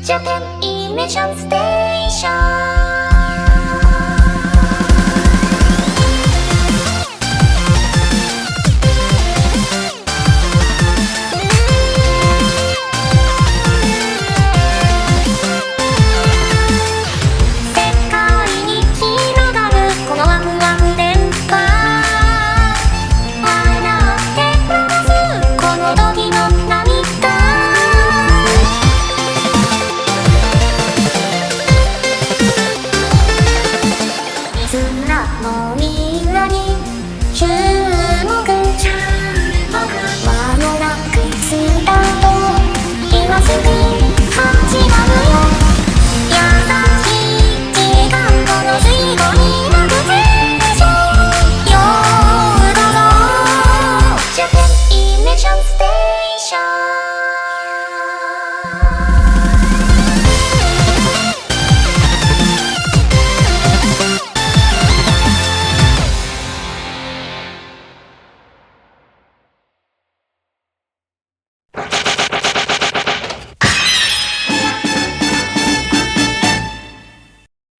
Japanimation Station.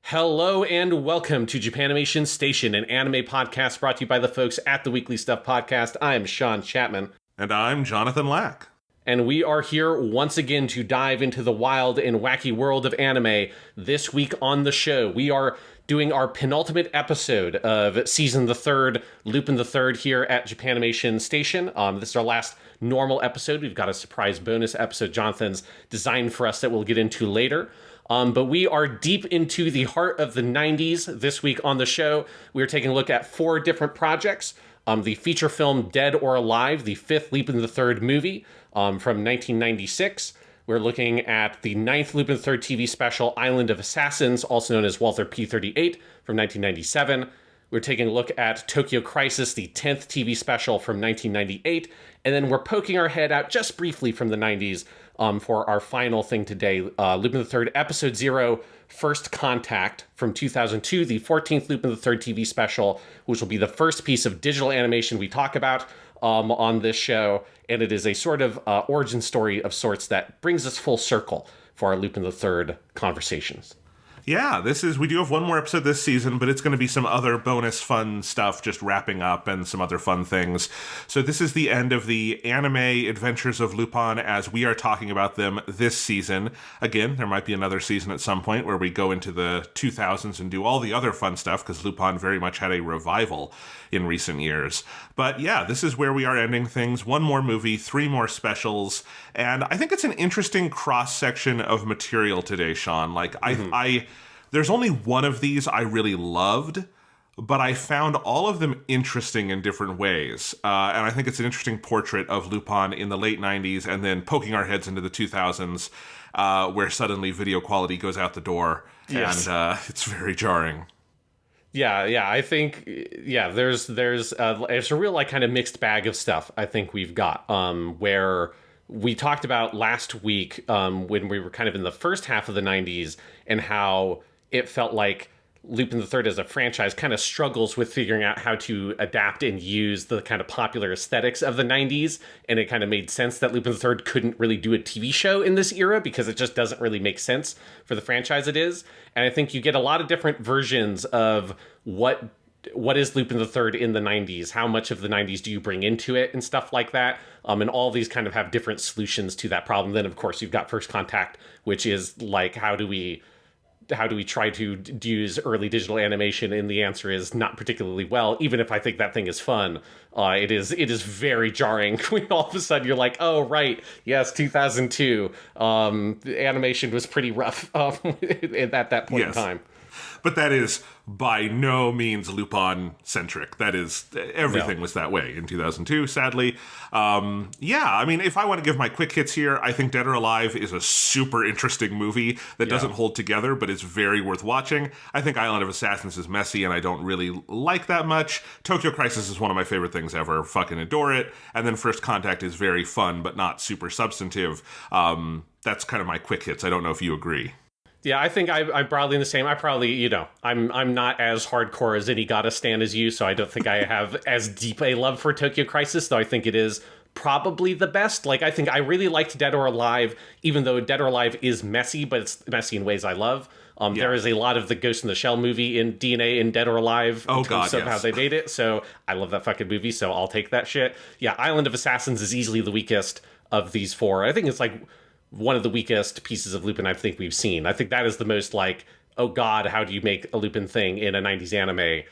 Hello and welcome to Japanimation Station, an anime podcast brought to you by the folks at the Weekly Stuff Podcast. I am Sean Chapman. And I'm Jonathan Lack. And we are here once again to dive into the wild and wacky world of anime. This week on the show, we are doing our penultimate episode of Season the Third, Lupin the Third here at Japanimation Station. This is our last normal episode. We've got a surprise bonus episode Jonathan's designed for us that we'll get into later. But we are deep into the heart of the 90s this week on the show. We're taking a look at 4 different projects. The feature film Dead or Alive, the 5th Lupin the Third movie from 1996. We're looking at the 9th Lupin the Third TV special, Island of Assassins, also known as Walther P38 from 1997. We're taking a look at Tokyo Crisis, the 10th TV special from 1998. And then we're poking our head out just briefly from the 90s for our final thing today, Lupin the Third Episode 0, First Contact from 2002, the 14th Lupin the Third TV special, which will be the first piece of digital animation we talk about on this show. And it is a sort of origin story of sorts that brings us full circle for our Lupin the Third conversations. Yeah, we do have one more episode this season, but it's going to be some other bonus fun stuff just wrapping up and some other fun things. So this is the end of the anime adventures of Lupin as we are talking about them this season. Again, there might be another season at some point where we go into the 2000s and do all the other fun stuff because Lupin very much had a revival in recent years. But yeah, this is where we are ending things. One more movie, 3 more specials, and I think it's an interesting cross-section of material today, Sean. There's only one of these I really loved, but I found all of them interesting in different ways. And I think it's an interesting portrait of Lupin in the late 90s and then poking our heads into the 2000s where suddenly video quality goes out the door. Yes. And it's very jarring. Yeah, I think, there's a real, kind of mixed bag of stuff I think we've got, where we talked about last week when we were kind of in the first half of the 90s and how it felt like Lupin the Third as a franchise kind of struggles with figuring out how to adapt and use the kind of popular aesthetics of the 90s. And it kind of made sense that Lupin the Third couldn't really do a TV show in this era because it just doesn't really make sense for the franchise it is. And I think you get a lot of different versions of what is Lupin the Third in the 90s? How much of the 90s do you bring into it and stuff like that? And all these kind of have different solutions to that problem. Then, of course, you've got First Contact, which is like, how do we try to use early digital animation? And the answer is not particularly well, even if I think that thing is fun. It is very jarring when all of a sudden you're like, oh, right, yes, 2002. The animation was pretty rough at that point in time. But that is by no means Lupin-centric. That is, everything was that way in 2002, sadly. If I want to give my quick hits here, I think Dead or Alive is a super interesting movie that doesn't hold together, but it's very worth watching. I think Island of Assassins is messy, and I don't really like that much. Tokyo Crisis is one of my favorite things ever. Fucking adore it. And then First Contact is very fun, but not super substantive. That's kind of my quick hits. I don't know if you agree. Yeah, I think I'm broadly in the same. I probably, I'm not as hardcore as Zenigata stan as you, so I don't think I have as deep a love for Tokyo Crisis, though I think it is probably the best. Like, I think I really liked Dead or Alive, even though Dead or Alive is messy, but it's messy in ways I love. There is a lot of the Ghost in the Shell movie in DNA in Dead or Alive in terms of how they made it. So I love that fucking movie, so I'll take that shit. Yeah, Island of Assassins is easily the weakest of these four. I think it's like one of the weakest pieces of Lupin I think we've seen. I think that is the most like, oh god, how do you make a Lupin thing in a 90s anime,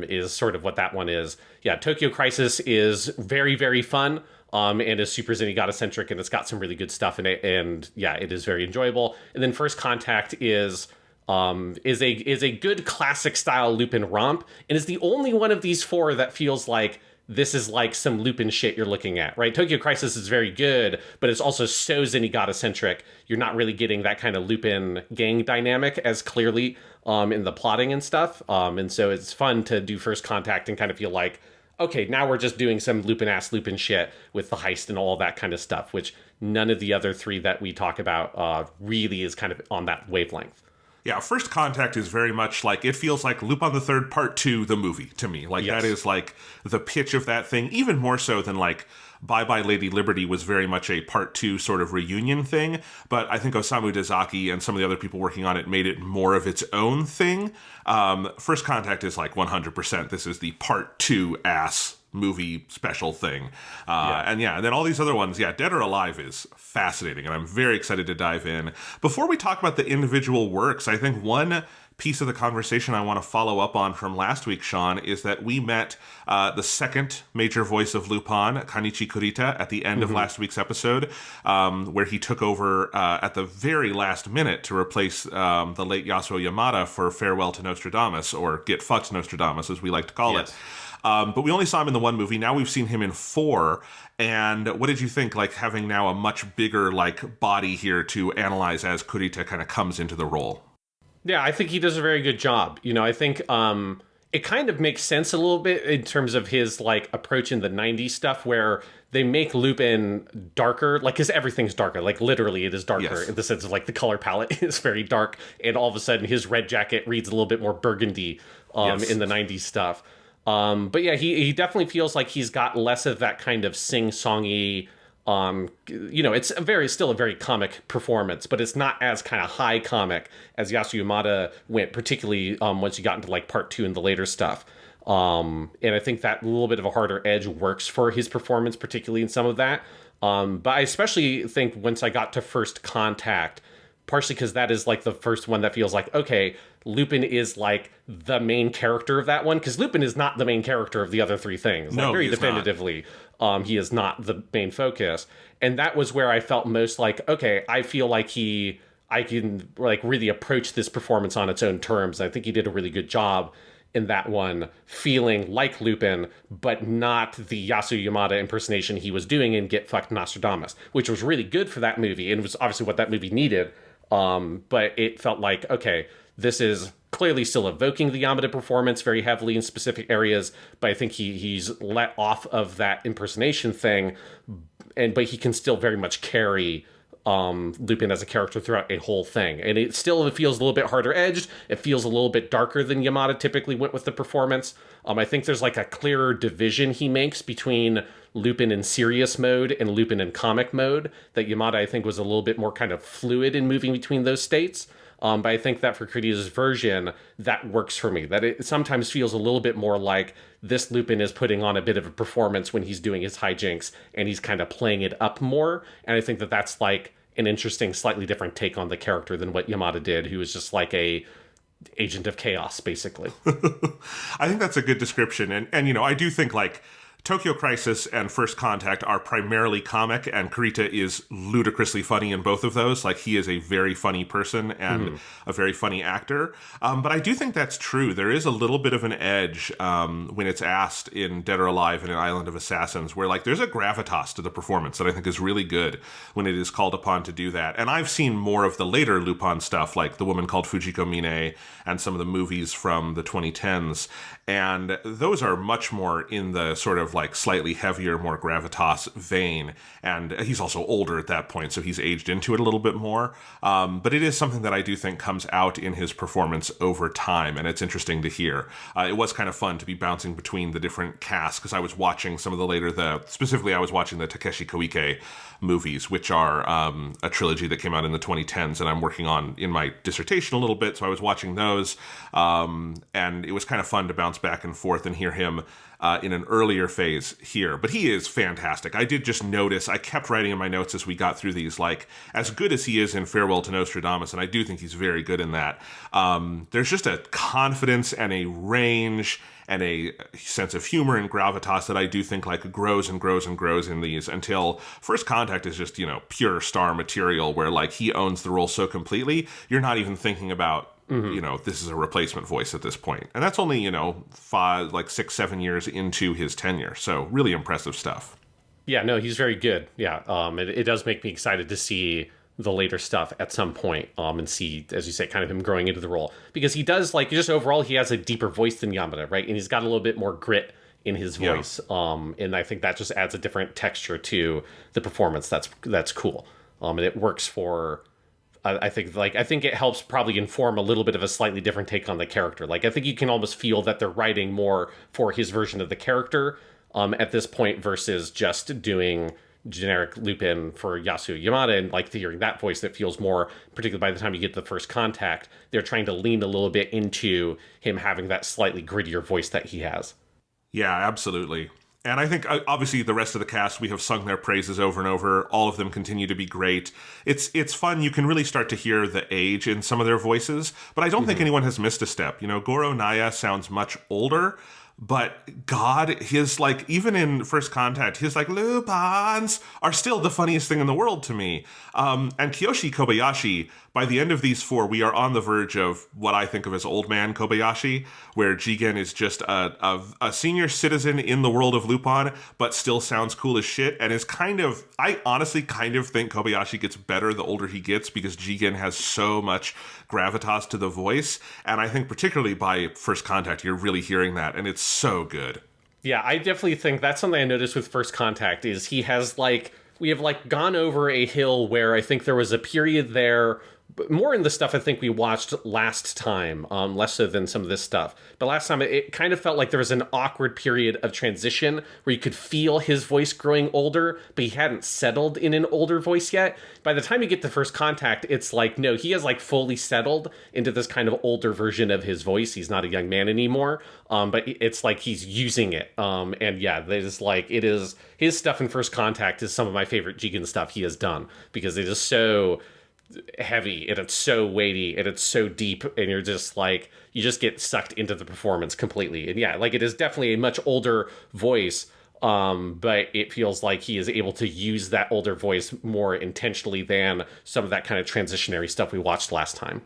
is sort of what that one is. Yeah, Tokyo Crisis is very, very fun. And is super Zenigata-centric, and it's got some really good stuff in it, and yeah, it is very enjoyable. And then First Contact is a good classic style Lupin romp, and is the only one of these four that feels like this is like some Lupin shit you're looking at, right? Tokyo Crisis is very good, but it's also so Zenigata-centric, you're not really getting that kind of Lupin gang dynamic as clearly in the plotting and stuff. And so it's fun to do First Contact and kind of feel like, okay, now we're just doing some Lupin-ass Lupin shit with the heist and all that kind of stuff, which none of the other three that we talk about really is kind of on that wavelength. Yeah, First Contact is very much like, it feels like Lupin the Third Part 2, the movie, to me. Like, yes. That is like the pitch of that thing, even more so than like Bye Bye Lady Liberty was very much a Part 2 sort of reunion thing. But I think Osamu Dezaki and some of the other people working on it made it more of its own thing. First Contact is like 100%. This is the Part 2 ass movie special thing. And then all these other ones, Dead or Alive is fascinating, and I'm very excited to dive in. Before we talk about the individual works, I think one piece of the conversation I want to follow up on from last week, Sean, is that we met the second major voice of Lupin, Kanichi Kurita, at the end of last week's episode, where he took over at the very last minute to replace the late Yasuo Yamada for Farewell to Nostradamus, or Get Fucked Nostradamus, as we like to call it. But we only saw him in the one movie. Now we've seen him in 4. And what did you think, like, having now a much bigger, like, body here to analyze as Kurita kind of comes into the role? Yeah, I think he does a very good job. You know, I think it kind of makes sense a little bit in terms of his, like, approach in the 90s stuff, where they make Lupin darker, like, because everything's darker. Like, literally, it is darker in the sense of, like, the color palette is very dark. And all of a sudden, his red jacket reads a little bit more burgundy in the 90s stuff. But yeah, he definitely feels like he's got less of that kind of sing-songy, it's still a very comic performance, but it's not as kind of high comic as Yasuo Yamada went, particularly once you got into like part 2 and the later stuff. And I think that little bit of a harder edge works for his performance, particularly in some of that. But I especially think once I got to First Contact, partially because that is like the first one that feels like, okay, Lupin is like the main character of that one, because Lupin is not the main character of the other three things. Like, very definitively, he is not the main focus. And that was where I felt most like, okay, I feel like I can like really approach this performance on its own terms. I think he did a really good job in that one, feeling like Lupin, but not the Yasuo Yamada impersonation he was doing in Get Fucked Nostradamus, which was really good for that movie, and was obviously what that movie needed. But it felt like, okay, this is clearly still evoking the Yamada performance very heavily in specific areas, but I think he's let off of that impersonation thing, but he can still very much carry Lupin as a character throughout a whole thing. And it still feels a little bit harder edged. It feels a little bit darker than Yamada typically went with the performance. I think there's like a clearer division he makes between Lupin in serious mode and Lupin in comic mode, that Yamada, I think, was a little bit more kind of fluid in moving between those states. But I think that for Kurita's version, that works for me. That it sometimes feels a little bit more like this Lupin is putting on a bit of a performance when he's doing his hijinks, and he's kind of playing it up more. And I think that that's like an interesting, slightly different take on the character than what Yamada did, who was just like a agent of chaos, basically. I think that's a good description. And I do think like Tokyo Crisis and First Contact are primarily comic, and Kurita is ludicrously funny in both of those. Like, he is a very funny person and a very funny actor. But I do think that's true. There is a little bit of an edge when it's asked in Dead or Alive and in Island of Assassins, where like there's a gravitas to the performance that I think is really good when it is called upon to do that. And I've seen more of the later Lupin stuff, like The Woman Called Fujiko Mine and some of the movies from the 2010s. And those are much more in the sort of like slightly heavier, more gravitas vein. And he's also older at that point, so he's aged into it a little bit more. But it is something that I do think comes out in his performance over time, and it's interesting to hear. It was kind of fun to be bouncing between the different casts, because I was watching some of specifically I was watching the Takeshi Koike movies, which are a trilogy that came out in the 2010s, and I'm working on in my dissertation a little bit, so I was watching those, and it was kind of fun to bounce back and forth and hear him in an earlier phase here. But he is fantastic. I did just notice, I kept writing in my notes as we got through these, like, as good as he is in Farewell to Nostradamus, and I do think he's very good in that, there's just a confidence and a range and a sense of humor and gravitas that I do think like grows and grows and grows in these, until First Contact is just, pure star material where like he owns the role so completely, you're not even thinking about, this is a replacement voice at this point. And that's only, 6, 7 years into his tenure. So really impressive stuff. Yeah, no, he's very good. Yeah, it does make me excited to see the later stuff at some point, and see, as you say, kind of him growing into the role. Because he does, like, just overall, he has a deeper voice than Yamada, right? And he's got a little bit more grit in his voice. Yeah. And I think that just adds a different texture to the performance. That's cool. And it works for, I think it helps probably inform a little bit of a slightly different take on the character. Like, I think you can almost feel that they're writing more for his version of the character at this point versus just doing generic Lupin for Yasuo Yamada, and like hearing that voice that feels more, particularly by the time you get to the First Contact, they're trying to lean a little bit into him having that slightly grittier voice that he has. Yeah, absolutely. And I think, obviously, the rest of the cast, we have sung their praises over and over. All of them continue to be great. It's fun. You can really start to hear the age in some of their voices, but I don't think anyone has missed a step. Goro Naya sounds much older, but God, his, like, even in First Contact, his, like, Lupins are still the funniest thing in the world to me. And Kiyoshi Kobayashi, by the end of these 4, we are on the verge of what I think of as old man Kobayashi, where Jigen is just a senior citizen in the world of Lupin, but still sounds cool as shit, and is I honestly kind of think Kobayashi gets better the older he gets, because Jigen has so much gravitas to the voice, and I think particularly by First Contact, you're really hearing that, and it's so good. Yeah, I definitely think that's something I noticed with First Contact, is he has, like, we have, like, gone over a hill where I think there was a period there, more in the stuff I think we watched last time, less so than some of this stuff. But last time, it kind of felt like there was an awkward period of transition where you could feel his voice growing older, but he hadn't settled in an older voice yet. By the time you get to First Contact, it's like, no, he has like fully settled into this kind of older version of his voice. He's not a young man anymore, but it's like he's using it. And yeah, there's like, it is, his stuff in First Contact is some of my favorite Jigen stuff he has done, because it is so heavy and it's so weighty and it's so deep, and you're just like, you just get sucked into the performance completely. And yeah, like, it is definitely a much older voice, but it feels like he is able to use that older voice more intentionally than some of that kind of transitionary stuff we watched last time.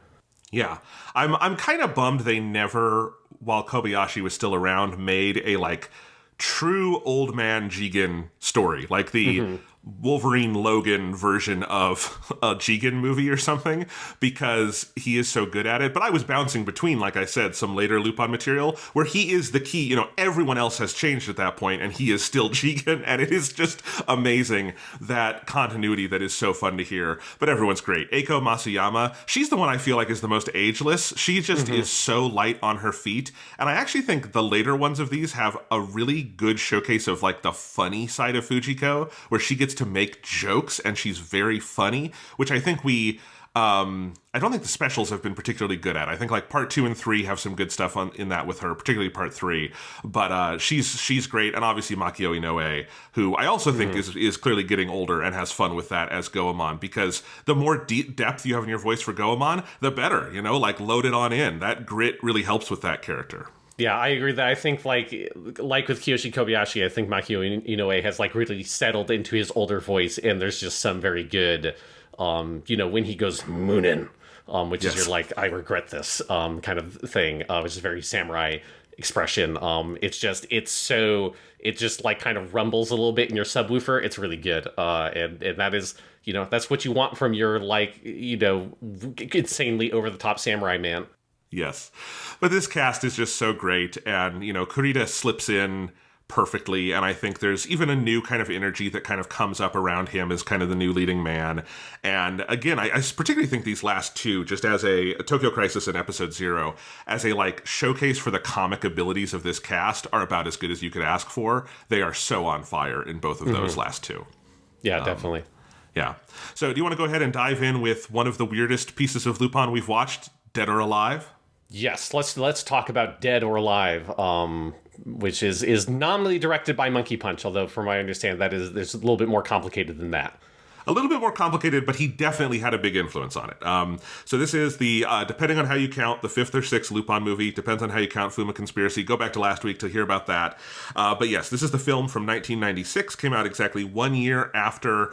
Yeah, I'm kind of bummed they never, while Kobayashi was still around, made a like true old man Jigen story, like the Wolverine Logan version of a Jigen movie or something, because he is so good at it. But I was bouncing between, like I said, some later Lupin material where he is the key. Everyone else has changed at that point and he is still Jigen, and it is just amazing, that continuity that is so fun to hear. But everyone's great. Eiko Masuyama, she's the one I feel like is the most ageless. She just is so light on her feet, and I actually think the later ones of these have a really good showcase of like the funny side of Fujiko, where she gets to make jokes and she's very funny, which I think I don't think the specials have been particularly good at. I think like part 2 and 3 have some good stuff in that with her, particularly part 3. But she's great, and obviously Makio Inoue, who I also think is clearly getting older and has fun with that as Goemon, because the more depth you have in your voice for Goemon, the better. Like load it on in. That grit really helps with that character. Yeah, I agree that I think like with Kiyoshi Kobayashi, I think Makio Inoue has like really settled into his older voice, and there's just some very good, when he goes Moonin, which is your like, I regret this kind of thing, which is very samurai expression. It just like kind of rumbles a little bit in your subwoofer. It's really good. And that is, that's what you want from your like, insanely over the top samurai man. Yes. But this cast is just so great. And, Kurita slips in perfectly, and I think there's even a new kind of energy that kind of comes up around him as kind of the new leading man. And again, I particularly think these last two, just as a Tokyo Crisis and Episode Zero, as a like showcase for the comic abilities of this cast, are about as good as you could ask for. They are so on fire in both of those last two. Yeah, definitely. Yeah. So do you want to go ahead and dive in with one of the weirdest pieces of Lupin we've watched, Dead or Alive? Yes, let's talk about Dead or Alive, which is nominally directed by Monkey Punch, although from what I understand, there's a little bit more complicated than that. A little bit more complicated, but he definitely had a big influence on it. So this is the, depending on how you count, the fifth or sixth Lupin movie. Depends on how you count Fuma Conspiracy. Go back to last week to hear about that. But yes, this is the film from 1996. Came out exactly 1 year after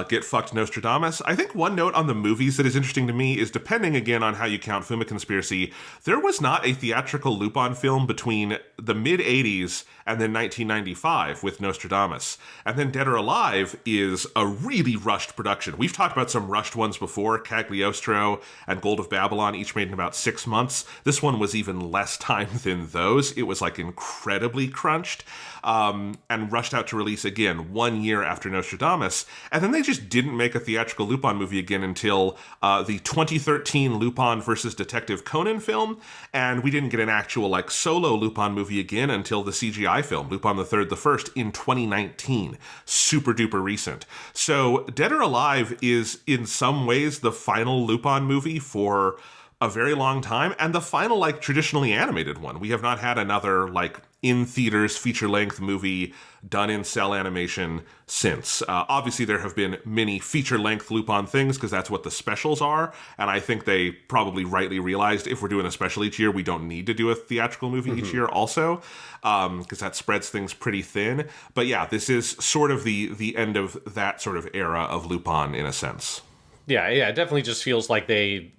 Get Fucked Nostradamus. I think one note on the movies that is interesting to me is, depending again on how you count Fuma Conspiracy, there was not a theatrical Lupin film between the mid-'80s and then 1995 with Nostradamus. And then Dead or Alive is a really rushed production. We've talked about some rushed ones before. Cagliostro and Gold of Babylon each made in about 6 months. This one was even less time than those. It was like incredibly crunched and rushed out to release again 1 year after Nostradamus. And then they just didn't make a theatrical Lupin movie again until the 2013 Lupin versus Detective Conan film. And we didn't get an actual like solo Lupin movie again until the CGI film, Lupin the Third, the First, in 2019. Super duper recent. So Dead or Alive is in some ways the final Lupin movie for a very long time, and the final like traditionally animated one. We have not had another like in theaters feature-length movie done in cell animation since. Obviously, there have been many feature-length Lupin things because that's what the specials are, and I think they probably rightly realized if we're doing a special each year, we don't need to do a theatrical movie each year also, because that spreads things pretty thin. But yeah, this is sort of the end of that sort of era of Lupin in a sense. Yeah, it definitely just feels like they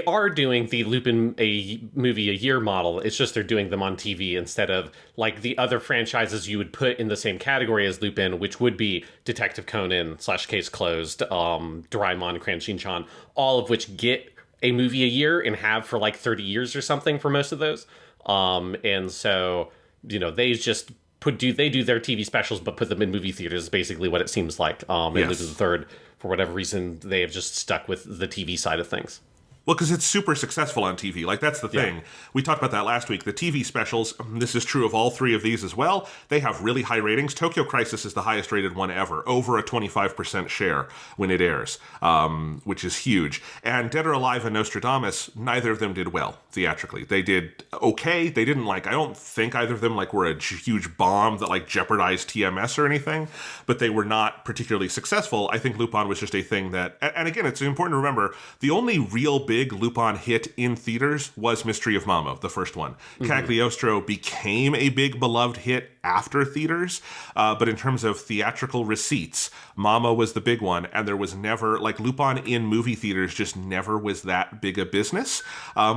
are doing the Lupin a movie a year model. It's just they're doing them on TV instead of like the other franchises you would put in the same category as Lupin, which would be Detective Conan / Case Closed, Doraemon, Cran Shin-chan, all of which get a movie a year and have for like 30 years or something for most of those. And so, you know, they just do their TV specials but put them in movie theaters is basically what it seems like. And Lupin the Third, for whatever reason, they have just stuck with the TV side of things. Well, because it's super successful on TV. Like, that's the thing. Yeah. We talked about that last week. The TV specials, this is true of all three of these as well, they have really high ratings. Tokyo Crisis is the highest rated one ever, over a 25% share when it airs, which is huge. And Dead or Alive and Nostradamus, neither of them did well theatrically. They did okay. They didn't I don't think either of them were a huge bomb that jeopardized TMS or anything, but they were not particularly successful. I think Lupin was just a thing that, and again, it's important to remember, the only real big Lupin hit in theaters was Mystery of Mamo, the first one. Cagliostro became a big beloved hit after theaters, but in terms of theatrical receipts, Mamo was the big one, and there was never, Lupin in movie theaters just never was that big a business,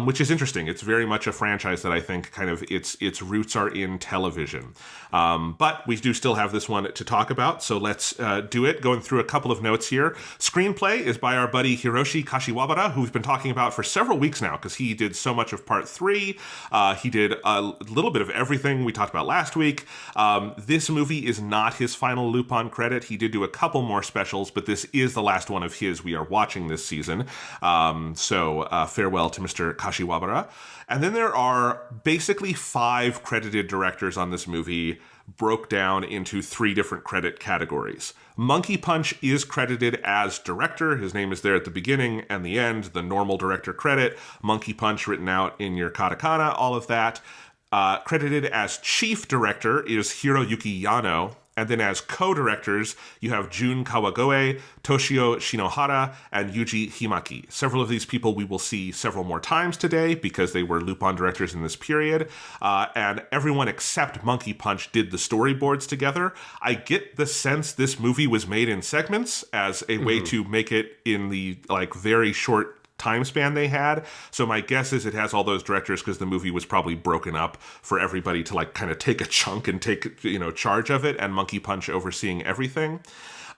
which is interesting. It's very much a franchise that I think kind of its roots are in television. But we do still have this one to talk about, so let's do it. Going through a couple of notes here. Screenplay is by our buddy Hiroshi Kashiwabara, who we've been talking about for several weeks now, because he did so much of part 3. He did a little bit of everything we talked about last week. This movie is not his final Lupin credit. He did do a couple more specials, but this is the last one of his we are watching this season. So farewell to Mr. Kashiwabara. And then there are basically 5 credited directors on this movie, broke down into 3 different credit categories. Monkey Punch is credited as director. His name is there at the beginning and the end, the normal director credit. Monkey Punch written out in your katakana, all of that. Credited as chief director is Hiroyuki Yano. And then as co-directors, you have Jun Kawagoe, Toshio Shinohara, and Yuji Himaki. Several of these people we will see several more times today because they were Lupin directors in this period. And everyone except Monkey Punch did the storyboards together. I get the sense this movie was made in segments as a way to make it in the very short time span they had. So my guess is it has all those directors because the movie was probably broken up for everybody to kind of take a chunk and take charge of it, and Monkey Punch overseeing everything.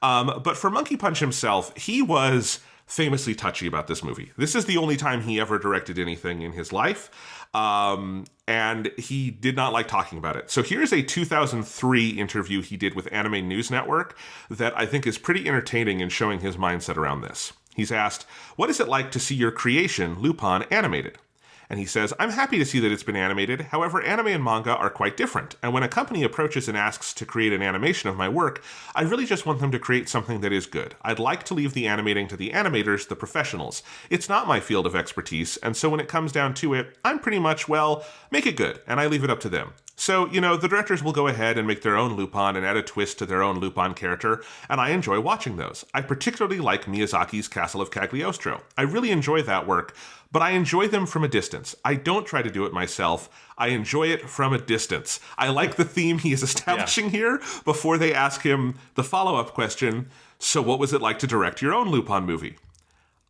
But for Monkey Punch himself, he was famously touchy about this movie. This is the only time he ever directed anything in his life, and he did not like talking about it. So here's a 2003 interview he did with Anime News Network that I think is pretty entertaining in showing his mindset around this. He's asked, "What is it like to see your creation, Lupin, animated?" And he says, "I'm happy to see that it's been animated. However, anime and manga are quite different. And when a company approaches and asks to create an animation of my work, I really just want them to create something that is good. I'd like to leave the animating to the animators, the professionals. It's not my field of expertise. And so when it comes down to it, I'm pretty much, well, make it good. And I leave it up to them. So, the directors will go ahead and make their own Lupin and add a twist to their own Lupin character, and I enjoy watching those. I particularly like Miyazaki's Castle of Cagliostro. I really enjoy that work, but I enjoy them from a distance. I don't try to do it myself. I enjoy it from a distance." I like the theme he is establishing here before they ask him the follow-up question, "So what was it like to direct your own Lupin movie?"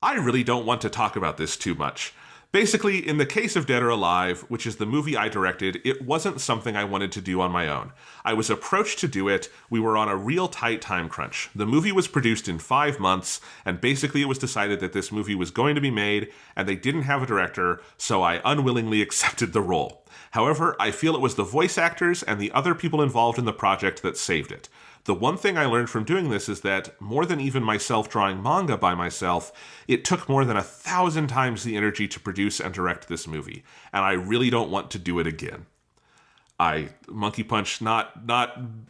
I really don't want to talk about this too much. Basically, in the case of Dead or Alive, which is the movie I directed, it wasn't something I wanted to do on my own. I was approached to do it. We were on a real tight time crunch. The movie was produced in 5 months, and basically it was decided that this movie was going to be made, and they didn't have a director, so I unwillingly accepted the role. However, I feel it was the voice actors and the other people involved in the project that saved it. The one thing I learned from doing this is that, more than even myself drawing manga by myself, it took more than 1,000 times the energy to produce and direct this movie, and I really don't want to do it again. Monkey Punch not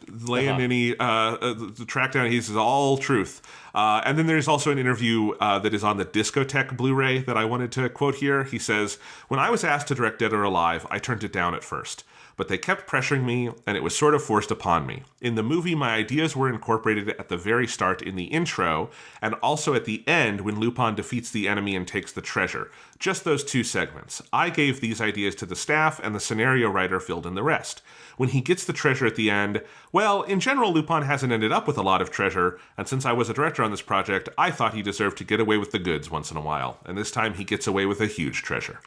laying any the track down. He says all truth. And then there's also an interview that is on the Discotheque Blu-ray that I wanted to quote here. He says, "When I was asked to direct Dead or Alive, I turned it down at first. But they kept pressuring me, and it was sort of forced upon me. In the movie, my ideas were incorporated at the very start in the intro, and also at the end when Lupin defeats the enemy and takes the treasure. Just those 2 segments. I gave these ideas to the staff, and the scenario writer filled in the rest. When he gets the treasure at the end, well, in general, Lupin hasn't ended up with a lot of treasure, and since I was a director on this project, I thought he deserved to get away with the goods once in a while, and this time he gets away with a huge treasure."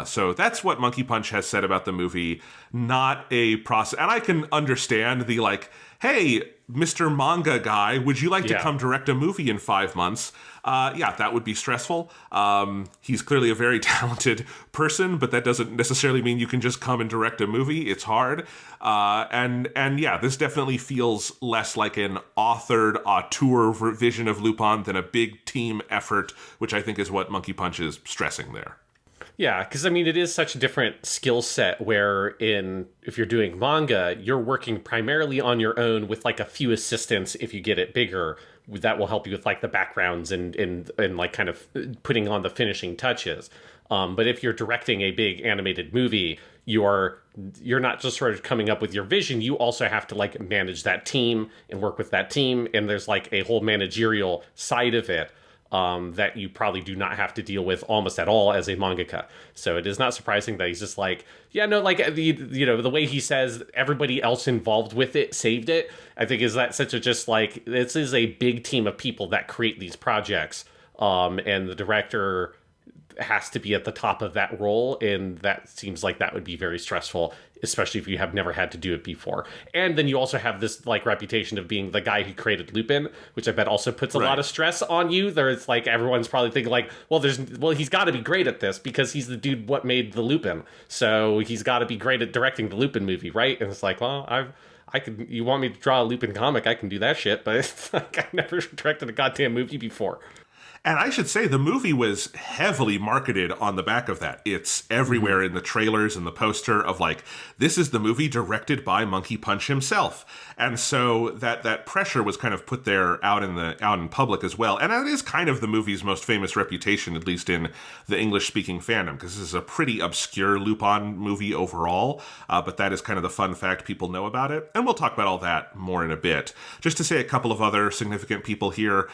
So that's what Monkey Punch has said about the movie, not a process. And I can understand the hey, Mr. Manga guy, would you like to come direct a movie in 5 months? That would be stressful. He's clearly a very talented person, but that doesn't necessarily mean you can just come and direct a movie. It's hard. This definitely feels less like an authored auteur vision of Lupin than a big team effort, which I think is what Monkey Punch is stressing there. Yeah, because it is such a different skill set where if you're doing manga, you're working primarily on your own with a few assistants if you get it bigger. That will help you with the backgrounds and kind of putting on the finishing touches. But if you're directing a big animated movie, you're not just sort of coming up with your vision. You also have to manage that team and work with that team. And there's a whole managerial side of it that you probably do not have to deal with almost at all as a mangaka. So it is not surprising that he's just the way he says everybody else involved with it saved it. I think is that such a this is a big team of people that create these projects, and the director has to be at the top of that role, and that seems like that would be very stressful, especially if you have never had to do it before. And then you also have this reputation of being the guy who created Lupin, which I bet also puts a lot of stress on you. There's everyone's probably thinking he's got to be great at this because he's the dude what made the Lupin, so he's got to be great at directing the Lupin movie, right? And it's you want me to draw a Lupin comic, I can do that shit, but it's I've never directed a goddamn movie before. And I should say the movie was heavily marketed on the back of that. It's everywhere in the trailers and the poster of this is the movie directed by Monkey Punch himself. And so that pressure was kind of put there out in public as well. And it is kind of the movie's most famous reputation, at least in the English-speaking fandom, because this is a pretty obscure Lupin movie overall. But that is kind of the fun fact people know about it. And we'll talk about all that more in a bit. Just to say a couple of other significant people here.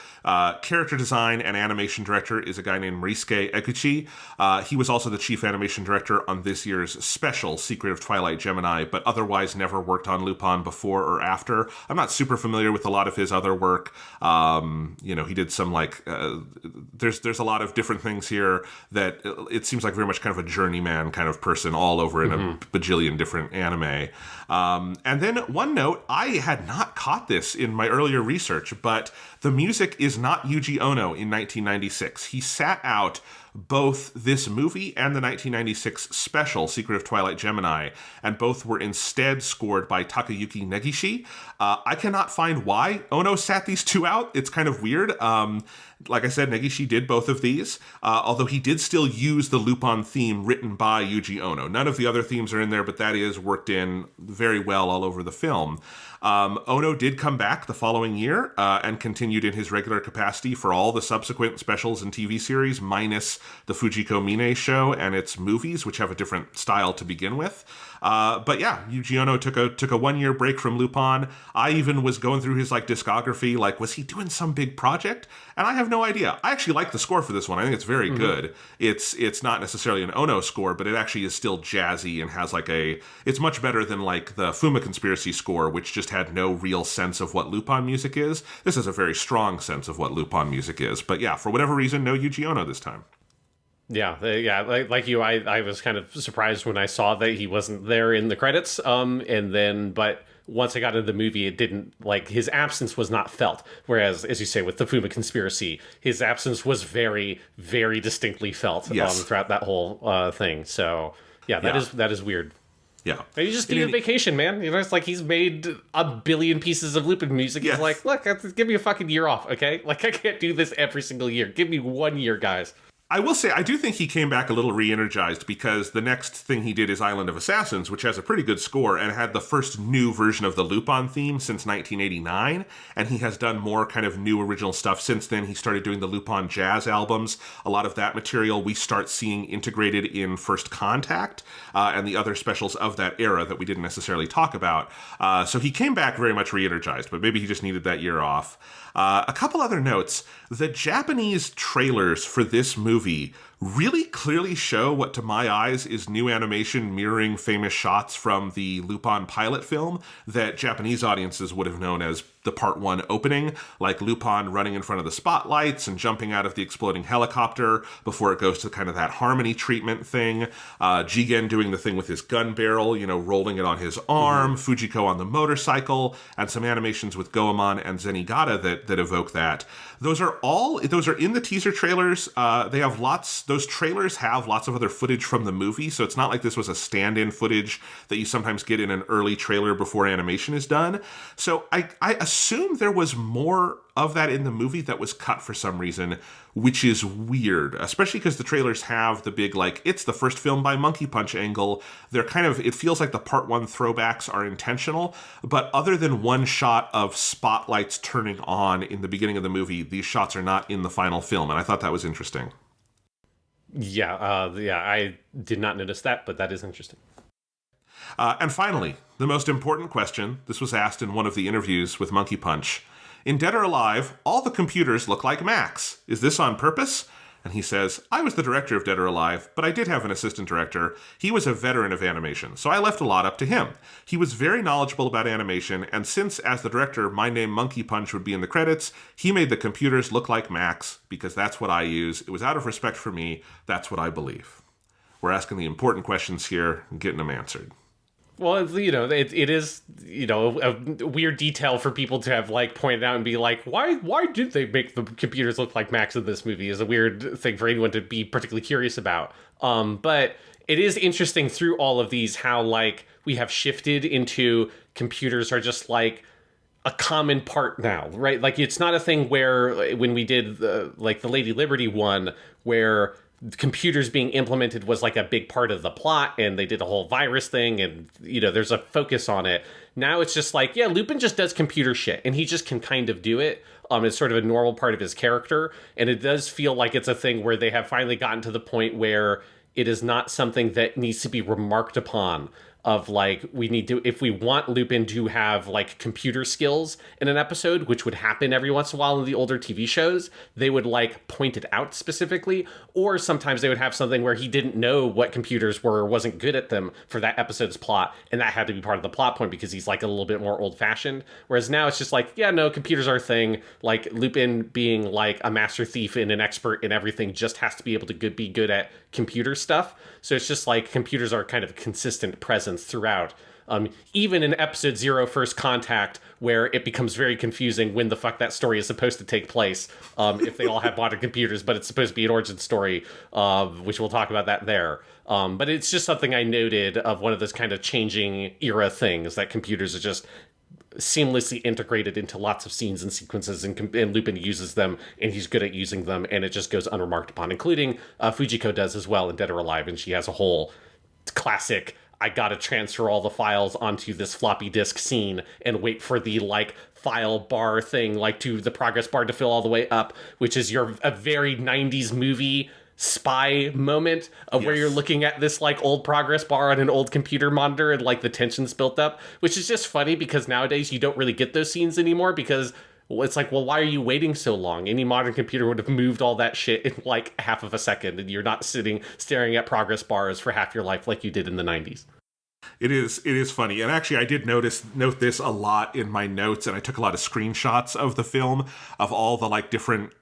Character design and animation director is a guy named Ryusuke Kōichi. He was also the chief animation director on this year's special Secret of Twilight Gemini, but otherwise never worked on Lupin before or after. I'm not super familiar with a lot of his other work. He did some there's a lot of different things here that it seems like very much kind of a journeyman kind of person all over in a bajillion different anime. And then one note, I had not caught this in my earlier research, but the music is not Yuji Ono in 1996. He sat out both this movie and the 1996 special, Secret of Twilight Gemini, and both were instead scored by Takayuki Negishi. I cannot find why Ono sat these two out. It's kind of weird. Like I said, Negishi did both of these, although he did still use the Lupin theme written by Yuji Ono. None of the other themes are in there, but that is worked in very well all over the film. Ono did come back the following year and continued in his regular capacity for all the subsequent specials and TV series, minus the Fujiko Mine show and its movies, which have a different style to begin with. But yeah, Yuji Ono took a 1-year break from Lupin. I even was going through his discography, was he doing some big project? And I have no idea. I actually like the score for this one. I think it's very good. It's not necessarily an Ono score, but it actually is still jazzy and has it's much better than the Fuma Conspiracy score, which just had no real sense of what Lupin music is. This has a very strong sense of what Lupin music is. But yeah, for whatever reason, no Yuji Ono this time. Yeah, like you, I was kind of surprised when I saw that he wasn't there in the credits. But once I got into the movie, it didn't, his absence was not felt. Whereas, as you say, with the Fuma Conspiracy, his absence was very, very distinctly felt throughout that whole thing. So, yeah, that is weird. Yeah. Maybe just need a vacation, man. It's he's made a billion pieces of Lupin music. He's look, give me a fucking year off, okay? I can't do this every single year. Give me 1 year, guys. I will say, I do think he came back a little re-energized because the next thing he did is Island of Assassins, which has a pretty good score and had the first new version of the Lupin theme since 1989. And he has done more kind of new original stuff since then. He started doing the Lupin jazz albums. A lot of that material we start seeing integrated in First Contact and the other specials of that era that we didn't necessarily talk about. So he came back very much re-energized, but maybe he just needed that year off. A couple other notes. The Japanese trailers for this movie really clearly show what, to my eyes, is new animation mirroring famous shots from the Lupin pilot film that Japanese audiences would have known as the Part 1 opening, like Lupin running in front of the spotlights and jumping out of the exploding helicopter before it goes to kind of that harmony treatment thing, Jigen doing the thing with his gun barrel, rolling it on his arm, Fujiko on the motorcycle, and some animations with Goemon and Zenigata that evoke that. Those are in the teaser trailers. Those trailers have lots of other footage from the movie, so it's not like this was a stand-in footage that you sometimes get in an early trailer before animation is done. So I assume there was more of that in the movie that was cut for some reason, which is weird, especially because the trailers have the big, it's the first film by Monkey Punch angle. They're it feels like the Part 1 throwbacks are intentional, but other than one shot of spotlights turning on in the beginning of the movie, these shots are not in the final film, and I thought that was interesting. Yeah, I did not notice that, but that is interesting. And finally, the most important question, this was asked in one of the interviews with Monkey Punch. In Dead or Alive, all the computers look like Max. Is this on purpose? And he says, I was the director of Dead or Alive, but I did have an assistant director. He was a veteran of animation, so I left a lot up to him. He was very knowledgeable about animation, and since, as the director, my name Monkey Punch would be in the credits, he made the computers look like Max, because that's what I use. It was out of respect for me. That's what I believe. We're asking the important questions here and getting them answered. Well, it is, a weird detail for people to have, pointed out and be like, why did they make the computers look like Max in this movie is a weird thing for anyone to be particularly curious about. But it is interesting through all of these how, we have shifted into computers are just, a common part now, right? It's not a thing where when we did, the Lady Liberty one, where computers being implemented was a big part of the plot, and they did a whole virus thing, and there's a focus on it. Now it's just Lupin just does computer shit, and he just can kind of do it. It's sort of a normal part of his character, and it does feel like it's a thing where they have finally gotten to the point where it is not something that needs to be remarked upon of we need to, if we want Lupin to have computer skills in an episode, which would happen every once in a while in the older TV shows, they would point it out specifically, or sometimes they would have something where he didn't know what computers were or wasn't good at them for that episode's plot, and that had to be part of the plot point because he's a little bit more old-fashioned. Whereas now it's just computers are a thing. Lupin being a master thief and an expert in everything just has to be able to be good at computer stuff. So it's just computers are kind of a consistent presence throughout. Even in episode 0, First Contact, where it becomes very confusing when the fuck that story is supposed to take place, if they all have modern computers, but it's supposed to be an origin story, which we'll talk about that there. But it's just something I noted of one of those kind of changing era things, that computers are just seamlessly integrated into lots of scenes and sequences, and Lupin uses them, and he's good at using them, and it just goes unremarked upon, including Fujiko does as well in Dead or Alive, and she has a whole classic, I gotta transfer all the files onto this floppy disk scene and wait for the, like, file bar thing, like, to the progress bar to fill all the way up, which is a very 90s movie spy moment of where you're looking at this, like, old progress bar on an old computer monitor, and, like, the tension's built up, which is just funny because nowadays you don't really get those scenes anymore, because it's like, well, why are you waiting so long? Any modern computer would have moved all that shit in, like, half of a second, and you're not staring at progress bars for half your life like you did in the 90s. It is funny. And actually, I did note this a lot in my notes, and I took a lot of screenshots of the film of all the, like, different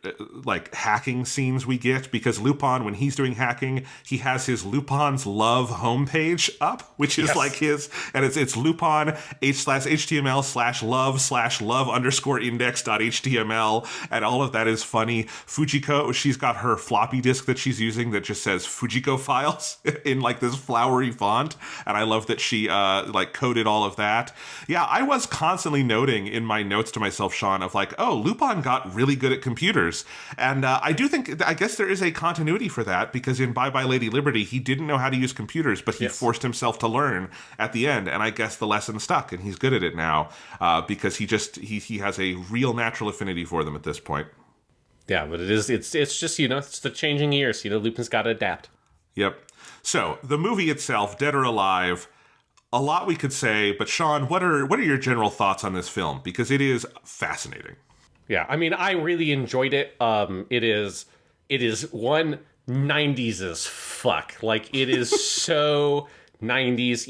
like hacking scenes we get, because Lupin, when he's doing hacking, he has his Lupin's Love homepage up, which is like his, and it's Lupin h/html/love_index.html, and all of that is funny. Fujiko, she's got her floppy disk that she's using that just says Fujiko files in, like, this flowery font, and I love that she like coded all of that. Yeah, I was constantly noting in my notes to myself, Sean, of like, oh, Lupin got really good at computers. And I guess there is a continuity for that, because in Bye Bye Lady Liberty, he didn't know how to use computers, but he forced himself to learn at the end. And I guess the lesson stuck, and he's good at it now, because he has a real natural affinity for them at this point. Yeah, but it's just, it's the changing years. Lupin's got to adapt. Yep. So the movie itself, Dead or Alive, a lot we could say, but Sean, what are your general thoughts on this film? Because it is fascinating. Yeah, I mean, I really enjoyed it. It is 90s as fuck. Like, it is so 90s.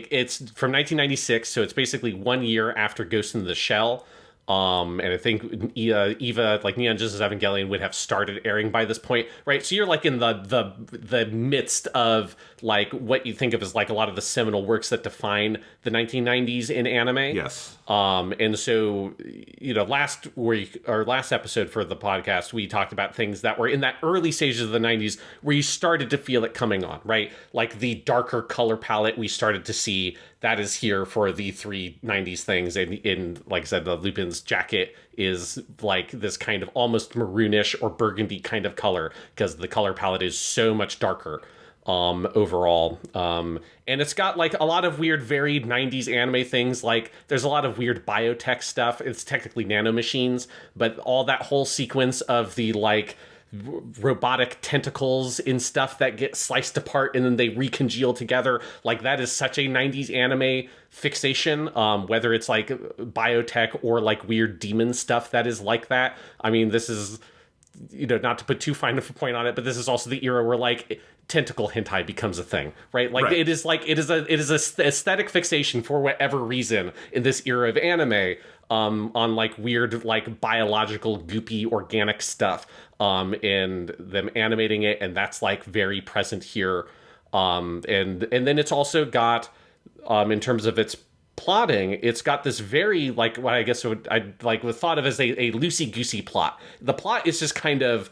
It's from 1996, so it's basically 1 year after Ghost in the Shell. And I think Eva, like Neon Genesis Evangelion, would have started airing by this point, right? So you're like in the midst of, like, what you think of as, like, a lot of the seminal works that define the 1990s in anime. Yes. And so, last episode for the podcast, we talked about things that were in that early stages of the 90s where you started to feel it coming on, right? Like the darker color palette we started to see, that is here for the three 90s things. And in, like I said, the Lupin's jacket is like this kind of almost maroonish or burgundy kind of color, because the color palette is so much darker overall. And it's got, like, a lot of weird, varied 90s anime things. Like, there's a lot of weird biotech stuff. It's technically nanomachines, but all that whole sequence of the, like, robotic tentacles in stuff that get sliced apart and then they recongeal together, like, that is such a 90s anime fixation, whether it's like biotech or like weird demon stuff that is like that. I mean, this is, not to put too fine of a point on it, but this is also the era where, like, tentacle hentai becomes a thing, right? Like, right. It is a aesthetic fixation for whatever reason in this era of anime, on, like, weird, like, biological, goopy, organic stuff, and them animating it, and that's, like, very present here. And then it's also got, in terms of its plotting, it's got this very, like, what I guess would thought of as a loosey-goosey plot. The plot is just kind of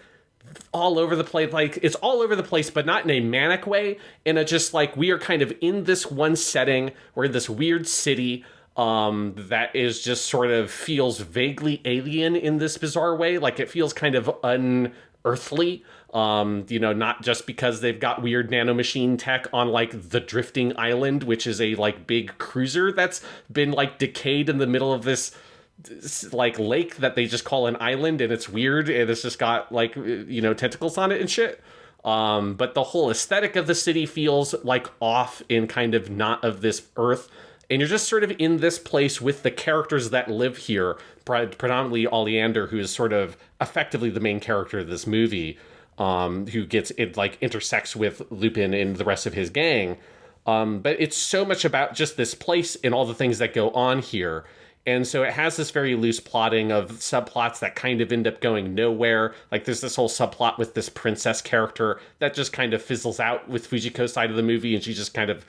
all over the place. Like, it's all over the place, but not in a manic way. In a just, like, we are kind of in this one setting. We're in this weird city that is just sort of feels vaguely alien in this bizarre way. Like, it feels kind of unearthly. Not just because they've got weird nanomachine tech on, like, the drifting island, which is a, like, big cruiser that's been, like, decayed in the middle of this like, lake that they just call an island, and it's weird, and it's just got, like, tentacles on it and shit. But the whole aesthetic of the city feels, like, off in kind of not of this earth. And you're just sort of in this place with the characters that live here, predominantly Oleander, who is sort of effectively the main character of this movie, who gets it, like, intersects with Lupin and the rest of his gang. But it's so much about just this place and all the things that go on here. And so it has this very loose plotting of subplots that kind of end up going nowhere. Like there's this whole subplot with this princess character that just kind of fizzles out with Fujiko's side of the movie, and she just kind of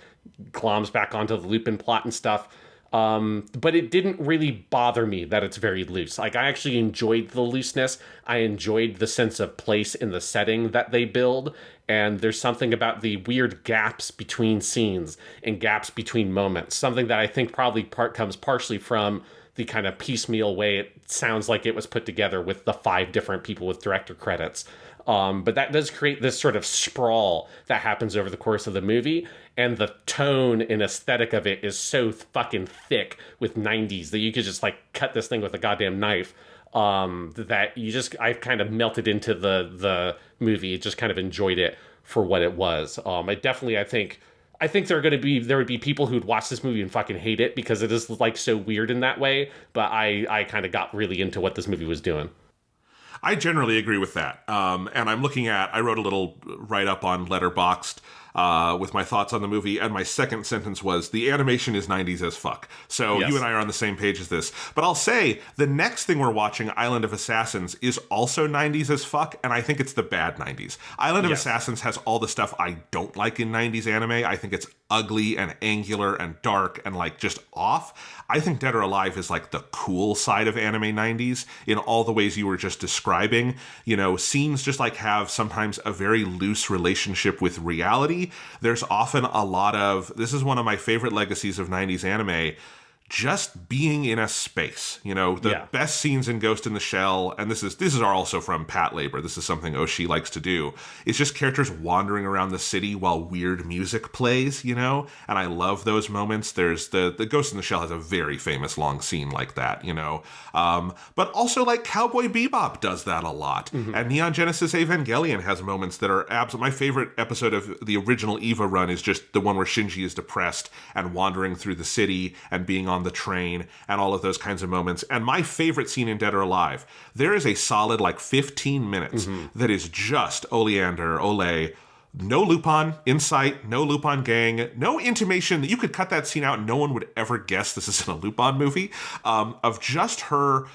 gloms back onto the Lupin plot and stuff. But it didn't really bother me that it's very loose. Like, I actually enjoyed the looseness. I enjoyed the sense of place in the setting that they build. And there's something about the weird gaps between scenes and gaps between moments. Something that I think probably comes partially from the kind of piecemeal way it sounds like it was put together with the 5 different people with director credits. But that does create this sort of sprawl that happens over the course of the movie. And the tone and aesthetic of it is so fucking thick with 90s that you could just, like, cut this thing with a goddamn knife. That I've kind of melted into the movie. Just kind of enjoyed it for what it was. I think there would be people who'd watch this movie and fucking hate it because it is, like, so weird in that way. But I kind of got really into what this movie was doing. I generally agree with that. And I wrote a little write-up on Letterboxd with my thoughts on the movie, and my second sentence was, the animation is 90s as fuck. So yes. You and I are on the same page as this. But I'll say, the next thing we're watching, Island of Assassins, is also 90s as fuck, and I think it's the bad 90s. Island of Assassins has all the stuff I don't like in 90s anime. I think it's ugly and angular and dark and, like, just off. I think Dead or Alive is, like, the cool side of anime 90s in all the ways you were just describing. You know, scenes just, like, have sometimes a very loose relationship with reality. There's often a lot of, this is one of my favorite legacies of 90s anime, just being in a space. You know, the best scenes in Ghost in the Shell, and this is also from Pat Labor, this is something Oshii likes to do, it's just characters wandering around the city while weird music plays, you know? And I love those moments. There's the Ghost in the Shell has a very famous long scene like that, you know? But also, like, Cowboy Bebop does that a lot. Mm-hmm. And Neon Genesis Evangelion has moments that are my favorite episode of the original EVA run is just the one where Shinji is depressed and wandering through the city and being on the train and all of those kinds of moments. And my favorite scene in Dead or Alive, there is a solid, like, 15 minutes that is just Oleander, Ole, no Lupin in sight, no Lupin gang, no intimation that you could cut that scene out and no one would ever guess this is in a Lupin movie, of just her.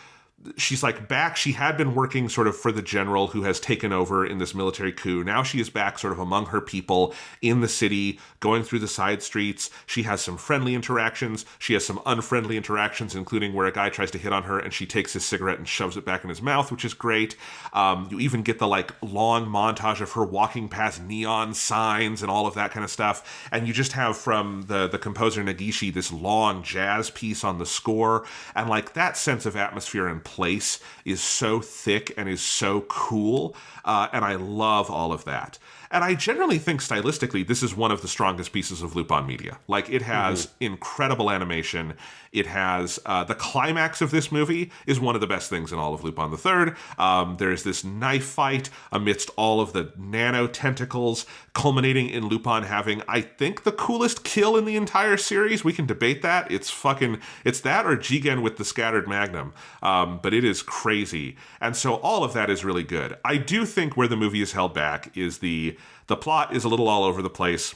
She's, like, back. She had been working sort of for the general who has taken over in this military coup. Now she is back sort of among her people in the city, going through the side streets. She has some friendly interactions. She has some unfriendly interactions, including where a guy tries to hit on her and she takes his cigarette and shoves it back in his mouth, which is great. You even get the, like, long montage of her walking past neon signs and all of that kind of stuff. And you just have from the composer Negishi this long jazz piece on the score. And, like, that sense of atmosphere and place is so thick and is so cool, and I love all of that. And I generally think stylistically this is one of the strongest pieces of Lupin media. Like, it has incredible animation. It has the climax of this movie is one of the best things in all of Lupin III. There's this knife fight amidst all of the nano tentacles, culminating in Lupin having, I think, the coolest kill in the entire series. We can debate that. It's that or Jigen with the scattered magnum. But it is crazy. And so all of that is really good. I do think where the movie is held back is the plot is a little all over the place.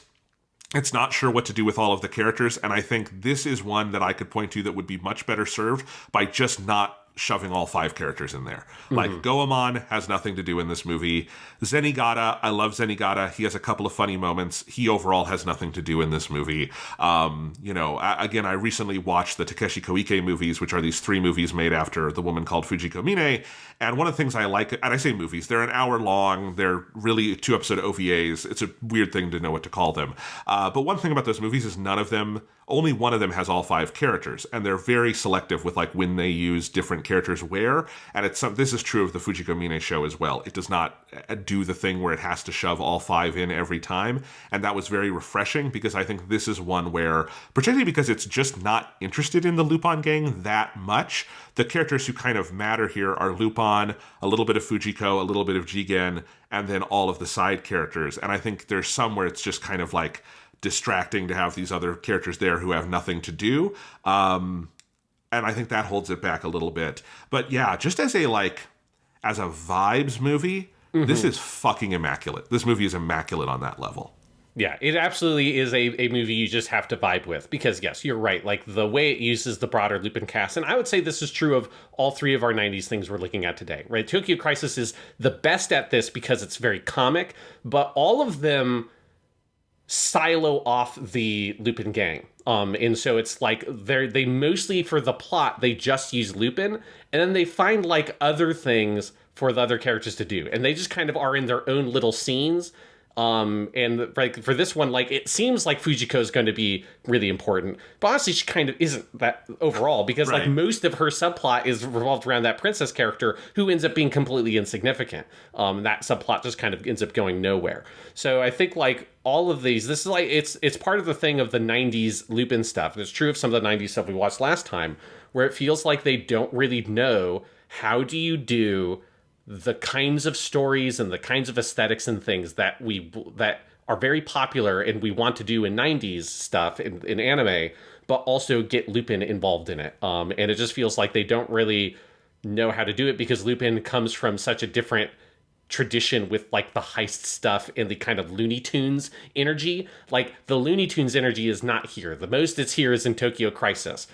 It's not sure what to do with all of the characters, and I think this is one that I could point to that would be much better served by just not shoving all 5 characters in there. Like, Goemon has nothing to do in this movie. Zenigata, I love Zenigata. He has a couple of funny moments. He overall has nothing to do in this movie. You know, again, I recently watched the Takeshi Koike movies, which are these 3 movies made after the woman called Fujiko Mine. And one of the things I like, and I say movies, they're an hour long. They're really 2-episode OVAs. It's a weird thing to know what to call them. But one thing about those movies is only one of them has all 5 characters, and they're very selective with, like, when they use different characters where, and this is true of the Fujiko Mine show as well. It does not do the thing where it has to shove all 5 in every time, and that was very refreshing because I think this is one where, particularly because it's just not interested in the Lupin gang that much, the characters who kind of matter here are Lupin, a little bit of Fujiko, a little bit of Jigen, and then all of the side characters. And I think there's some where it's just kind of, like, distracting to have these other characters there who have nothing to do. And I think that holds it back a little bit. But yeah, just as a vibes movie, this is fucking immaculate. This movie is immaculate on that level. Yeah, it absolutely is a movie you just have to vibe with because, yes, you're right. Like, the way it uses the broader Lupin cast, and I would say this is true of all three of our 90s things we're looking at today, right? Tokyo Crisis is the best at this because it's very comic, but all of them silo off the Lupin gang. And so it's like they mostly, for the plot, they just use Lupin, and then they find like other things for the other characters to do. And they just kind of are in their own little scenes. And like for this one, like it seems like Fujiko is going to be really important, but honestly, she kind of isn't that overall because like most of her subplot is revolved around that princess character who ends up being completely insignificant. That subplot just kind of ends up going nowhere. So I think like all of these, this is like it's part of the thing of the 90s Lupin stuff. And it's true of some of the 90s stuff we watched last time, where it feels like they don't really know how do you do the kinds of stories and the kinds of aesthetics and things that are very popular and we want to do in 90s stuff in anime, but also get Lupin involved in it. And it just feels like they don't really know how to do it because Lupin comes from such a different tradition with like the heist stuff and the kind of Looney Tunes energy. Like the Looney Tunes energy is not here. The most it's here is in Tokyo Crisis,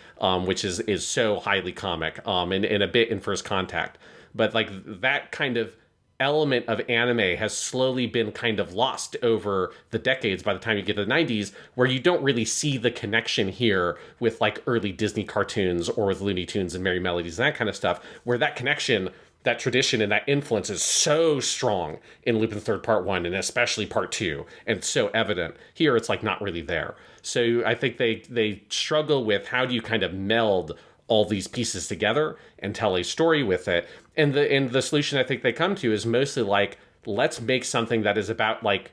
which is so highly comic, and a bit in First Contact. But like that kind of element of anime has slowly been kind of lost over the decades by the time you get to the 90s, where you don't really see the connection here with like early Disney cartoons or with Looney Tunes and Merry Melodies and that kind of stuff, where that connection, that tradition and that influence is so strong in Lupin Third Part 1 and especially Part 2 and so evident. Here it's like not really there. So I think they struggle with how do you kind of meld all these pieces together and tell a story with it. And the solution I think they come to is mostly like, let's make something that is about like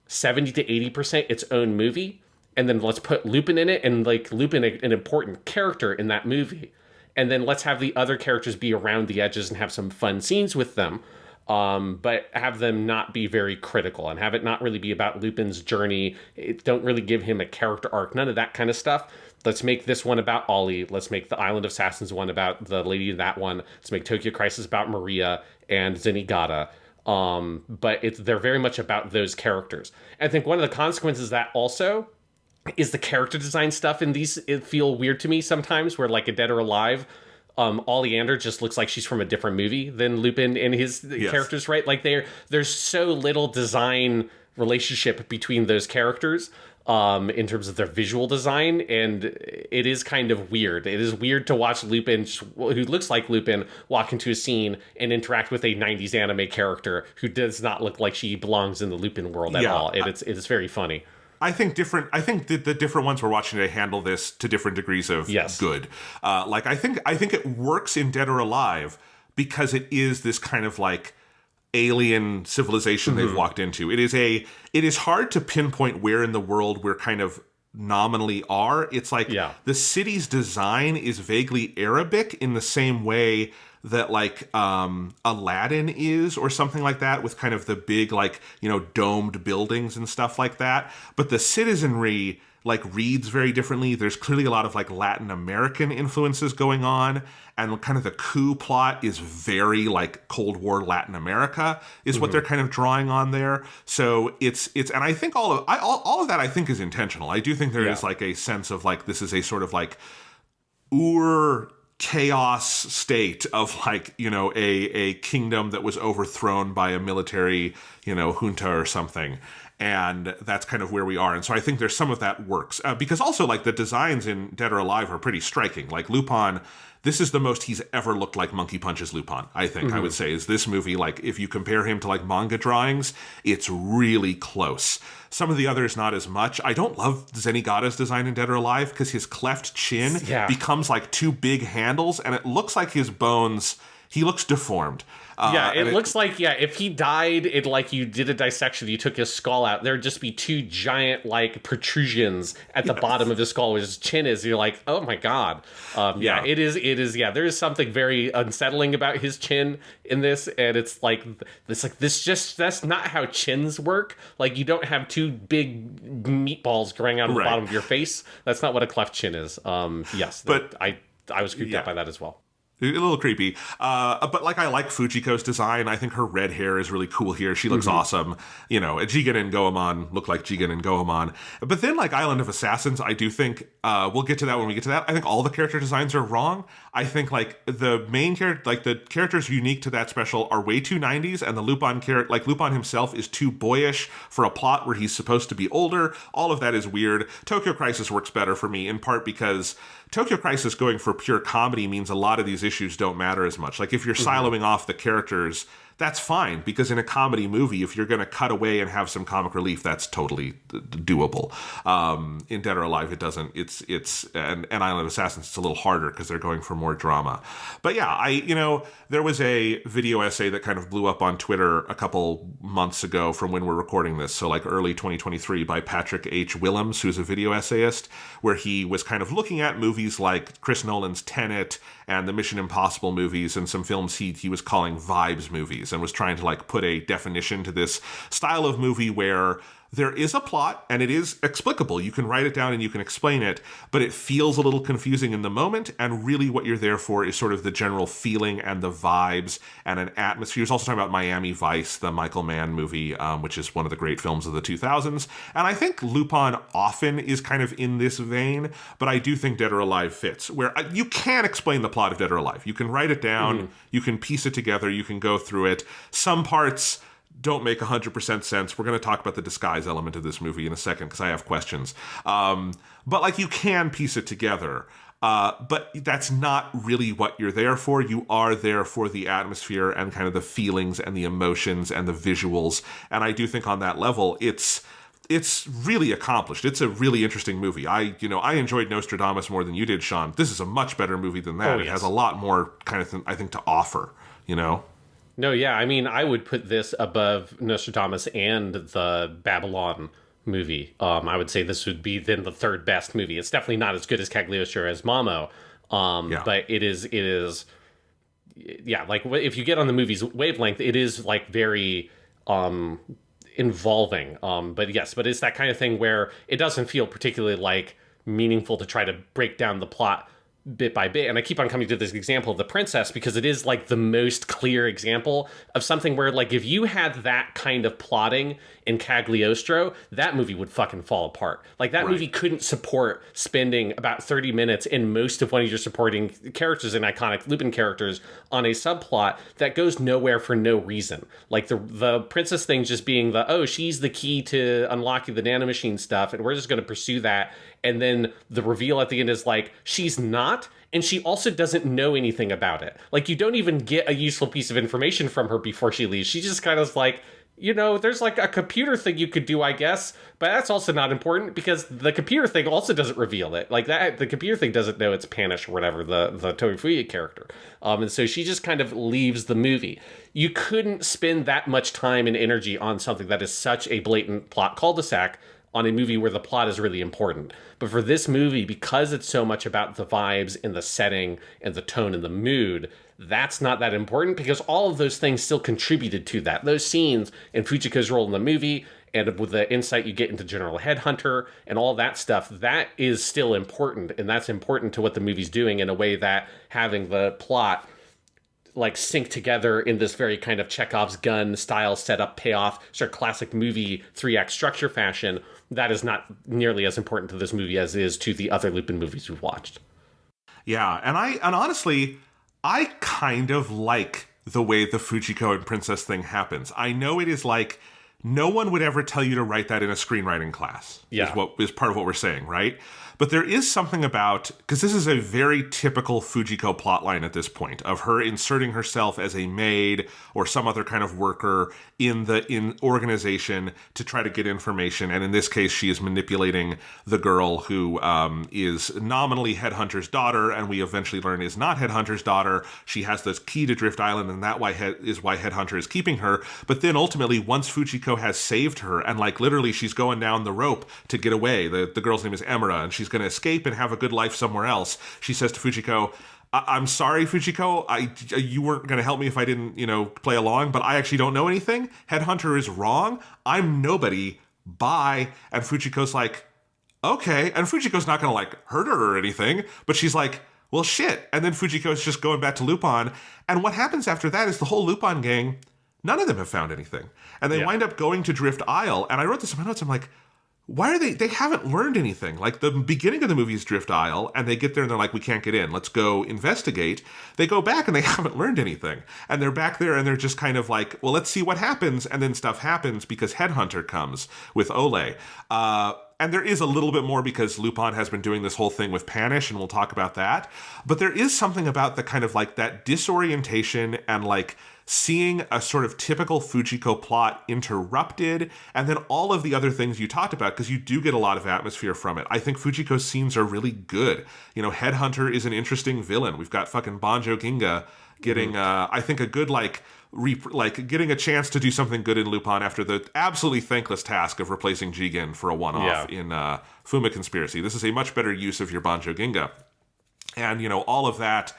70 to 80% its own movie. And then let's put Lupin in it and like Lupin an important character in that movie. And then let's have the other characters be around the edges and have some fun scenes with them. But have them not be very critical and have it not really be about Lupin's journey. Don't really give him a character arc, none of that kind of stuff. Let's make this one about Ollie. Let's make the Island of Assassins one about the lady in that one. Let's make Tokyo Crisis about Maria and Zenigata. But they're very much about those characters. And I think one of the consequences of that also is the character design stuff in these. It feel weird to me sometimes where like a Dead or Alive, Oleander just looks like she's from a different movie than Lupin and his characters, right? Like there's so little design relationship between those characters in terms of their visual design, and it is kind of weird. It is weird to watch Lupin, who looks like Lupin, walk into a scene and interact with a 90s anime character who does not look like she belongs in the Lupin world at all. It's very funny. I think the different ones we're watching today handle this to different degrees of good. Like I think it works in Dead or Alive because it is this kind of like alien civilization they've walked into. It is hard to pinpoint where in the world we're kind of nominally are. It's like the city's design is vaguely Arabic in the same way that like Aladdin is or something like that, with kind of the big like, you know, domed buildings and stuff like that. But the citizenry like reads very differently. There's clearly a lot of like Latin American influences going on, and kind of the coup plot is very like Cold War Latin America is what they're kind of drawing on there. So it's and I think all of that I think is intentional. I do think there is like a sense of like this is a sort of like chaos state of like, you know, a kingdom that was overthrown by a military, you know, junta or something. And that's kind of where we are. And so I think there's some of that works. Because also, like, the designs in Dead or Alive are pretty striking. Like, Lupin, this is the most he's ever looked like Monkey Punch's Lupin, I think, I would say, is this movie. Like, if you compare him to, like, manga drawings, it's really close. Some of the others, not as much. I don't love Zenigata's design in Dead or Alive because his cleft chin becomes, like, two big handles, and it looks like his bones... He looks deformed. It looks like, if he died, it like you did a dissection, you took his skull out, there'd just be two giant, like, protrusions at the bottom of his skull where his chin is. You're like, oh my God. It is, there is something very unsettling about his chin in this, and it's like, that's not how chins work. Like, you don't have two big meatballs growing out of the bottom of your face. That's not what a cleft chin is. But I was creeped out by that as well. A little creepy. But like I like Fujiko's design. I think her red hair is really cool here. She looks awesome. You know, Jigen and Goemon look like Jigen and Goemon. But then like Island of Assassins, I do think, we'll get to that when we get to that. I think all the character designs are wrong. I think like the main character, like the characters unique to that special are way too 90s, and the Lupin character, like Lupin himself, is too boyish for a plot where he's supposed to be older. All of that is weird. Tokyo Crisis works better for me, in part because Tokyo Crisis going for pure comedy means a lot of these issues don't matter as much. Like if you're siloing off the characters, that's fine, because in a comedy movie, if you're going to cut away and have some comic relief, that's totally doable. In Dead or Alive, it doesn't. And Island of Assassins, it's a little harder because they're going for more drama. But yeah, there was a video essay that kind of blew up on Twitter a couple months ago from when we're recording this, so like early 2023, by Patrick H. Willems, who's a video essayist, where he was kind of looking at movies like Chris Nolan's Tenet and the Mission Impossible movies and some films he was calling vibes movies, and was trying to like put a definition to this style of movie where there is a plot and it is explicable. You can write it down and you can explain it, but it feels a little confusing in the moment. And really what you're there for is sort of the general feeling and the vibes and an atmosphere. He was also talking about Miami Vice, the Michael Mann movie, which is one of the great films of the 2000s. And I think Lupin often is kind of in this vein, but I do think Dead or Alive fits, where you can explain the plot of Dead or Alive. You can write it down, you can piece it together, you can go through it. Some parts don't make 100% sense. We're going to talk about the disguise element of this movie in a second because I have questions. But like you can piece it together. But that's not really what you're there for. You are there for the atmosphere and kind of the feelings and the emotions and the visuals. And I do think on that level, it's really accomplished. It's a really interesting movie. I enjoyed Nostradamus more than you did, Sean. This is a much better movie than that. It has a lot more kind of I think to offer, No, yeah, I mean, I would put this above Nostradamus and the Babylon movie. I would say this would be then the third best movie. It's definitely not as good as Cagliostro as Mamo, but it is, like if you get on the movie's wavelength, it is like very involving. But it's that kind of thing where it doesn't feel particularly like meaningful to try to break down the plot bit by bit. And I keep on coming to this example of The Princess because it is like the most clear example of something where like if you had that kind of plotting in Cagliostro, that movie would fucking fall apart. Like that movie couldn't support spending about 30 minutes in most of one of your supporting characters and iconic Lupin characters on a subplot that goes nowhere for no reason. Like the princess thing just being she's the key to unlocking the nanomachine stuff and we're just going to pursue that. And then the reveal at the end is like, she's not, and she also doesn't know anything about it. Like, you don't even get a useful piece of information from her before she leaves. She just kind of like, there's like a computer thing you could do, I guess, but that's also not important because the computer thing also doesn't reveal it. Like that, the computer thing doesn't know it's Panish or whatever, the Toifuya character. And so she just kind of leaves the movie. You couldn't spend that much time and energy on something that is such a blatant plot cul-de-sac on a movie where the plot is really important. But for this movie, because it's so much about the vibes and the setting and the tone and the mood, that's not that important because all of those things still contributed to that. Those scenes and Fujiko's role in the movie and with the insight you get into General Headhunter and all that stuff, that is still important. And that's important to what the movie's doing in a way that having the plot like sync together in this very kind of Chekhov's gun style setup payoff, sort of classic movie 3-act structure fashion, that is not nearly as important to this movie as it is to the other Lupin movies we've watched. Yeah, and honestly, I kind of like the way the Fujiko and Princess thing happens. I know it is like no one would ever tell you to write that in a screenwriting class. Is part of what we're saying, right? But there is something about, because this is a very typical Fujiko plotline at this point, of her inserting herself as a maid or some other kind of worker in organization to try to get information. And in this case, she is manipulating the girl who is nominally Headhunter's daughter, and we eventually learn is not Headhunter's daughter. She has this key to Drift Island, and that is why Headhunter is keeping her. But then ultimately, once Fujiko has saved her, and like literally she's going down the rope to get away, the girl's name is Emira, and she's going to escape and have a good life somewhere else. She says to Fujiko, I'm sorry, Fujiko, you weren't going to help me if I didn't, play along, but I actually don't know anything. Headhunter is wrong. I'm nobody. Bye. And Fujiko's like, okay. And Fujiko's not going to like hurt her or anything, but she's like, well, shit. And then Fujiko's just going back to Lupin. And what happens after that is the whole Lupin gang, none of them have found anything. And they wind up going to Drift Isle. And I wrote this in my notes. I'm like, why are they haven't learned anything. Like, the beginning of the movie is Drift Isle, and they get there and they're like, we can't get in. Let's go investigate. They go back and they haven't learned anything. And they're back there and they're just kind of like, well, let's see what happens. And then stuff happens because Headhunter comes with Ole. And there is a little bit more because Lupin has been doing this whole thing with Panish, and we'll talk about that. But there is something about the kind of like that disorientation and like seeing a sort of typical Fujiko plot interrupted, and then all of the other things you talked about, because you do get a lot of atmosphere from it. I think Fujiko's scenes are really good. You know, Headhunter is an interesting villain. We've got fucking Banjo Ginga getting, I think, a good, getting a chance to do something good in Lupin after the absolutely thankless task of replacing Jigen for a one-off in Fuma Conspiracy. This is a much better use of your Banjo Ginga. And, you know, all of that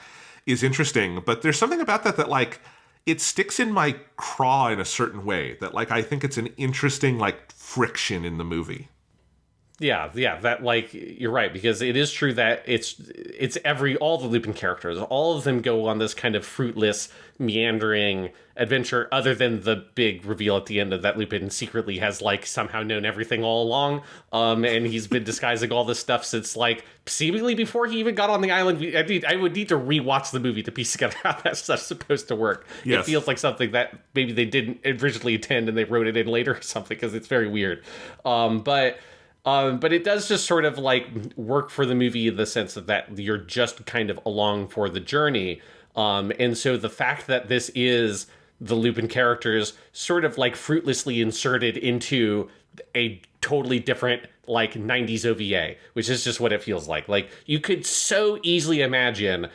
is interesting, but there's something about that, like, it sticks in my craw in a certain way that, like, I think it's an interesting, like, friction in the movie. Yeah, that, like, you're right, because it is true that it's all the Lupin characters, all of them go on this kind of fruitless, meandering adventure, other than the big reveal at the end of that Lupin secretly has, like, somehow known everything all along, and he's been disguising all this stuff since, like, seemingly before he even got on the island. I would need to rewatch the movie to piece together how that stuff's supposed to work. Yes. It feels like something that maybe they didn't originally intend and they wrote it in later or something, because it's very weird. But it does just sort of, like, work for the movie in the sense of that you're just kind of along for the journey. And so the fact that this is the Lupin characters sort of, like, fruitlessly inserted into a totally different, like, 90s OVA, which is just what it feels like. Like, you could so easily imagine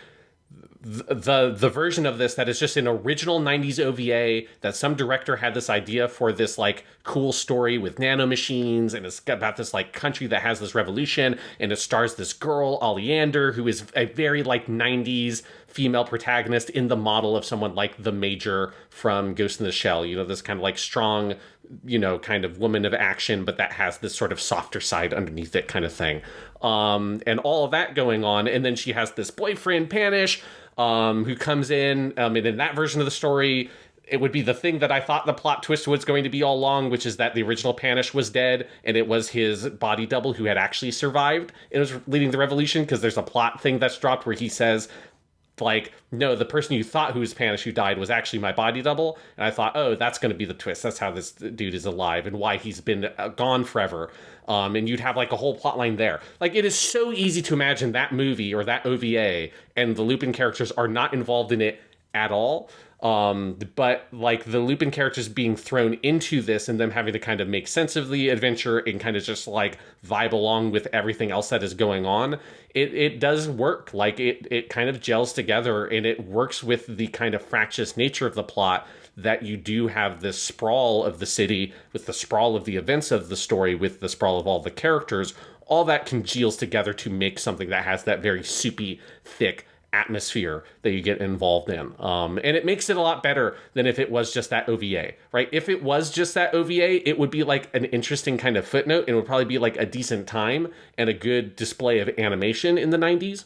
the version of this that is just an original 90s OVA, that some director had this idea for this, like, cool story with nanomachines, and it's about this, like, country that has this revolution, and it stars this girl, Oleander, who is a very, like, 90s female protagonist in the model of someone like the Major from Ghost in the Shell, you know, this kind of, like, strong, you know, kind of woman of action, but that has this sort of softer side underneath it kind of thing. And all of that going on, and then she has this boyfriend, Panish, who comes in, and in that version of the story, it would be the thing that I thought the plot twist was going to be all along, which is that the original Panish was dead, and it was his body double who had actually survived and was leading the revolution, because there's a plot thing that's dropped where he says, like, no, the person you thought who was Panish who died was actually my body double. And I thought, oh, that's going to be the twist. That's how this dude is alive and why he's been gone forever. And you'd have, like, a whole plot line there. Like, it is so easy to imagine that movie or that OVA and the Lupin characters are not involved in it at all. But, like, the Lupin characters being thrown into this and them having to kind of make sense of the adventure and kind of just, like, vibe along with everything else that is going on, it does work. Like, it kind of gels together, and it works with the kind of fractious nature of the plot, that you do have this sprawl of the city with the sprawl of the events of the story with the sprawl of all the characters. All that congeals together to make something that has that very soupy, thick atmosphere that you get involved in. And it makes it a lot better than if it was just that OVA, right? If it was just that OVA, it would be like an interesting kind of footnote, and it would probably be like a decent time and a good display of animation in the 90s.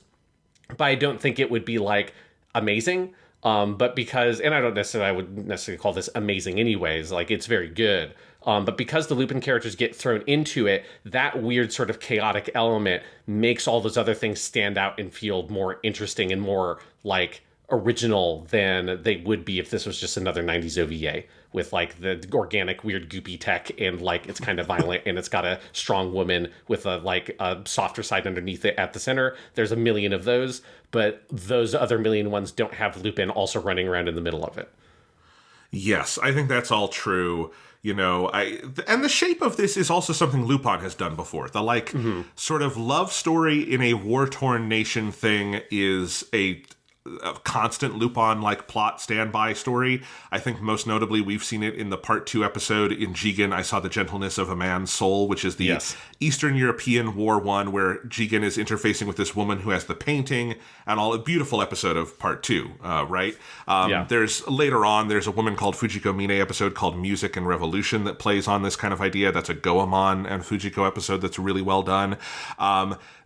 But I don't think it would be, like, amazing. But because, and I would necessarily call this amazing anyways, like, it's very good. But because the Lupin characters get thrown into it, that weird sort of chaotic element makes all those other things stand out and feel more interesting and more, like, original than they would be if this was just another 90s OVA with, like, the organic weird goopy tech, and, like, it's kind of violent and it's got a strong woman with a, like, a softer side underneath it at the center. There's a million of those, but those other million ones don't have Lupin also running around in the middle of it. Yes, I think that's all true. You know, and the shape of this is also something Lupin has done before. The, like, sort of love story in a war-torn nation thing is a constant Lupin-like plot standby story. I think most notably we've seen it in the Part 2 episode in Jigen, I Saw the Gentleness of a Man's Soul, which is the Eastern European War one, where Jigen is interfacing with this woman who has the painting, and all a beautiful episode of Part 2, right? There's later on, there's a woman called Fujiko Mine episode called Music and Revolution that plays on this kind of idea. That's a Goemon and Fujiko episode that's really well done.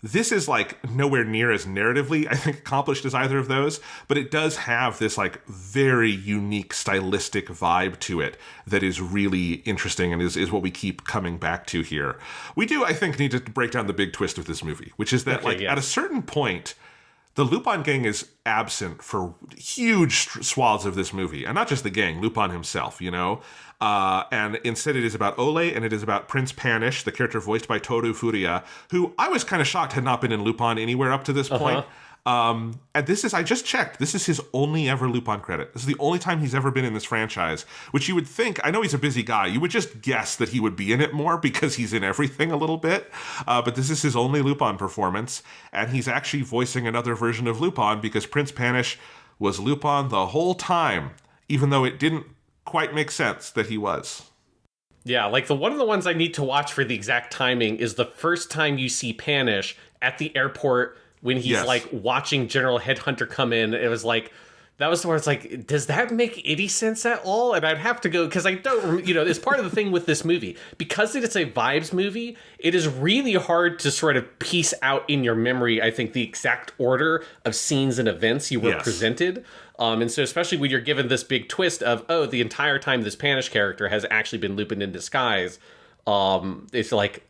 This is like nowhere near as narratively, I think, accomplished as either of those, but it does have this like very unique stylistic vibe to it that is really interesting and is what we keep coming back to here. We do, I think, need to break down the big twist of this movie, which is that at a certain point, the Lupin gang is absent for huge swaths of this movie. And not just the gang, Lupin himself, you know? And instead it is about Ole, and it is about Prince Panish, the character voiced by Toru Furuya, who I was kind of shocked had not been in Lupin anywhere up to this point. And this is, I just checked, this is his only ever Lupin credit. This is the only time he's ever been in this franchise, which you would think, I know he's a busy guy, you would just guess that he would be in it more because he's in everything a little bit. But this is his only Lupin performance, and he's actually voicing another version of Lupin because Prince Panish was Lupin the whole time, even though it didn't quite make sense that he was. Yeah, like one of the ones I need to watch for the exact timing is the first time you see Panish at the airport when he's like watching General Headhunter come in. It was like, that was where it's like, does that make any sense at all? And I'd have to go, because I don't, it's part of the thing with this movie. Because it's a vibes movie, it is really hard to sort of piece out in your memory, I think, the exact order of scenes and events you were presented. And so especially when you're given this big twist of, oh, the entire time this Panish character has actually been Lupin in disguise, it's like,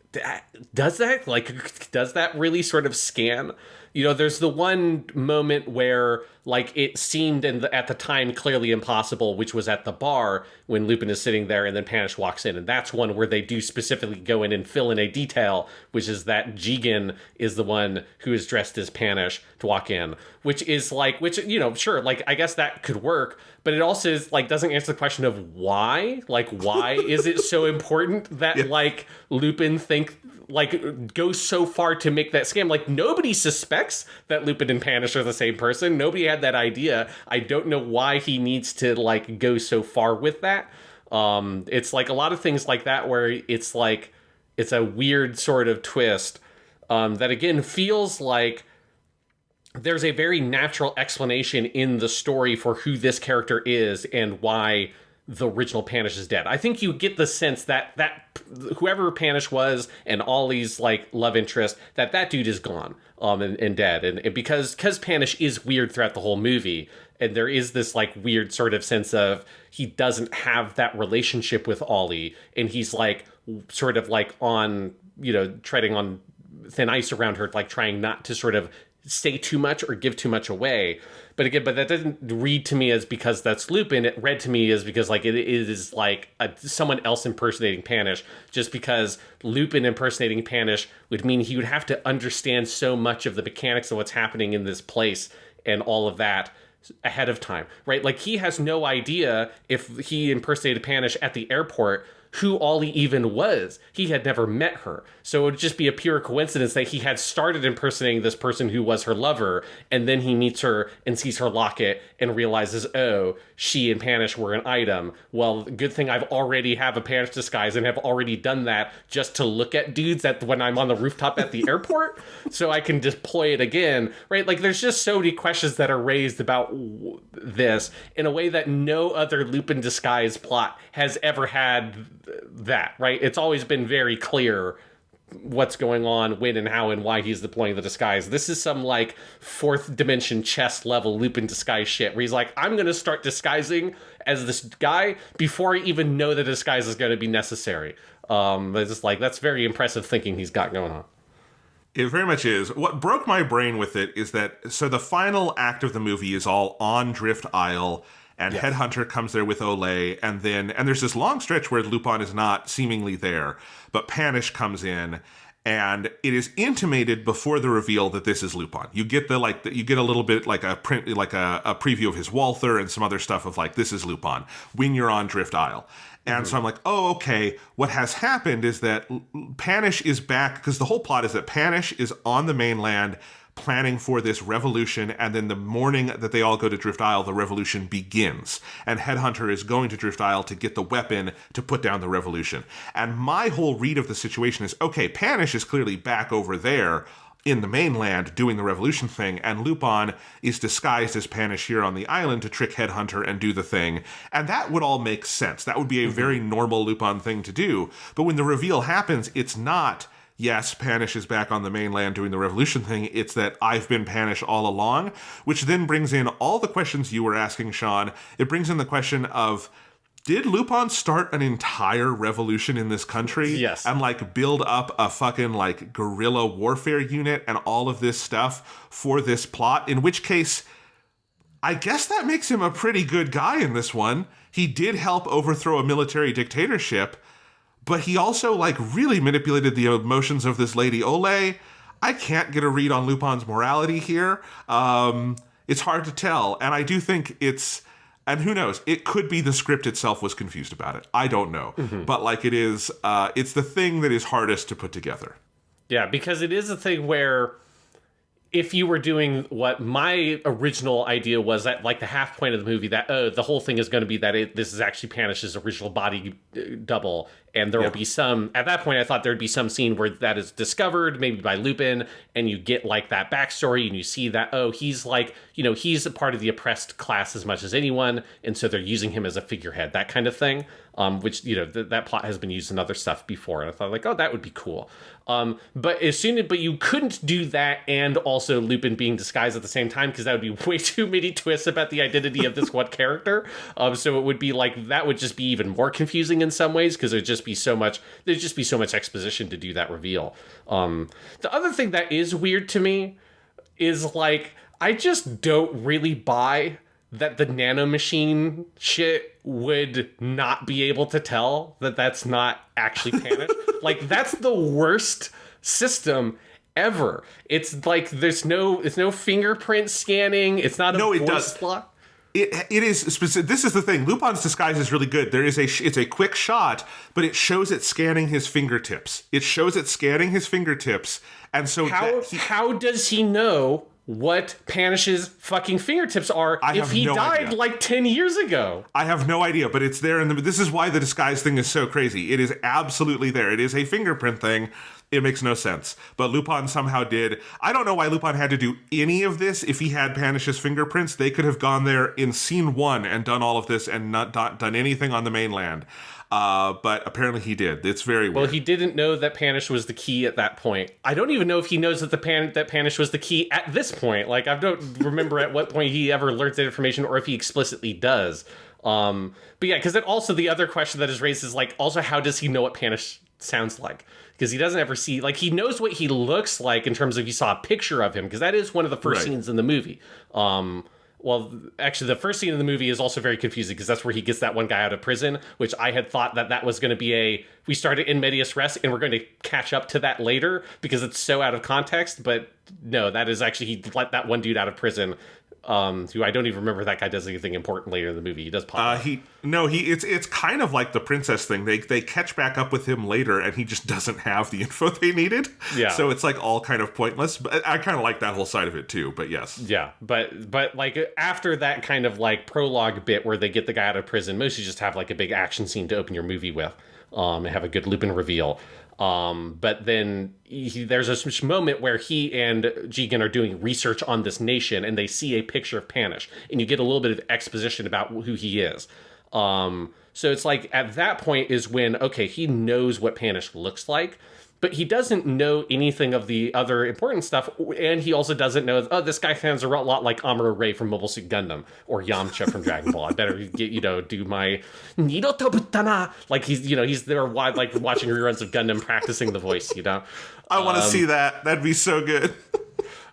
does that really sort of scan? There's the one moment where, like, it seemed at the time clearly impossible, which was at the bar when Lupin is sitting there and then Panish walks in. And that's one where they do specifically go in and fill in a detail, which is that Jigen is the one who is dressed as Panish to walk in, which is like, sure, like, I guess that could work, but it also is like, doesn't answer the question of why. Like, why is it so important that like Lupin goes so far to make that scam? Like, nobody suspects that Lupin and Panish are the same person. Nobody had that idea. I don't know why he needs to like go so far with that. It's like a lot of things like that where it's like, it's a weird sort of twist that again feels like there's a very natural explanation in the story for who this character is and why the original Panish is dead. I think you get the sense that whoever Panish was and Ollie's like love interest, that dude is gone and dead. And because Panish is weird throughout the whole movie, and there is this like weird sort of sense of he doesn't have that relationship with Ollie, and he's like sort of like on, treading on thin ice around her, like trying not to sort of say too much or give too much away. But that doesn't read to me as because that's Lupin. It read to me as because like it is like someone else impersonating Panish, just because Lupin impersonating Panish would mean he would have to understand so much of the mechanics of what's happening in this place and all of that ahead of time, right? Like, he has no idea if he impersonated Panish at the airport who Ollie even was. He had never met her. So it would just be a pure coincidence that he had started impersonating this person who was her lover, and then he meets her and sees her locket and realizes, oh, she and Panish were an item. Well, good thing I've already have a Panish disguise and have already done that just to look at dudes when I'm on the rooftop at the airport, so I can deploy it again, right? Like, there's just so many questions that are raised about this in a way that no other Lupin disguise plot has ever had that, right? It's always been very clear what's going on, when and how and why he's deploying the disguise. This is some like fourth dimension chess level Lupin disguise shit where he's like, I'm going to start disguising as this guy before I even know the disguise is going to be necessary. It's just like, that's very impressive thinking he's got going on. It very much is. What broke my brain with it is that, so the final act of the movie is all on Drift Isle, and Headhunter comes there with Olay, and there's this long stretch where Lupin is not seemingly there, but Panish comes in, and it is intimated before the reveal that this is Lupin. You get you get a little bit like a preview of his Walther and some other stuff of like, this is Lupin when you're on Drift Isle. And so I'm like, oh, okay, what has happened is that Panish is back, because the whole plot is that Panish is on the mainland planning for this revolution, and then the morning that they all go to Drift Isle, the revolution begins. And Headhunter is going to Drift Isle to get the weapon to put down the revolution. And my whole read of the situation is, okay, Panish is clearly back over there in the mainland doing the revolution thing, and Lupin is disguised as Panish here on the island to trick Headhunter and do the thing. And that would all make sense. That would be a very normal Lupin thing to do. But when the reveal happens, it's not, yes, Panish is back on the mainland doing the revolution thing. It's that I've been Panish all along, which then brings in all the questions you were asking, Sean. It brings in the question of, did Lupin start an entire revolution in this country? Yes. And like build up a fucking like guerrilla warfare unit and all of this stuff for this plot? In which case, I guess that makes him a pretty good guy in this one. He did help overthrow a military dictatorship, but he also like really manipulated the emotions of this Lady Ole. I can't get a read on Lupin's morality here. It's hard to tell. And I do think and who knows, it could be the script itself was confused about it. I don't know. But like it is, it's the thing that is hardest to put together. Yeah, because it is a thing where if you were doing what my original idea was, that like the half point of the movie, that the whole thing is going to be that this is actually Panish's original body double, and there will be some, at that point I thought there'd be some scene where that is discovered, maybe by Lupin, and you get like that backstory, and you see that, he's like, he's a part of the oppressed class as much as anyone, and so they're using him as a figurehead, that kind of thing, which, that plot has been used in other stuff before, and I thought like, that would be cool. But you couldn't do that and also Lupin being disguised at the same time, because that would be way too many twists about the identity of this one character. So it would be like, that would just be even more confusing in some ways, because there'd just be so much exposition to do that reveal. The other thing that is weird to me is like, I just don't really buy that the nanomachine shit would not be able to tell that that's not actually Panish. Like, that's the worst system ever. It's like it's no fingerprint scanning. It's not a voice lock. It is specific. This is the thing. Lupin's disguise is really good. It's a quick shot, but it shows it scanning his fingertips. And so how does he know what Panish's fucking fingertips are if he died like 10 years ago? I have no idea, but it's there. This is why the disguise thing is so crazy. It is absolutely there. It is a fingerprint thing. It makes no sense. But Lupin somehow did. I don't know why Lupin had to do any of this. If he had Panish's fingerprints, they could have gone there in scene 1 and done all of this and not done anything on the mainland. But apparently he did. It's very weird. Well, he didn't know that Panish was the key at that point. I don't even know if he knows that that Panish was the key at this point. Like, I don't remember at what point he ever learns that information, or if he explicitly does. But yeah, because then also the other question that is raised is like, also, how does he know what Panish sounds like? Because he doesn't ever see, like, he knows what he looks like in terms of, you saw a picture of him, because that is one of the first scenes in the movie. Well, actually, the first scene in the movie is also very confusing, because that's where he gets that one guy out of prison, which I had thought that was going to be we started in medias res, and we're going to catch up to that later, because it's so out of context, but no, that is actually, he let that one dude out of prison, who I don't even remember if that guy does anything important later in the movie. He does pop up. It's kind of like the princess thing. They catch back up with him later, and he just doesn't have the info they needed. Yeah. So it's like all kind of pointless. But I kind of like that whole side of it too. But yes. Yeah. But like after that kind of like prologue bit where they get the guy out of prison, mostly just have like a big action scene to open your movie with, and have a good Lupin reveal. But then there's a moment where he and Jigen are doing research on this nation, and they see a picture of Panish, and you get a little bit of exposition about who he is. So it's like at that point is when, okay, he knows what Panish looks like, but he doesn't know anything of the other important stuff, and he also doesn't know, this guy sounds a lot like Amuro Ray from Mobile Suit Gundam, or Yamcha from Dragon Ball. I better get, do my Nido Tobutana. Like he's there like watching reruns of Gundam practicing the voice, I want to see that. That'd be so good.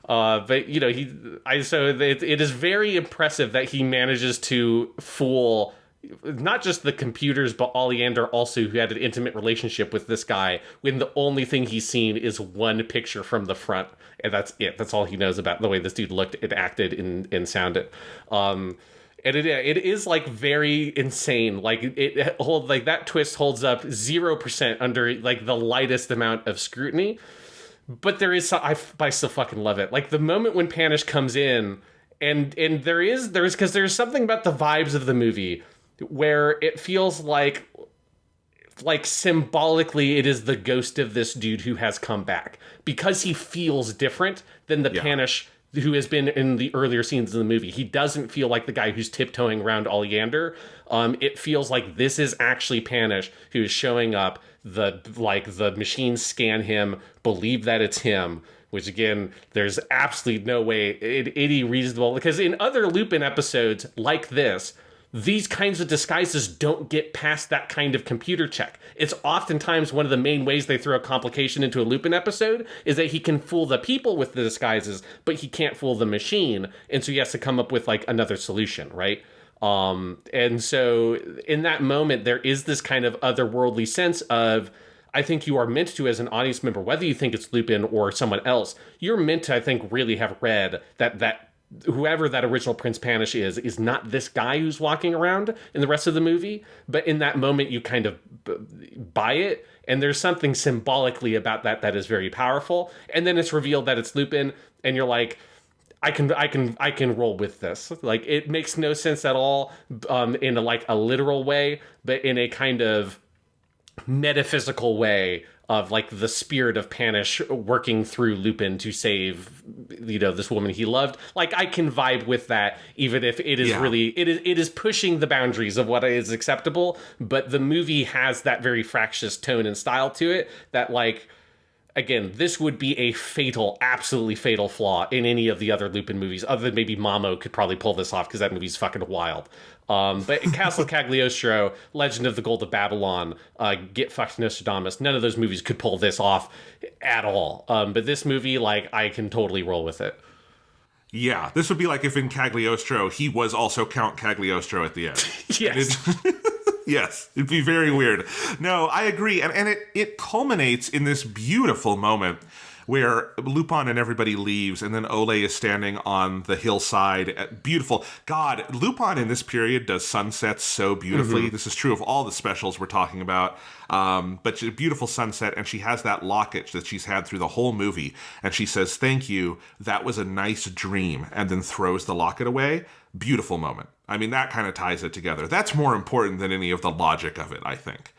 But so it is very impressive that he manages to fool not just the computers, but Oleander also, who had an intimate relationship with this guy, when the only thing he's seen is one picture from the front, and that's it. That's all he knows about the way this dude looked and acted and sounded. And it is like very insane. Like that twist holds up 0% under like the lightest amount of scrutiny. But there is I still fucking love it. Like the moment when Panish comes in, and there's because there's something about the vibes of the movie where it feels like symbolically it is the ghost of this dude who has come back because he feels different than the Panish who has been in the earlier scenes of the movie. He doesn't feel like the guy who's tiptoeing around Oleander. It feels like this is actually Panish who is showing up. The machines scan him, believe that it's him, which again, there's absolutely no way any reasonable, because in other Lupin episodes like this, these kinds of disguises don't get past that kind of computer check. It's oftentimes one of the main ways they throw a complication into a Lupin episode is that he can fool the people with the disguises, but he can't fool the machine. And so he has to come up with like another solution, right? And so in that moment, there is this kind of otherworldly sense of, I think you are meant to, as an audience member, whether you think it's Lupin or someone else, you're meant to, I think, really have read that whoever that original Prince Panish is not this guy who's walking around in the rest of the movie, but in that moment you kind of buy it, and there's something symbolically about that is very powerful. And then it's revealed that it's Lupin, and you're like, I can roll with this. Like, it makes no sense at all in a literal way, but in a kind of metaphysical way of like the spirit of Panish working through Lupin to save, this woman he loved. Like, I can vibe with that, even if it is really, it is pushing the boundaries of what is acceptable. But the movie has that very fractious tone and style to it that, like, again, this would be a absolutely fatal flaw in any of the other Lupin movies, other than maybe Mamo could probably pull this off because that movie's fucking wild. But Castle Cagliostro, Legend of the Gold of Babylon, Get Fucked Nostradamus, none of those movies could pull this off at all. But this movie, like, I can totally roll with it. Yeah, this would be like if in Cagliostro, he was also Count Cagliostro at the end. Yes. Yes, it'd be very weird. No, I agree. And it culminates in this beautiful moment where Lupin and everybody leaves, and then Ole is standing on the hillside. Beautiful. God, Lupin in this period does sunsets so beautifully. Mm-hmm. This is true of all the specials we're talking about. But a beautiful sunset, and she has that locket that she's had through the whole movie. And she says, "Thank you, that was a nice dream," and then throws the locket away. Beautiful moment. I mean, that kind of ties it together. That's more important than any of the logic of it, I think.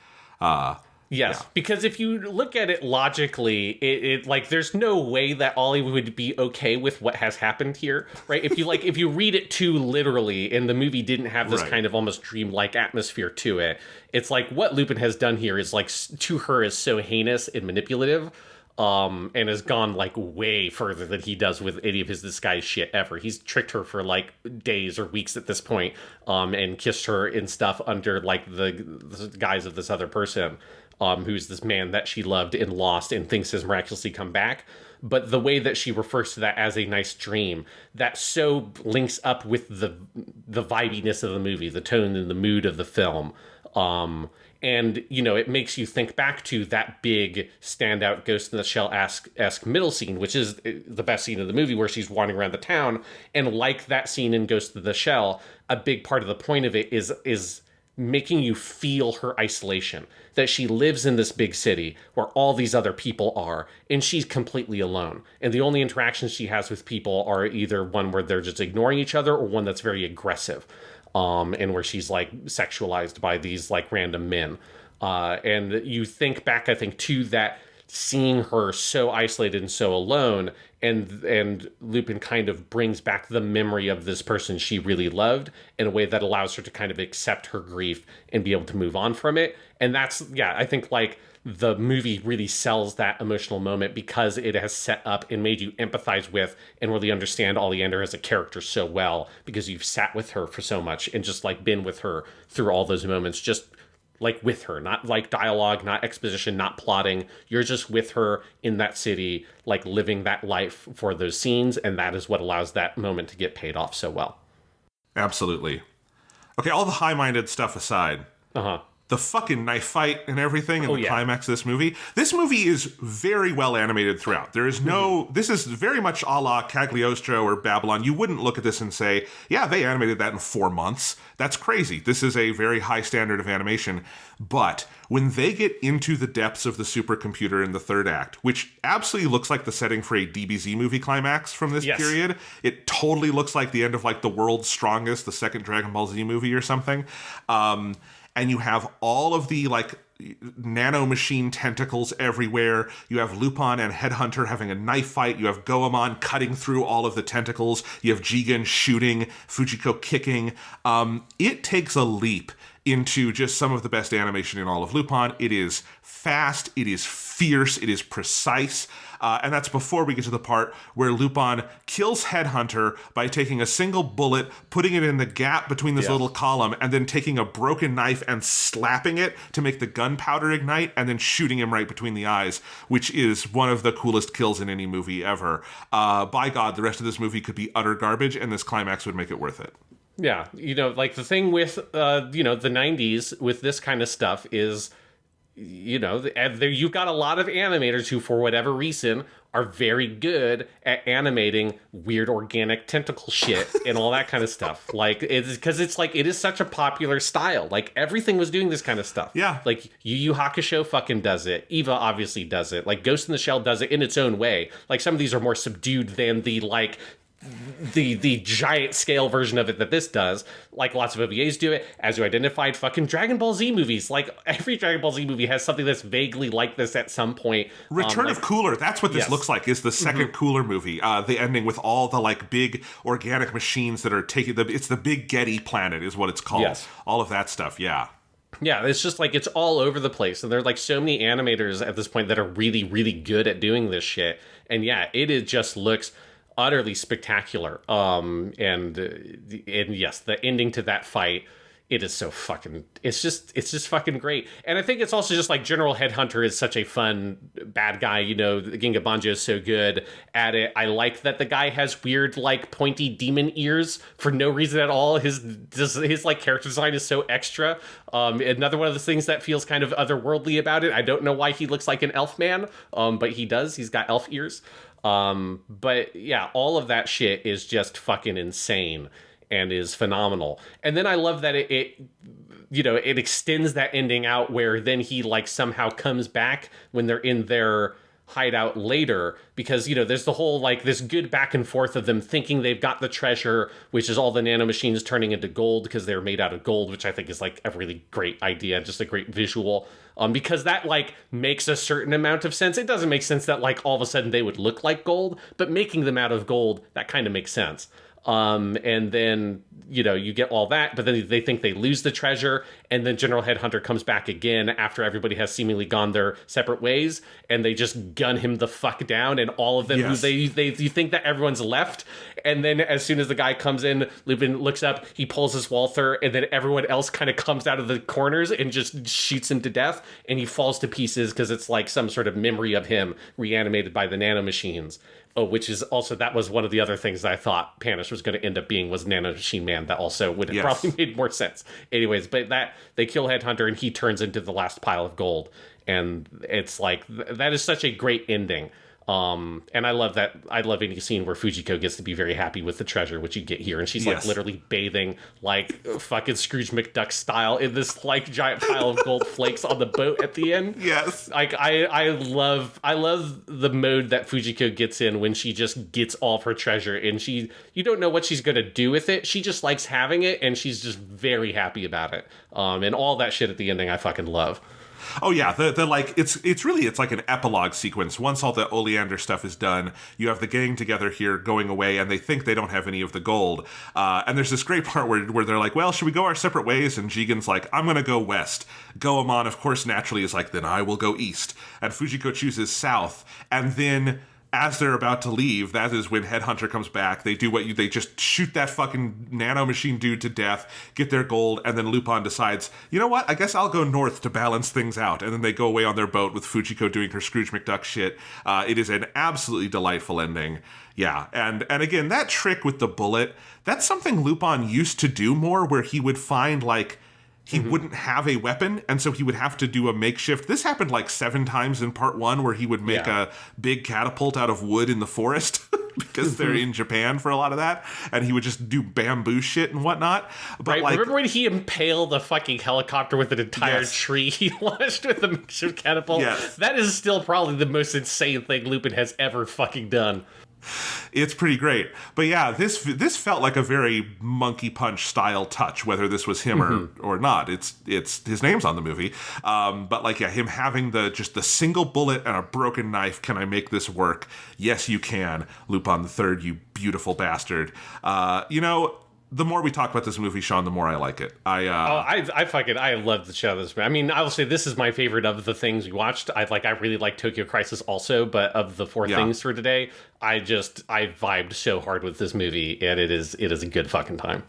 Yes, because if you look at it logically, it like there's no way that Ollie would be okay with what has happened here, right? If you read it too literally, and the movie didn't have this kind of almost dreamlike atmosphere to it, it's like what Lupin has done here is like to her is so heinous and manipulative. And has gone like way further than he does with any of his disguise shit ever. He's tricked her for like days or weeks at this point, and kissed her and stuff under like the guise of this other person, who's this man that she loved and lost and thinks has miraculously come back. But the way that she refers to that as a nice dream, that so links up with the vibiness of the movie, the tone and the mood of the film. And, it makes you think back to that big standout Ghost in the Shell-esque middle scene, which is the best scene of the movie, where she's wandering around the town. And like that scene in Ghost in the Shell, a big part of the point of it is making you feel her isolation, that she lives in this big city where all these other people are, and she's completely alone. And the only interactions she has with people are either one where they're just ignoring each other, or one that's very aggressive. And where she's like sexualized by these like random men. And you think back, I think, to that, seeing her so isolated and so alone, and Lupin kind of brings back the memory of this person she really loved in a way that allows her to kind of accept her grief and be able to move on from it. And that's, I think like the movie really sells that emotional moment because it has set up and made you empathize with and really understand Oleander as a character so well, because you've sat with her for so much and just like been with her through all those moments, just like with her, not like dialogue, not exposition, not plotting. You're just with her in that city, like living that life for those scenes. And that is what allows that moment to get paid off so well. Absolutely. Okay, all the high-minded stuff aside. the fucking knife fight and everything in the climax of this movie. This movie is very well animated throughout. There is no, this is very much a la Cagliostro or Babylon. You wouldn't look at this and say, yeah, they animated that in 4 months. That's crazy. This is a very high standard of animation. But when they get into the depths of the supercomputer in the third act, which absolutely looks like the setting for a DBZ movie climax from this period, it totally looks like the end of like The World's Strongest, the second Dragon Ball Z movie or something. And you have all of the like nanomachine tentacles everywhere. You have Lupin and Headhunter having a knife fight. You have Goemon cutting through all of the tentacles. You have Jigen shooting, Fujiko kicking. It takes a leap into just some of the best animation in all of Lupin. It is fast, it is fierce, it is precise. And that's before we get to the part where Lupin kills Headhunter by taking a single bullet, putting it in the gap between this little column, and then taking a broken knife and slapping it to make the gunpowder ignite, and then shooting him right between the eyes, which is one of the coolest kills in any movie ever. By God, the rest of this movie could be utter garbage, and this climax would make it worth it. Yeah, like the thing with, the 90s with this kind of stuff is, you've got a lot of animators who, for whatever reason, are very good at animating weird organic tentacle shit and all that kind of stuff. Like, it's because it's like, it is such a popular style. Like, everything was doing this kind of stuff. Yeah. Like, Yu Yu Hakusho fucking does it. Eva obviously does it. Like, Ghost in the Shell does it in its own way. Like, some of these are more subdued than the, like, the giant scale version of it that this does. Like, lots of OVAs do it. As you identified, fucking Dragon Ball Z movies. Like, every Dragon Ball Z movie has something that's vaguely like this at some point. Return of Cooler, that's what this looks like, is the second Cooler movie. The ending with all the, like, big organic machines that are taking it's the Big Getty planet is what it's called. Yes. All of that stuff, yeah. Yeah, it's just like, it's all over the place. And there are like so many animators at this point that are really, really good at doing this shit. And yeah, it just looks utterly spectacular. And yes, the ending to that fight, it is so fucking, it's just fucking great. And I think it's also just like General Headhunter is such a fun bad guy. Ginga Banjo is so good at it. I like that the guy has weird, like, pointy demon ears for no reason at all. His like character design is so extra. Another one of the things that feels kind of otherworldly about it. I don't know why he looks like an elf man, but he does. He's got elf ears. But yeah, all of that shit is just fucking insane and is phenomenal. And then I love that it extends that ending out where then he like somehow comes back when they're in their hideout later, because there's the whole like this good back and forth of them thinking they've got the treasure, which is all the nanomachines turning into gold because they're made out of gold, which I think is like a really great idea, just a great visual. Because that like makes a certain amount of sense. It doesn't make sense that like all of a sudden they would look like gold, but making them out of gold, that kind of makes sense. And then, you get all that, but then they think they lose the treasure, and then General Headhunter comes back again after everybody has seemingly gone their separate ways, and they just gun him the fuck down, and all of them, you think that everyone's left, and then as soon as the guy comes in, Lupin looks up, he pulls his Walther, and then everyone else kind of comes out of the corners and just shoots him to death, and he falls to pieces because it's like some sort of memory of him reanimated by the nanomachines. Oh, which is also, that was one of the other things that I thought Panish was going to end up being, was Nanomachine Man. That also would have probably made more sense. Anyways, but that they kill Headhunter and he turns into the last pile of gold. And it's like, that is such a great ending. And I love that. I love any scene where Fujiko gets to be very happy with the treasure, which you get here. And she's like literally bathing like fucking Scrooge McDuck style in this like giant pile of gold flakes on the boat at the end. Yes. Like I love the mode that Fujiko gets in when she just gets all of her treasure and you don't know what she's going to do with it. She just likes having it and she's just very happy about it. And all that shit at the ending I fucking love. Oh yeah, the like it's like an epilogue sequence. Once all the Oleander stuff is done, you have the gang together here going away, and they think they don't have any of the gold. And there's this great part where they're like, "Well, should we go our separate ways?" And Jigen's like, "I'm gonna go west." Goemon, of course, naturally is like, "Then I will go east." And Fujiko chooses south, and then, as they're about to leave, that is when Headhunter comes back. They do they just shoot that fucking nanomachine dude to death, get their gold, and then Lupin decides, you know what, I guess I'll go north to balance things out. And then they go away on their boat with Fujiko doing her Scrooge McDuck shit. It is an absolutely delightful ending. Yeah, and again, that trick with the bullet, that's something Lupin used to do more, where he would find, like, he wouldn't have a weapon, and so he would have to do a makeshift. This happened like 7 times in part 1, where he would make a big catapult out of wood in the forest because they're in Japan for a lot of that, and he would just do bamboo shit and whatnot. But remember when he impaled a fucking helicopter with an entire tree he launched with a makeshift catapult? Yes. That is still probably the most insane thing Lupin has ever fucking done. It's pretty great. But yeah, this felt like a very Monkey Punch style touch, whether this was him or not. It's his name's on the movie. But like, yeah, him having the single bullet and a broken knife. Can I make this work? Yes, you can. Lupin the Third, you beautiful bastard. The more we talk about this movie, Sean, the more I like it. I love the show. This, I mean, I will say this is my favorite of the things we watched. I really like Tokyo Crisis also, but of the 4 things for today, I vibed so hard with this movie, and it is a good fucking time.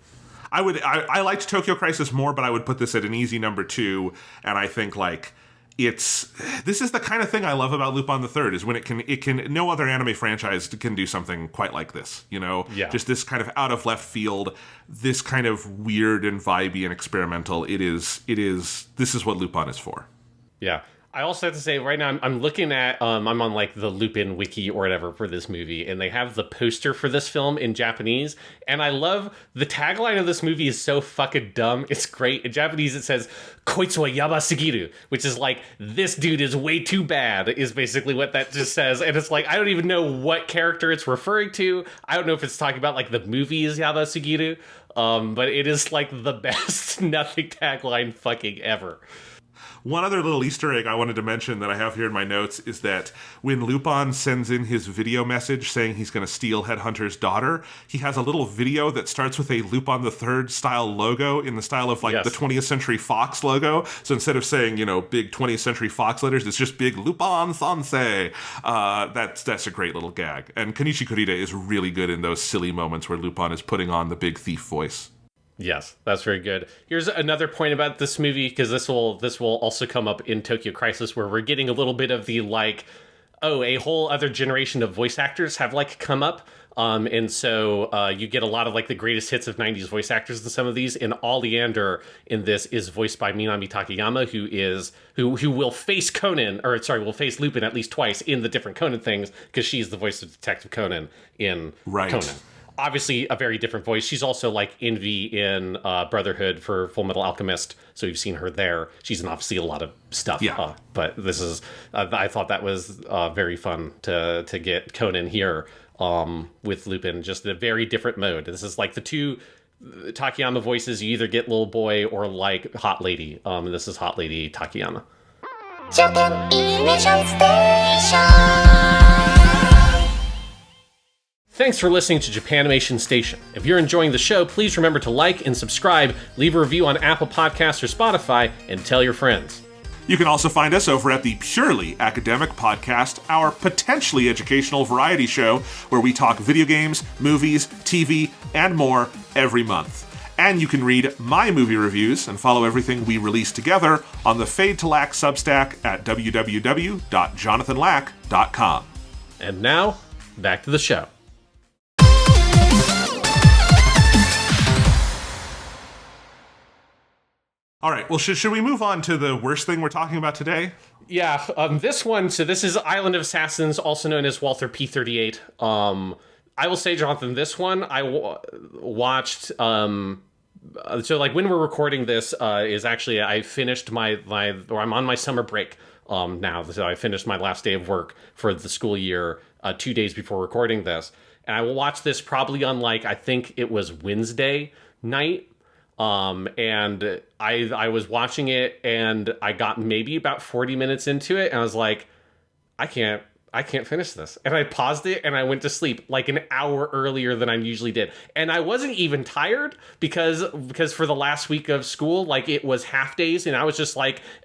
I liked Tokyo Crisis more, but I would put this at an easy number 2, and I think this is the kind of thing I love about Lupin the Third, is when it can no other anime franchise can do something quite like this, just this kind of out of left field, this kind of weird and vibey and experimental. This is what Lupin is for. Yeah. I also have to say, right now, I'm looking at, I'm on like the Lupin wiki or whatever for this movie, and they have the poster for this film in Japanese, and I love the tagline of this movie is so fucking dumb. It's great. In Japanese, it says, "Kōichi wa yabasugiru," which is like, this dude is way too bad, is basically what that just says. And it's like, I don't even know what character it's referring to. I don't know if it's talking about like the movie is Yabasugiru, but it is like the best nothing tagline fucking ever. One other little Easter egg I wanted to mention that I have here in my notes is that when Lupin sends in his video message saying he's going to steal Headhunter's daughter, he has a little video that starts with a Lupin the Third style logo in the style of the 20th Century Fox logo. So instead of saying, big 20th Century Fox letters, it's just big Lupin Sensei. That's a great little gag. And Kenichi Kurita is really good in those silly moments where Lupin is putting on the big thief voice. Yes, that's very good. Here's another point about this movie, because this will also come up in Tokyo Crisis, where we're getting a little bit of the a whole other generation of voice actors have come up. And so you get a lot of the greatest hits of 90s voice actors in some of these. And Oleander in this is voiced by Minami Takayama, who will face will face Lupin at least twice in the different Conan things, because she's the voice of Detective Conan in Conan. Obviously a very different voice. She's also Envy in Brotherhood for Full Metal Alchemist, so you've seen her there. She's in obviously a lot of stuff. Yeah. But this is, I thought that was very fun to get Conan here with Lupin, just a very different mode. This is the two Takayama voices. You either get Little Boy or Hot Lady. And this is Hot Lady Takayama. Japanimation Station. Thanks for listening to Japanimation Station. If you're enjoying the show, please remember to like and subscribe, leave a review on Apple Podcasts or Spotify, and tell your friends. You can also find us over at the Purely Academic Podcast, our potentially educational variety show where we talk video games, movies, TV, and more every month. And you can read my movie reviews and follow everything we release together on the Fade to Lack Substack at www.jonathanlack.com. And now, back to the show. All right, well, should we move on to the worst thing we're talking about today? Yeah, this is Island of Assassins, also known as Walther P38. I will say, Jonathan, this one I watched, so when we're recording this, is actually, I finished I'm on my summer break now, so I finished my last day of work for the school year 2 days before recording this, and I will watch this probably on I think it was Wednesday night. And I was watching it, and I got maybe about 40 minutes into it, and I was like, I can't finish this. And I paused it, and I went to sleep an hour earlier than I usually did. And I wasn't even tired because for the last week of school, it was half days, and I was just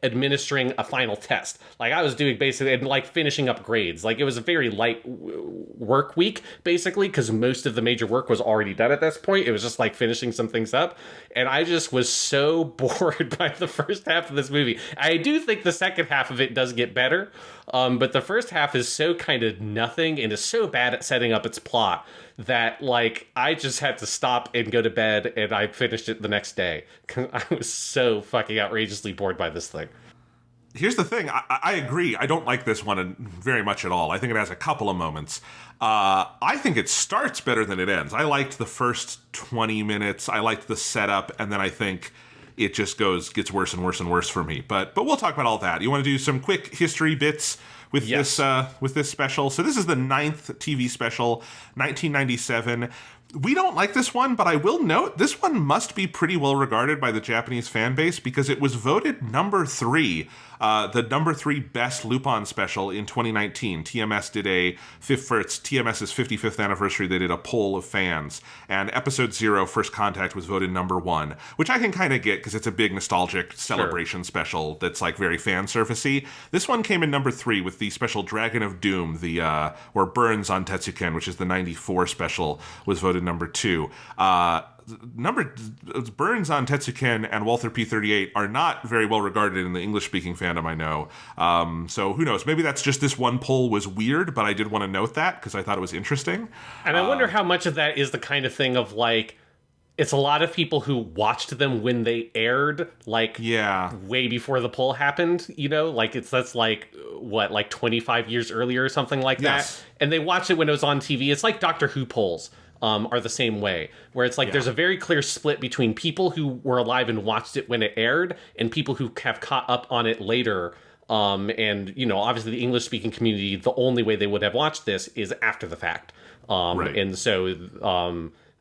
administering a final test. I was doing basically, and finishing up grades. It was a very light work week, basically, because most of the major work was already done at this point. It was just finishing some things up. And I just was so bored by the first half of this movie. I do think the second half of it does get better. But the first half is so kind of nothing and is so bad at setting up its plot that, like, I just had to stop and go to bed, and I finished it the next day. I was so fucking outrageously bored by this thing. Here's the thing. I agree. I don't like this one very much at all. I think it has a couple of moments. I think it starts better than it ends. I liked the first 20 minutes. I liked the setup, and then I think it just gets worse and worse and worse for me. But we'll talk about all that. You want to do some quick history bits with this special? So this is the 9th TV special, 1997. We don't like this one, but I will note this one must be pretty well regarded by the Japanese fan base because it was voted number 3, the number 3 best Lupin special in 2019. TMS did for its TMS's 55th anniversary, they did a poll of fans, and episode 0, First Contact, was voted number 1, which I can kind of get because it's a big nostalgic celebration special that's like very fan servicey. This one came in number 3 with the special Dragon of Doom, or Burns on Tetsuken, which is the 94 special, was voted number 2. Burns on Tetsuken and Walther P38 are not very well regarded in the English-speaking fandom, I know. So who knows? Maybe that's just this one poll was weird, but I did want to note that because I thought it was interesting. And I wonder how much of that is the kind of thing of, like, it's a lot of people who watched them when they aired, like, way before the poll happened, you know? Like, that's like, what, like 25 years earlier or something like that? And they watched it when it was on TV. It's like Doctor Who polls. Are the same way, where it's like there's a very clear split between people who were alive and watched it when it aired and people who have caught up on it later. And, you know, obviously the English-speaking community, the only way they would have watched this is after the fact. And so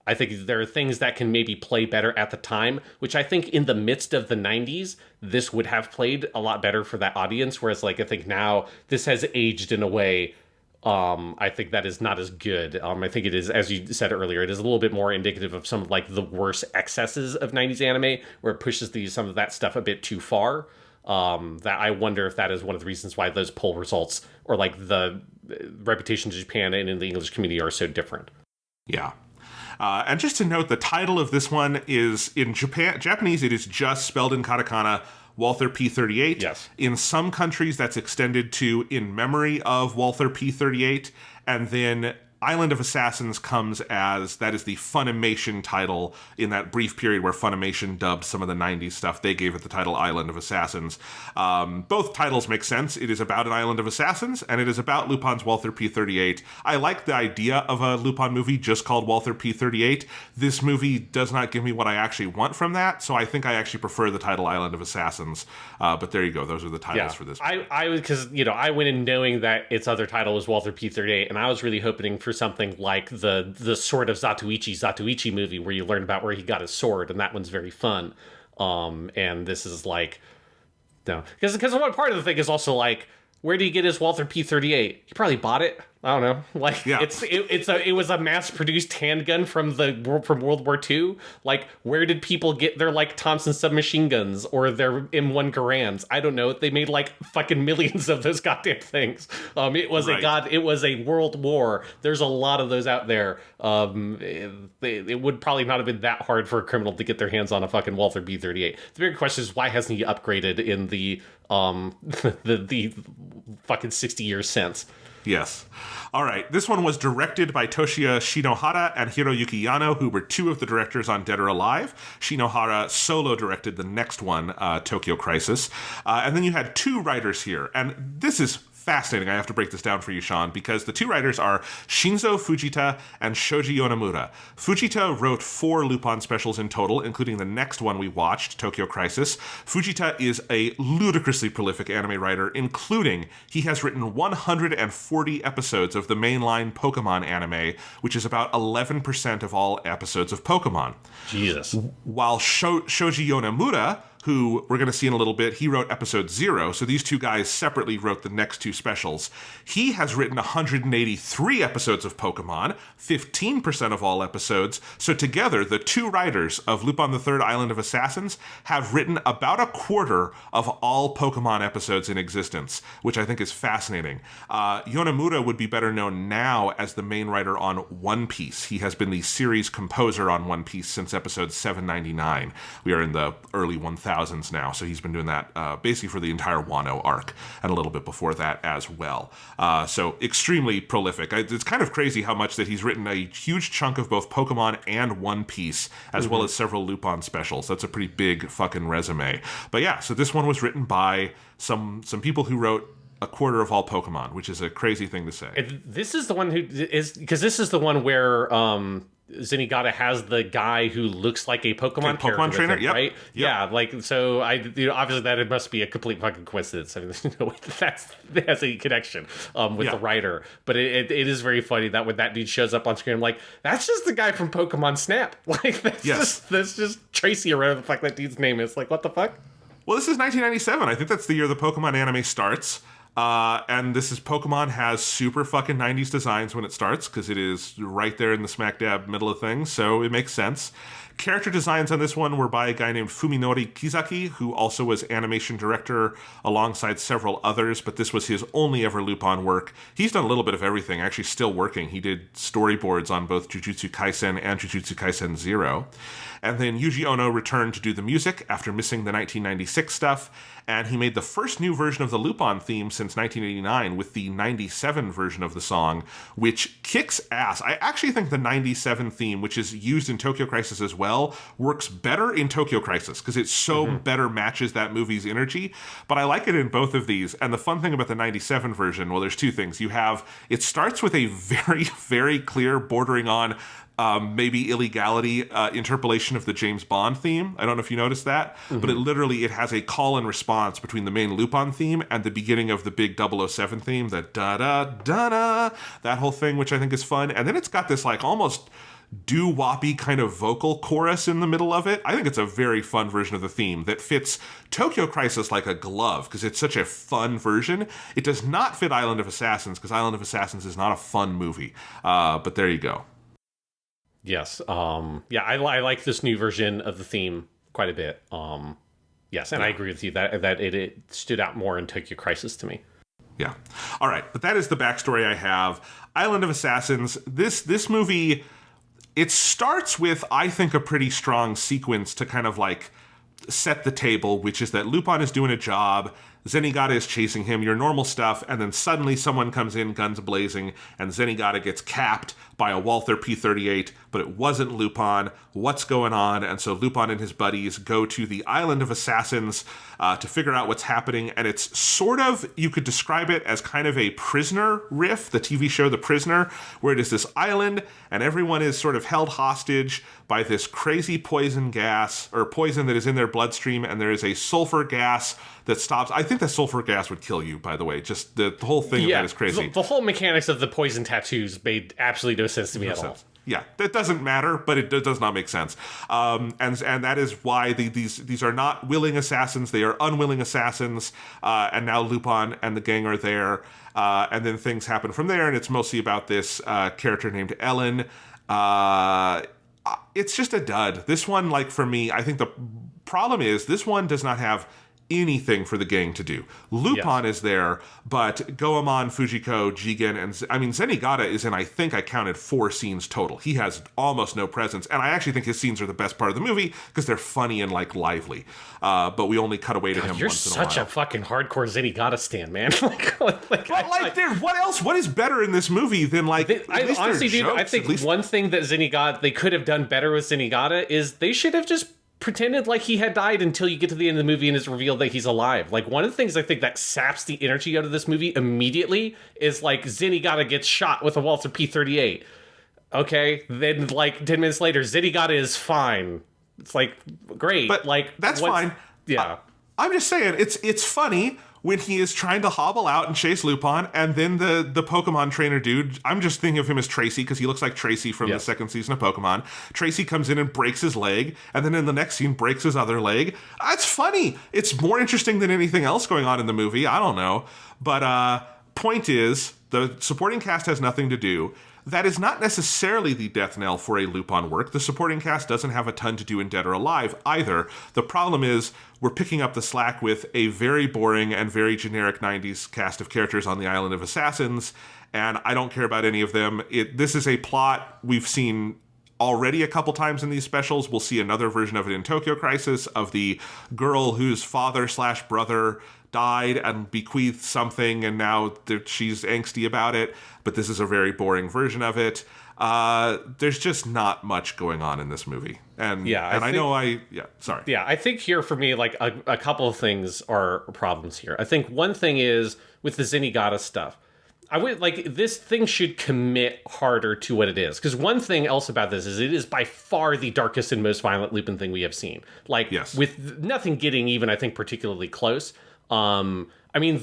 I think there are things that can maybe play better at the time, which I think in the midst of the 90s, this would have played a lot better for that audience, whereas, like, I think now this has aged in a way I think that is not as good. I think it is, as you said earlier, it is a little bit more indicative of some of, like, the worst excesses of 90s anime, where it pushes some of that stuff a bit too far. That I wonder if that is one of the reasons why those poll results, or, like, the reputation of Japan and in the English community, are so different. Yeah. And just to note, the title of this one is, in Japanese, it is just spelled in katakana, Walther P38. Yes. In some countries, that's extended to in memory of Walther P38. And then Island of Assassins comes as, that is the Funimation title. In that brief period where Funimation dubbed some of the 90s stuff, they gave it the title Island of Assassins. Both titles make sense. It is about an Island of Assassins, and it is about Lupin's Walther P38. I like the idea of a Lupin movie just called Walther P38. This movie does not give me what I actually want from that, so I think I actually prefer the title Island of Assassins. But there you go. Those are the titles for this. Because, you know, I went in knowing that its other title was Walther P38, and I was really hoping for something like the Sword of Zatoichi movie, where you learn about where he got his sword, and that one's very fun. And this is like, no, because one part of the thing is also like, where do you get his Walther P38? He probably bought it. I don't know. Like, it was a mass-produced handgun from World War II. Like, where did people get their, like, Thompson submachine guns or their M1 Garands? I don't know. They made, like, fucking millions of those goddamn things. It was a world war. There's a lot of those out there. It would probably not have been that hard for a criminal to get their hands on a fucking Walther P38. The bigger question is, why hasn't he upgraded in the the fucking 60 years since? Yes. All right. This one was directed by Toshiya Shinohara and Hiroyuki Yano, who were two of the directors on Dead or Alive. Shinohara solo directed the next one, Tokyo Crisis. And then you had two writers here. And this is fascinating. I have to break this down for you, Sean, because the two writers are Shinzo Fujita and Shoji Yonemura. Fujita wrote 4 Lupin specials in total, including the next one we watched, Tokyo Crisis. Fujita is a ludicrously prolific anime writer, including he has written 140 episodes of the mainline Pokemon anime, which is about 11% of all episodes of Pokemon. Jesus. While Shoji Yonemura, who we're going to see in a little bit, he wrote episode 0, so these two guys separately wrote the next 2 specials. He has written 183 episodes of Pokemon, 15% of all episodes, so together, the two writers of Lupin the Third Island of Assassins have written about a quarter of all Pokemon episodes in existence, which I think is fascinating. Yonemura would be better known now as the main writer on One Piece. He has been the series composer on One Piece since episode 799. We are in the early 1000s. 2000s now. So he's been doing that basically for the entire Wano arc and a little bit before that as well. So extremely prolific. It's kind of crazy how much that he's written a huge chunk of both Pokemon and One Piece, as well as several Lupin specials. That's a pretty big fucking resume. But yeah, so this one was written by some people who wrote a quarter of all Pokemon, which is a crazy thing to say. This is the one who is, because this is the one where Zenigata has the guy who looks like a Pokemon trainer, him, right? Yep. Yeah, like, so obviously that it must be a complete fucking coincidence. I mean, there's no way that has a connection with the writer. But it is very funny that when that dude shows up on screen, I'm like, that's just the guy from Pokemon Snap. Like, that's just Tracy or whatever the fuck that dude's name is. Like, what the fuck? Well, this is 1997. I think that's the year the Pokemon anime starts. And this is Pokemon has super fucking 90s designs when it starts, because it is right there in the smack dab middle of things, so it makes sense. Character designs on this one were by a guy named Fuminori Kizaki, who also was animation director alongside several others, but this was his only ever Lupin work. He's done a little bit of everything, actually still working. He did storyboards on both Jujutsu Kaisen and Jujutsu Kaisen 0. And then Yuji Ono returned to do the music after missing the 1996 stuff, and he made the first new version of the Lupin theme since 1989 with the 97 version of the song, which kicks ass. I actually think the 97 theme, which is used in Tokyo Crisis as well, works better in Tokyo Crisis because it so better matches that movie's energy, but I like it in both of these. And the fun thing about the 97 version, well, there's two things. It starts with a very, very clear bordering on maybe illegality interpolation of the James Bond theme. I don't know if you noticed that, but it has a call and response between the main Lupin theme and the beginning of the big 007 theme, the da-da-da-da, that whole thing, which I think is fun. And then it's got this like almost doo-woppy kind of vocal chorus in the middle of it. I think it's a very fun version of the theme that fits Tokyo Crisis like a glove because it's such a fun version. It does not fit Island of Assassins because Island of Assassins is not a fun movie. But there you go. Yes. I like this new version of the theme quite a bit. Yes, and I agree with you that it stood out more in Tokyo Crisis to me. Yeah. All right, but that is the backstory I have. Island of Assassins. This movie, it starts with, I think, a pretty strong sequence to kind of like set the table, which is that Lupin is doing a job, Zenigata is chasing him, your normal stuff, and then suddenly someone comes in, guns blazing, and Zenigata gets capped by a Walther P-38, but it wasn't Lupin. What's going on? And so Lupin and his buddies go to the Island of Assassins to figure out what's happening, and it's sort of, you could describe it as kind of a Prisoner riff, the TV show The Prisoner, where it is this island, and everyone is sort of held hostage by this crazy poison gas, or poison that is in their bloodstream, and there is a sulfur gas that stops. I think that sulfur gas would kill you, by the way. Just the whole thing of that is crazy. The whole mechanics of the poison tattoos made absolutely no sense to me at all. Yeah, that doesn't matter, but it does not make sense. And that is why these are not willing assassins. They are unwilling assassins. And now Lupin and the gang are there. And then things happen from there, and it's mostly about this character named Ellen. It's just a dud. This one, like, for me, I think the problem is this one does not have anything for the gang to do. Lupin is there, but Goemon, Fujiko, Jigen, and Zenigata is in, I think I counted 4 scenes total. He has almost no presence, and I actually think his scenes are the best part of the movie because they're funny and like lively. But we only cut away to him once in a while. You're such a fucking hardcore Zenigata stan, man. Dude, what else? What is better in this movie than like? I honestly, dude, I think one thing that they could have done better with Zenigata is they should have just pretended like he had died until you get to the end of the movie and it's revealed that he's alive. Like, one of the things I think that saps the energy out of this movie immediately is like Zenigata gets shot with a Walther P-38. Okay, then like 10 minutes later, Zenigata is fine. It's like, great, but like that's fine. Yeah, I'm just saying it's funny when he is trying to hobble out and chase Lupin, and then the Pokemon trainer dude, I'm just thinking of him as Tracy because he looks like Tracy from the second season of Pokemon. Tracy comes in and breaks his leg, and then in the next scene breaks his other leg. It's funny. It's more interesting than anything else going on in the movie. I don't know. But point is, the supporting cast has nothing to do. That is not necessarily the death knell for a Lupin work. The supporting cast doesn't have a ton to do in Dead or Alive either. The problem is we're picking up the slack with a very boring and very generic 90s cast of characters on the Island of Assassins, and I don't care about any of them. This is a plot we've seen already a couple times in these specials. We'll see another version of it in Tokyo Crisis, of the girl whose father/brother died and bequeathed something, and now she's angsty about it, but this is a very boring version of it. There's just not much going on in this movie. And I think here for me, like a couple of things are problems here. I think one thing is with the Zenigata stuff. I would like this thing should commit harder to what it is. Because one thing else about this is it is by far the darkest and most violent Lupin thing we have seen. Like, with nothing getting even, I think, particularly close. I mean,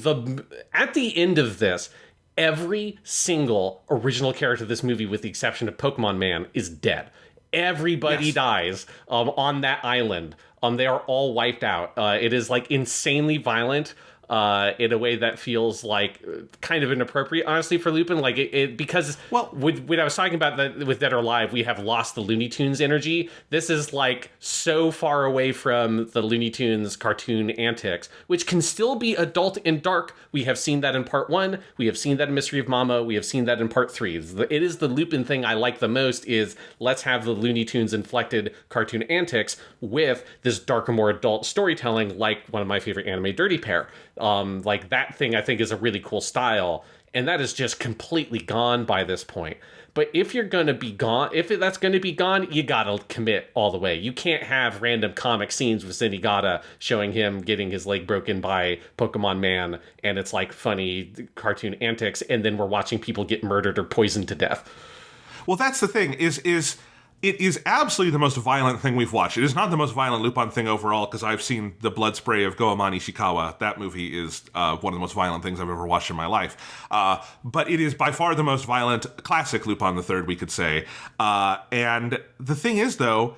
at the end of this, every single original character of this movie, with the exception of Pokemon Man, is dead. Everybody dies on that island. They are all wiped out. It is like insanely violent. In a way that feels like kind of inappropriate, honestly, for Lupin. Like because when I was talking about that with Dead or Alive, we have lost the Looney Tunes energy. This is like so far away from the Looney Tunes cartoon antics, which can still be adult and dark. We have seen that in part 1. We have seen that in Mystery of Mama. We have seen that in part 3. It is the Lupin thing I like the most is let's have the Looney Tunes inflected cartoon antics with this darker, more adult storytelling, like one of my favorite anime, Dirty Pair. Like that thing I think is a really cool style, and that is just completely gone by this point. But if you're going to be gone, that's going to be gone, you gotta commit all the way. You can't have random comic scenes with Zenigata showing him getting his leg broken by Pokemon Man, and it's like funny cartoon antics, and then we're watching people get murdered or poisoned to death. Well, that's the thing, it is absolutely the most violent thing we've watched. It is not the most violent Lupin thing overall, because I've seen the blood spray of Goemon Ishikawa. That movie is one of the most violent things I've ever watched in my life. But it is by far the most violent classic Lupin III, we could say. And the thing is, though,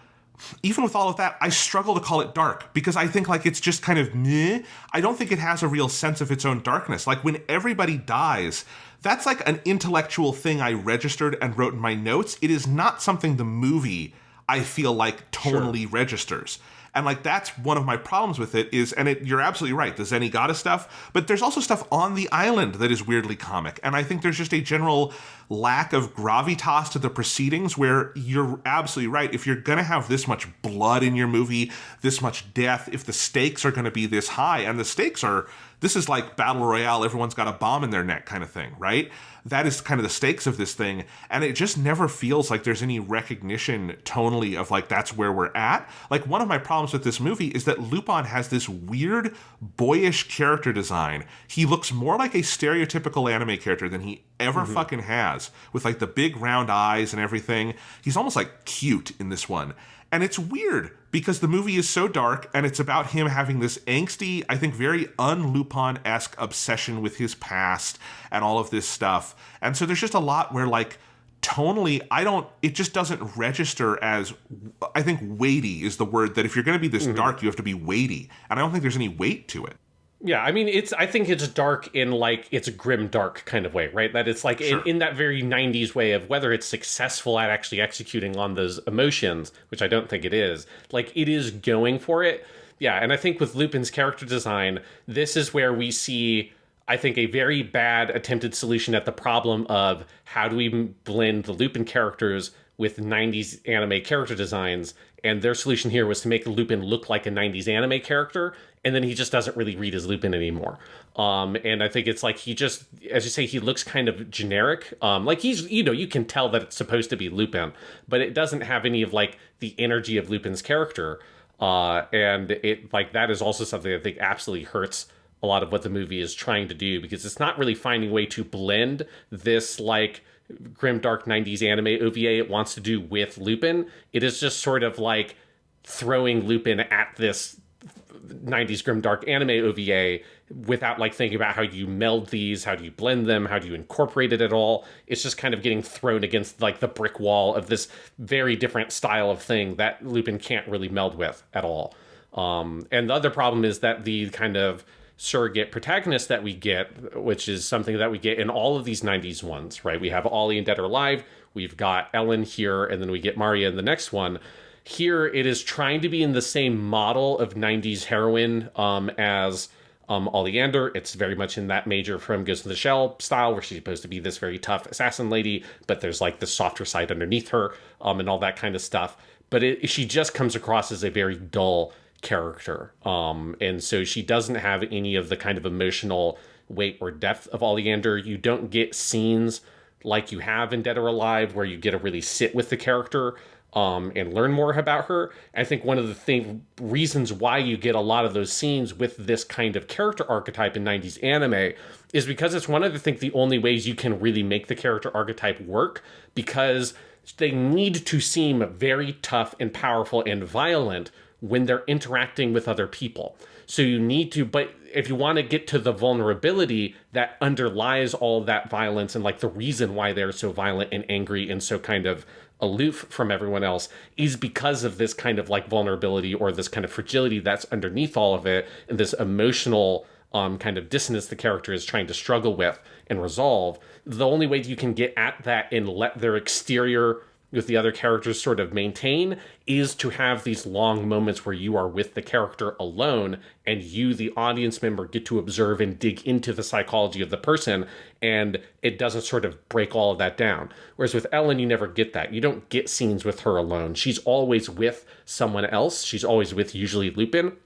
even with all of that, I struggle to call it dark, because I think like it's just kind of meh. I don't think it has a real sense of its own darkness. Like when everybody dies, that's like an intellectual thing I registered and wrote in my notes. It is not something the movie, I feel like, tonally registers. And like that's one of my problems with it is, and you're absolutely right, the Zenigata stuff, but there's also stuff on the island that is weirdly comic. And I think there's just a general lack of gravitas to the proceedings where you're absolutely right. If you're going to have this much blood in your movie, this much death, if the stakes are going to be this high, and the stakes are, this is like Battle Royale, everyone's got a bomb in their neck kind of thing, right? That is kind of the stakes of this thing. And it just never feels like there's any recognition tonally of like, that's where we're at. Like one of my problems with this movie is that Lupin has this weird, boyish character design. He looks more like a stereotypical anime character than he ever fucking has, with like the big round eyes and everything. He's almost like cute in this one. And it's weird because the movie is so dark and it's about him having this angsty, I think very un-Lupin-esque obsession with his past and all of this stuff. And so there's just a lot where like tonally, it just doesn't register as, I think weighty is the word, that if you're going to be this dark, you have to be weighty. And I don't think there's any weight to it. Yeah, I mean, I think it's dark in, like, it's a grim dark kind of way, right? That it's, like, in that very 90s way of whether it's successful at actually executing on those emotions, which I don't think it is. Like, it is going for it. Yeah, and I think with Lupin's character design, this is where we see, I think, a very bad attempted solution at the problem of how do we blend the Lupin characters with 90s anime character designs. And their solution here was to make Lupin look like a 90s anime character, and then he just doesn't really read as Lupin anymore. And I think it's like he just, as you say, he looks kind of generic. Like he's, you can tell that it's supposed to be Lupin, but it doesn't have any of like the energy of Lupin's character. And it like that is also something I think absolutely hurts a lot of what the movie is trying to do, because it's not really finding a way to blend this like grim dark 90s anime OVA it wants to do with Lupin. It is just sort of like throwing Lupin at this 90s grim dark anime OVA without like thinking about how you meld these, how do you blend them, how do you incorporate it at all. It's just kind of getting thrown against like the brick wall of this very different style of thing that Lupin can't really meld with at all. And the other problem is that the kind of surrogate protagonist that we get, which is something that we get in all of these 90s ones, right? We have Ollie in Dead or Alive, we've got Ellen here, and then we get Maria in the next one. Here, it is trying to be in the same model of 90s heroine as Oleander. It's very much in that Major from Ghost in the Shell style, where she's supposed to be this very tough assassin lady, but there's like the softer side underneath her, and all that kind of stuff. But she just comes across as a very dull character. And so she doesn't have any of the kind of emotional weight or depth of Oleander. You don't get scenes like you have in Dead or Alive, where you get to really sit with the character and learn more about her. I think one of the reasons why you get a lot of those scenes with this kind of character archetype in 90s anime is because it's one of the only ways you can really make the character archetype work, because they need to seem very tough and powerful and violent when they're interacting with other people. So you need to, but if you want to get to the vulnerability that underlies all that violence and like the reason why they're so violent and angry and so kind of aloof from everyone else, is because of this kind of like vulnerability or this kind of fragility that's underneath all of it, and this emotional kind of dissonance the character is trying to struggle with and resolve. The only way you can get at that and let their exterior with the other characters sort of maintain is to have these long moments where you are with the character alone, and you, the audience member, get to observe and dig into the psychology of the person, and it doesn't sort of break all of that down. Whereas with Ellen, you never get that. You don't get scenes with her alone. She's always with someone else. She's always with usually Lupin.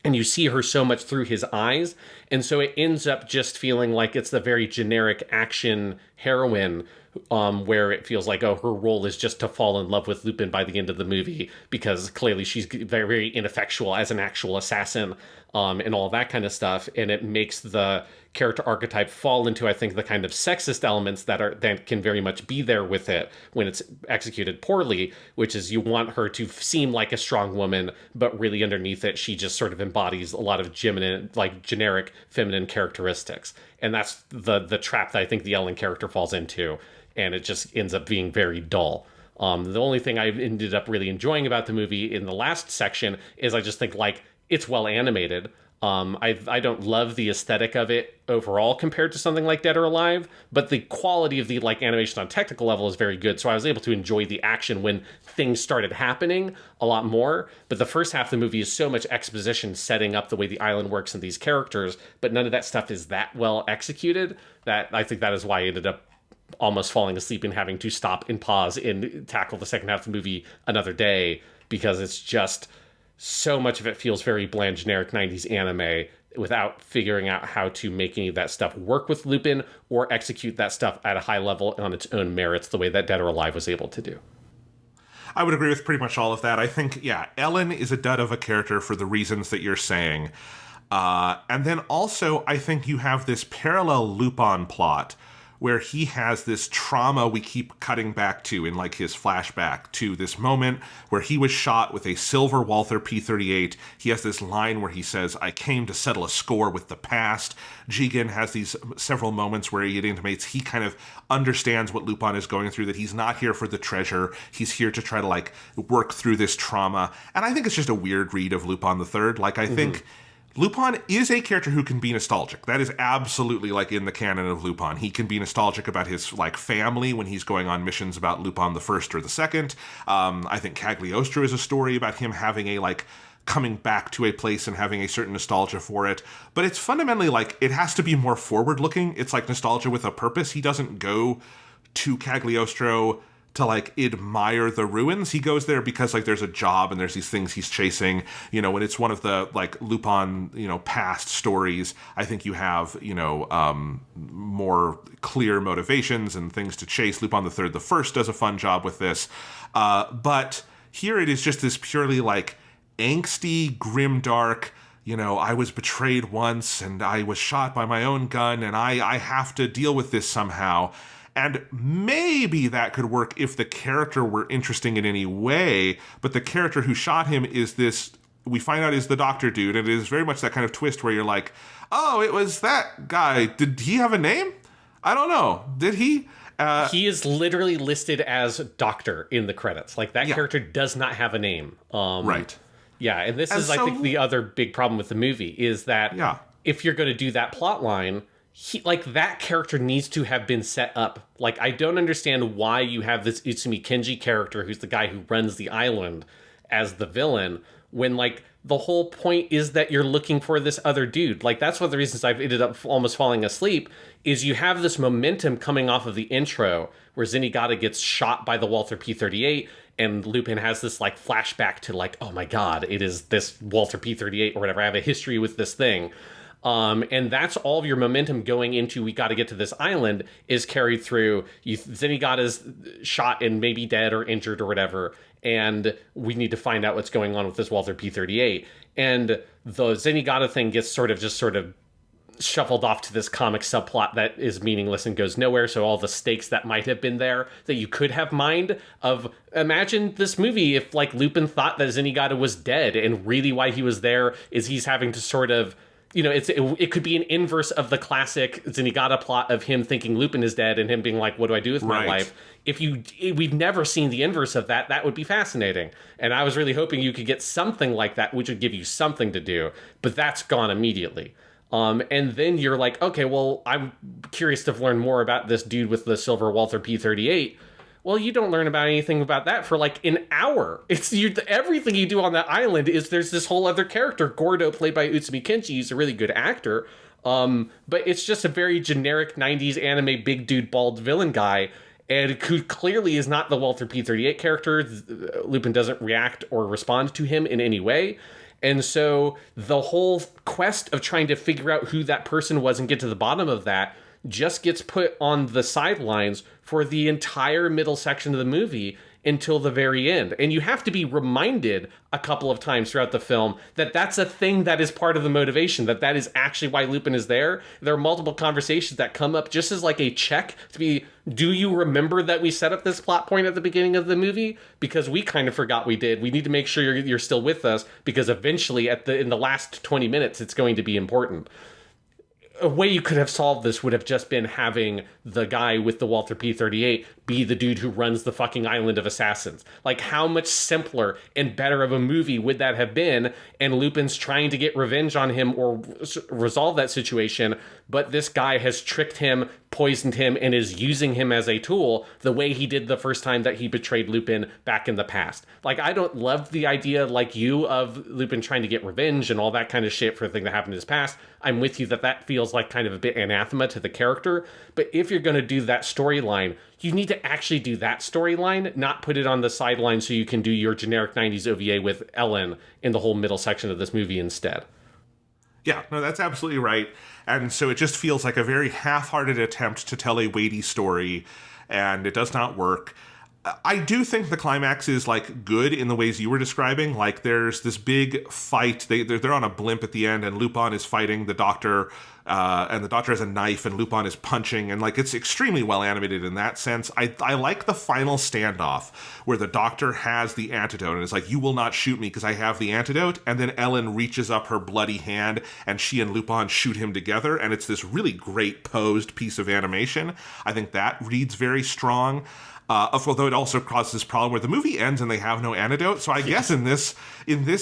And you see her so much through his eyes. And so it ends up just feeling like it's the very generic action heroine, where it feels like, oh, her role is just to fall in love with Lupin by the end of the movie, because clearly she's very, very ineffectual as an actual assassin, and all that kind of stuff. And it makes the character archetype fall into, I think, the kind of sexist elements that can very much be there with it when it's executed poorly, which is you want her to seem like a strong woman, but really underneath it, she just sort of embodies a lot of generic feminine characteristics. And that's the trap that I think the Ellen character falls into. And it just ends up being very dull. The only thing I ended up really enjoying about the movie in the last section is I just think like it's well animated. I don't love the aesthetic of it overall compared to something like Dead or Alive, but the quality of the like animation on technical level is very good. So I was able to enjoy the action when things started happening a lot more. But the first half of the movie is so much exposition setting up the way the island works and these characters, but none of that stuff is that well executed, that I think that is why I ended up almost falling asleep and having to stop and pause and tackle the second half of the movie another day, because it's just so much of it feels very bland, generic 90s anime without figuring out how to make any of that stuff work with Lupin or execute that stuff at a high level on its own merits the way that Dead or Alive was able to do. I would agree with pretty much all of that. I think, yeah, Ellen is a dud of a character for the reasons that you're saying. And then also, I think you have this parallel Lupin plot where he has this trauma we keep cutting back to in like his flashback to this moment where he was shot with a silver Walther P-38. He has this line where he says, "I came to settle a score with the past." Jigen has these several moments where he intimates he kind of understands what Lupin is going through, that he's not here for the treasure. He's here to try to like work through this trauma. And I think it's just a weird read of Lupin the Third. Like I think Lupin is a character who can be nostalgic. That is absolutely like in the canon of Lupin. He can be nostalgic about his like family when he's going on missions about Lupin the First or the Second. I think Cagliostro is a story about him having a like coming back to a place and having a certain nostalgia for it. But it's fundamentally like it has to be more forward looking. It's like nostalgia with a purpose. He doesn't go to Cagliostro to like admire the ruins. He goes there because like there's a job and there's these things he's chasing, you know, when it's one of the like Lupin, you know, past stories. I think you have, you know, more clear motivations and things to chase. Lupin the Third, the First does a fun job with this. But here it is just this purely like angsty, grimdark, you know, I was betrayed once and I was shot by my own gun and I have to deal with this somehow. And maybe that could work if the character were interesting in any way, but the character who shot him is this, we find out is the doctor dude, and it is very much that kind of twist where you're like, oh, it was that guy. Did he have a name? I don't know. Did he? He is literally listed as doctor in the credits. Like, that character does not have a name. Right. Yeah, and this is, I think, the other big problem with the movie, is that if you're going to do that plot line, that character needs to have been set up. Like, I don't understand why you have this Utsumi Kenji character, who's the guy who runs the island, as the villain, when, like, the whole point is that you're looking for this other dude. Like, that's one of the reasons I've ended up almost falling asleep, is you have this momentum coming off of the intro where Zenigata gets shot by the Walther P-38, and Lupin has this, like, flashback to, like, oh my god, it is this Walther P-38 or whatever. I have a history with this thing. And that's all of your momentum going into, we got to get to this island, is carried through. Zenigata's shot and maybe dead or injured or whatever, and we need to find out what's going on with this Walther P-38. And the Zenigata thing gets sort of shuffled off to this comic subplot that is meaningless and goes nowhere. So all the stakes that might have been there that you could have mined of, imagine this movie if, like, Lupin thought that Zenigata was dead, and really why he was there is he's having to sort of, it could be an inverse of the classic Zenigata plot of him thinking Lupin is dead and him being like, what do I do with my life? We've never seen the inverse of that. That would be fascinating. And I was really hoping you could get something like that, which would give you something to do, but that's gone immediately. And then you're like, okay, well, I'm curious to learn more about this dude with the silver Walther P-38. Well, you don't learn about anything about that for like an hour. Everything you do on that island is there's this whole other character, Gordo, played by Utsumi Kenji. He's a really good actor. But it's just a very generic 90s anime big dude bald villain guy, and who clearly is not the Walther P-38 character. Lupin doesn't react or respond to him in any way. And so the whole quest of trying to figure out who that person was and get to the bottom of that just gets put on the sidelines for the entire middle section of the movie until the very end. And you have to be reminded a couple of times throughout the film that that's a thing that is part of the motivation, that is actually why Lupin is there. There are multiple conversations that come up just as like a check to be, do you remember that we set up this plot point at the beginning of the movie? Because we kind of forgot we did. We need to make sure you're still with us, because eventually in the last 20 minutes, it's going to be important. A way you could have solved this would have just been having the guy with the Walther P-38 be the dude who runs the fucking island of assassins. Like, how much simpler and better of a movie would that have been? And Lupin's trying to get revenge on him or resolve that situation, but this guy has tricked him, poisoned him, and is using him as a tool the way he did the first time that he betrayed Lupin back in the past. Like, I don't love the idea, like you, of Lupin trying to get revenge and all that kind of shit for a thing that happened in his past. I'm with you that feels like kind of a bit anathema to the character. But if you're going to do that storyline, you need to actually do that storyline, not put it on the sideline so you can do your generic 90s OVA with Ellen in the whole middle section of this movie instead. Yeah, no, that's absolutely right. And so it just feels like a very half-hearted attempt to tell a weighty story, and it does not work. I do think the climax is, like, good in the ways you were describing. Like, there's this big fight. They're on a blimp at the end, and Lupin is fighting the doctor, and the doctor has a knife, and Lupin is punching, and, like, it's extremely well animated in that sense. I like the final standoff where the doctor has the antidote, and it's like, you will not shoot me because I have the antidote, and then Ellen reaches up her bloody hand, and she and Lupin shoot him together, and it's this really great posed piece of animation. I think that reads very strong. Although it also causes this problem where the movie ends and they have no antidote. So I guess in this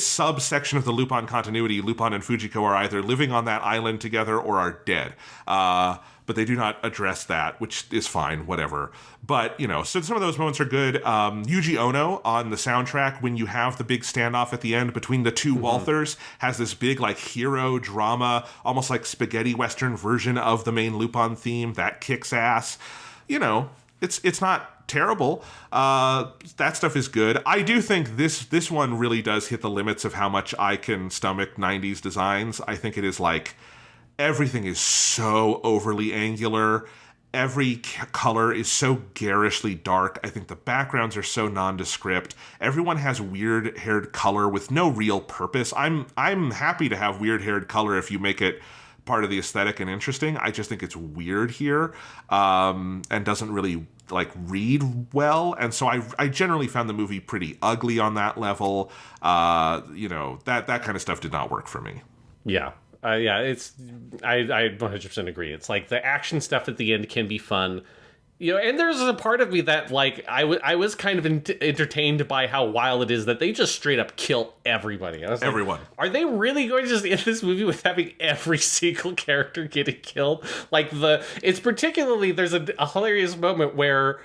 subsection of the Lupin continuity, Lupin and Fujiko are either living on that island together or are dead. But they do not address that, which is fine, whatever. But, so some of those moments are good. Yuji Ono on the soundtrack, when you have the big standoff at the end between the two Walthers, has this big, like, hero drama, almost like spaghetti western version of the main Lupin theme. That kicks ass. It's not terrible. That stuff is good. I do think this one really does hit the limits of how much I can stomach 90s designs. I think it is like everything is so overly angular. Every color is so garishly dark. I think the backgrounds are so nondescript. Everyone has weird-haired color with no real purpose. I'm happy to have weird-haired color if you make it part of the aesthetic and interesting. I just think it's weird here, and doesn't really, like, read well. And so I generally found the movie pretty ugly on that level. That kind of stuff did not work for me. Yeah. I 100% agree. It's like the action stuff at the end can be fun. And there's a part of me that, like, I was kind of entertained by how wild it is that they just straight up kill everybody. I was Everyone. Like, are they really going to just end this movie with having every single character getting killed? Like, it's particularly, there's a hilarious moment where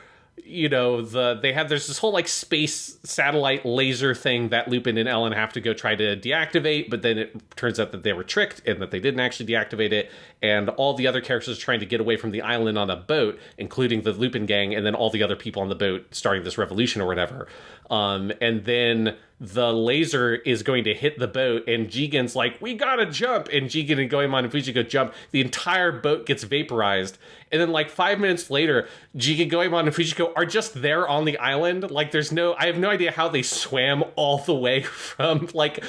there's this whole like space satellite laser thing that Lupin and Ellen have to go try to deactivate, but then it turns out that they were tricked and that they didn't actually deactivate it, and all the other characters are trying to get away from the island on a boat, including the Lupin gang, and then all the other people on the boat starting this revolution or whatever. And then the laser is going to hit the boat, and Jigen's like, we gotta jump, and Jigen and Goemon and Fujiko jump. The entire boat gets vaporized, and then like 5 minutes later, Jigen, Goemon, and Fujiko are just there on the island. Like, I have no idea how they swam all the way from like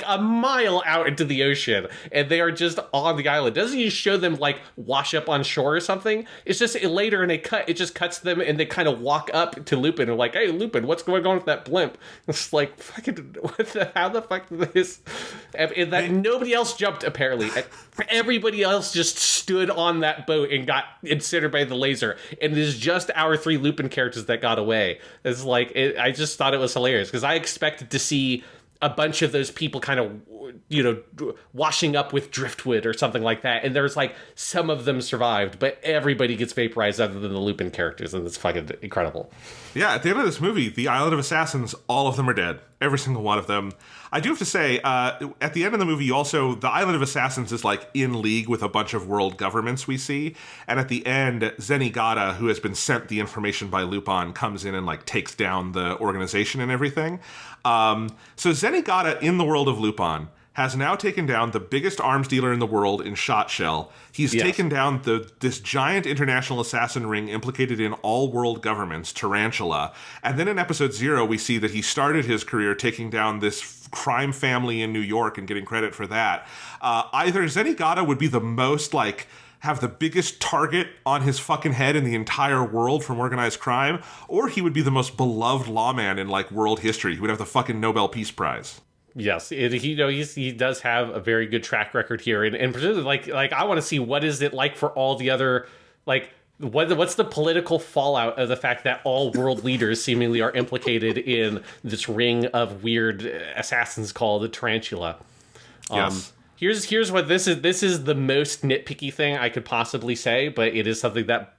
a mile out into the ocean, and they are just on the island. Doesn't he show them like wash up on shore or something? It's just later, and it just cuts them, and they kind of walk up to Lupin and like, hey Lupin, what's going on with that blimp? It's like, fucking, how the fuck did this? And that nobody else jumped, apparently. Everybody else just stood on that boat and got incinered by the laser, and it is just our 3 Lupin characters that got away. It's like, I just thought it was hilarious, because I expected to see a bunch of those people kind of, washing up with driftwood or something like that, and there's like some of them survived, but everybody gets vaporized other than the Lupin characters, and it's fucking incredible. Yeah, at the end of this movie, the Island of Assassins, all of them are dead. Every single one of them. I do have to say, at the end of the movie, also, the Island of Assassins is like in league with a bunch of world governments we see. And at the end, Zenigata, who has been sent the information by Lupin, comes in and like takes down the organization and everything. So Zenigata in the world of Lupin has now taken down the biggest arms dealer in the world in Shotshell. He's taken down this giant international assassin ring implicated in all world governments, Tarantula. And then in episode 0, we see that he started his career taking down this crime family in New York and getting credit for that. Either Zenigata would be the most, have the biggest target on his fucking head in the entire world from organized crime, or he would be the most beloved lawman in, world history. He would have the fucking Nobel Peace Prize. Yes, he does have a very good track record here, and particularly I want to see what is it like for all the other what's the political fallout of the fact that all world leaders seemingly are implicated in this ring of weird assassins called the Tarantula. Yes. Here's what this is. This is the most nitpicky thing I could possibly say, but it is something that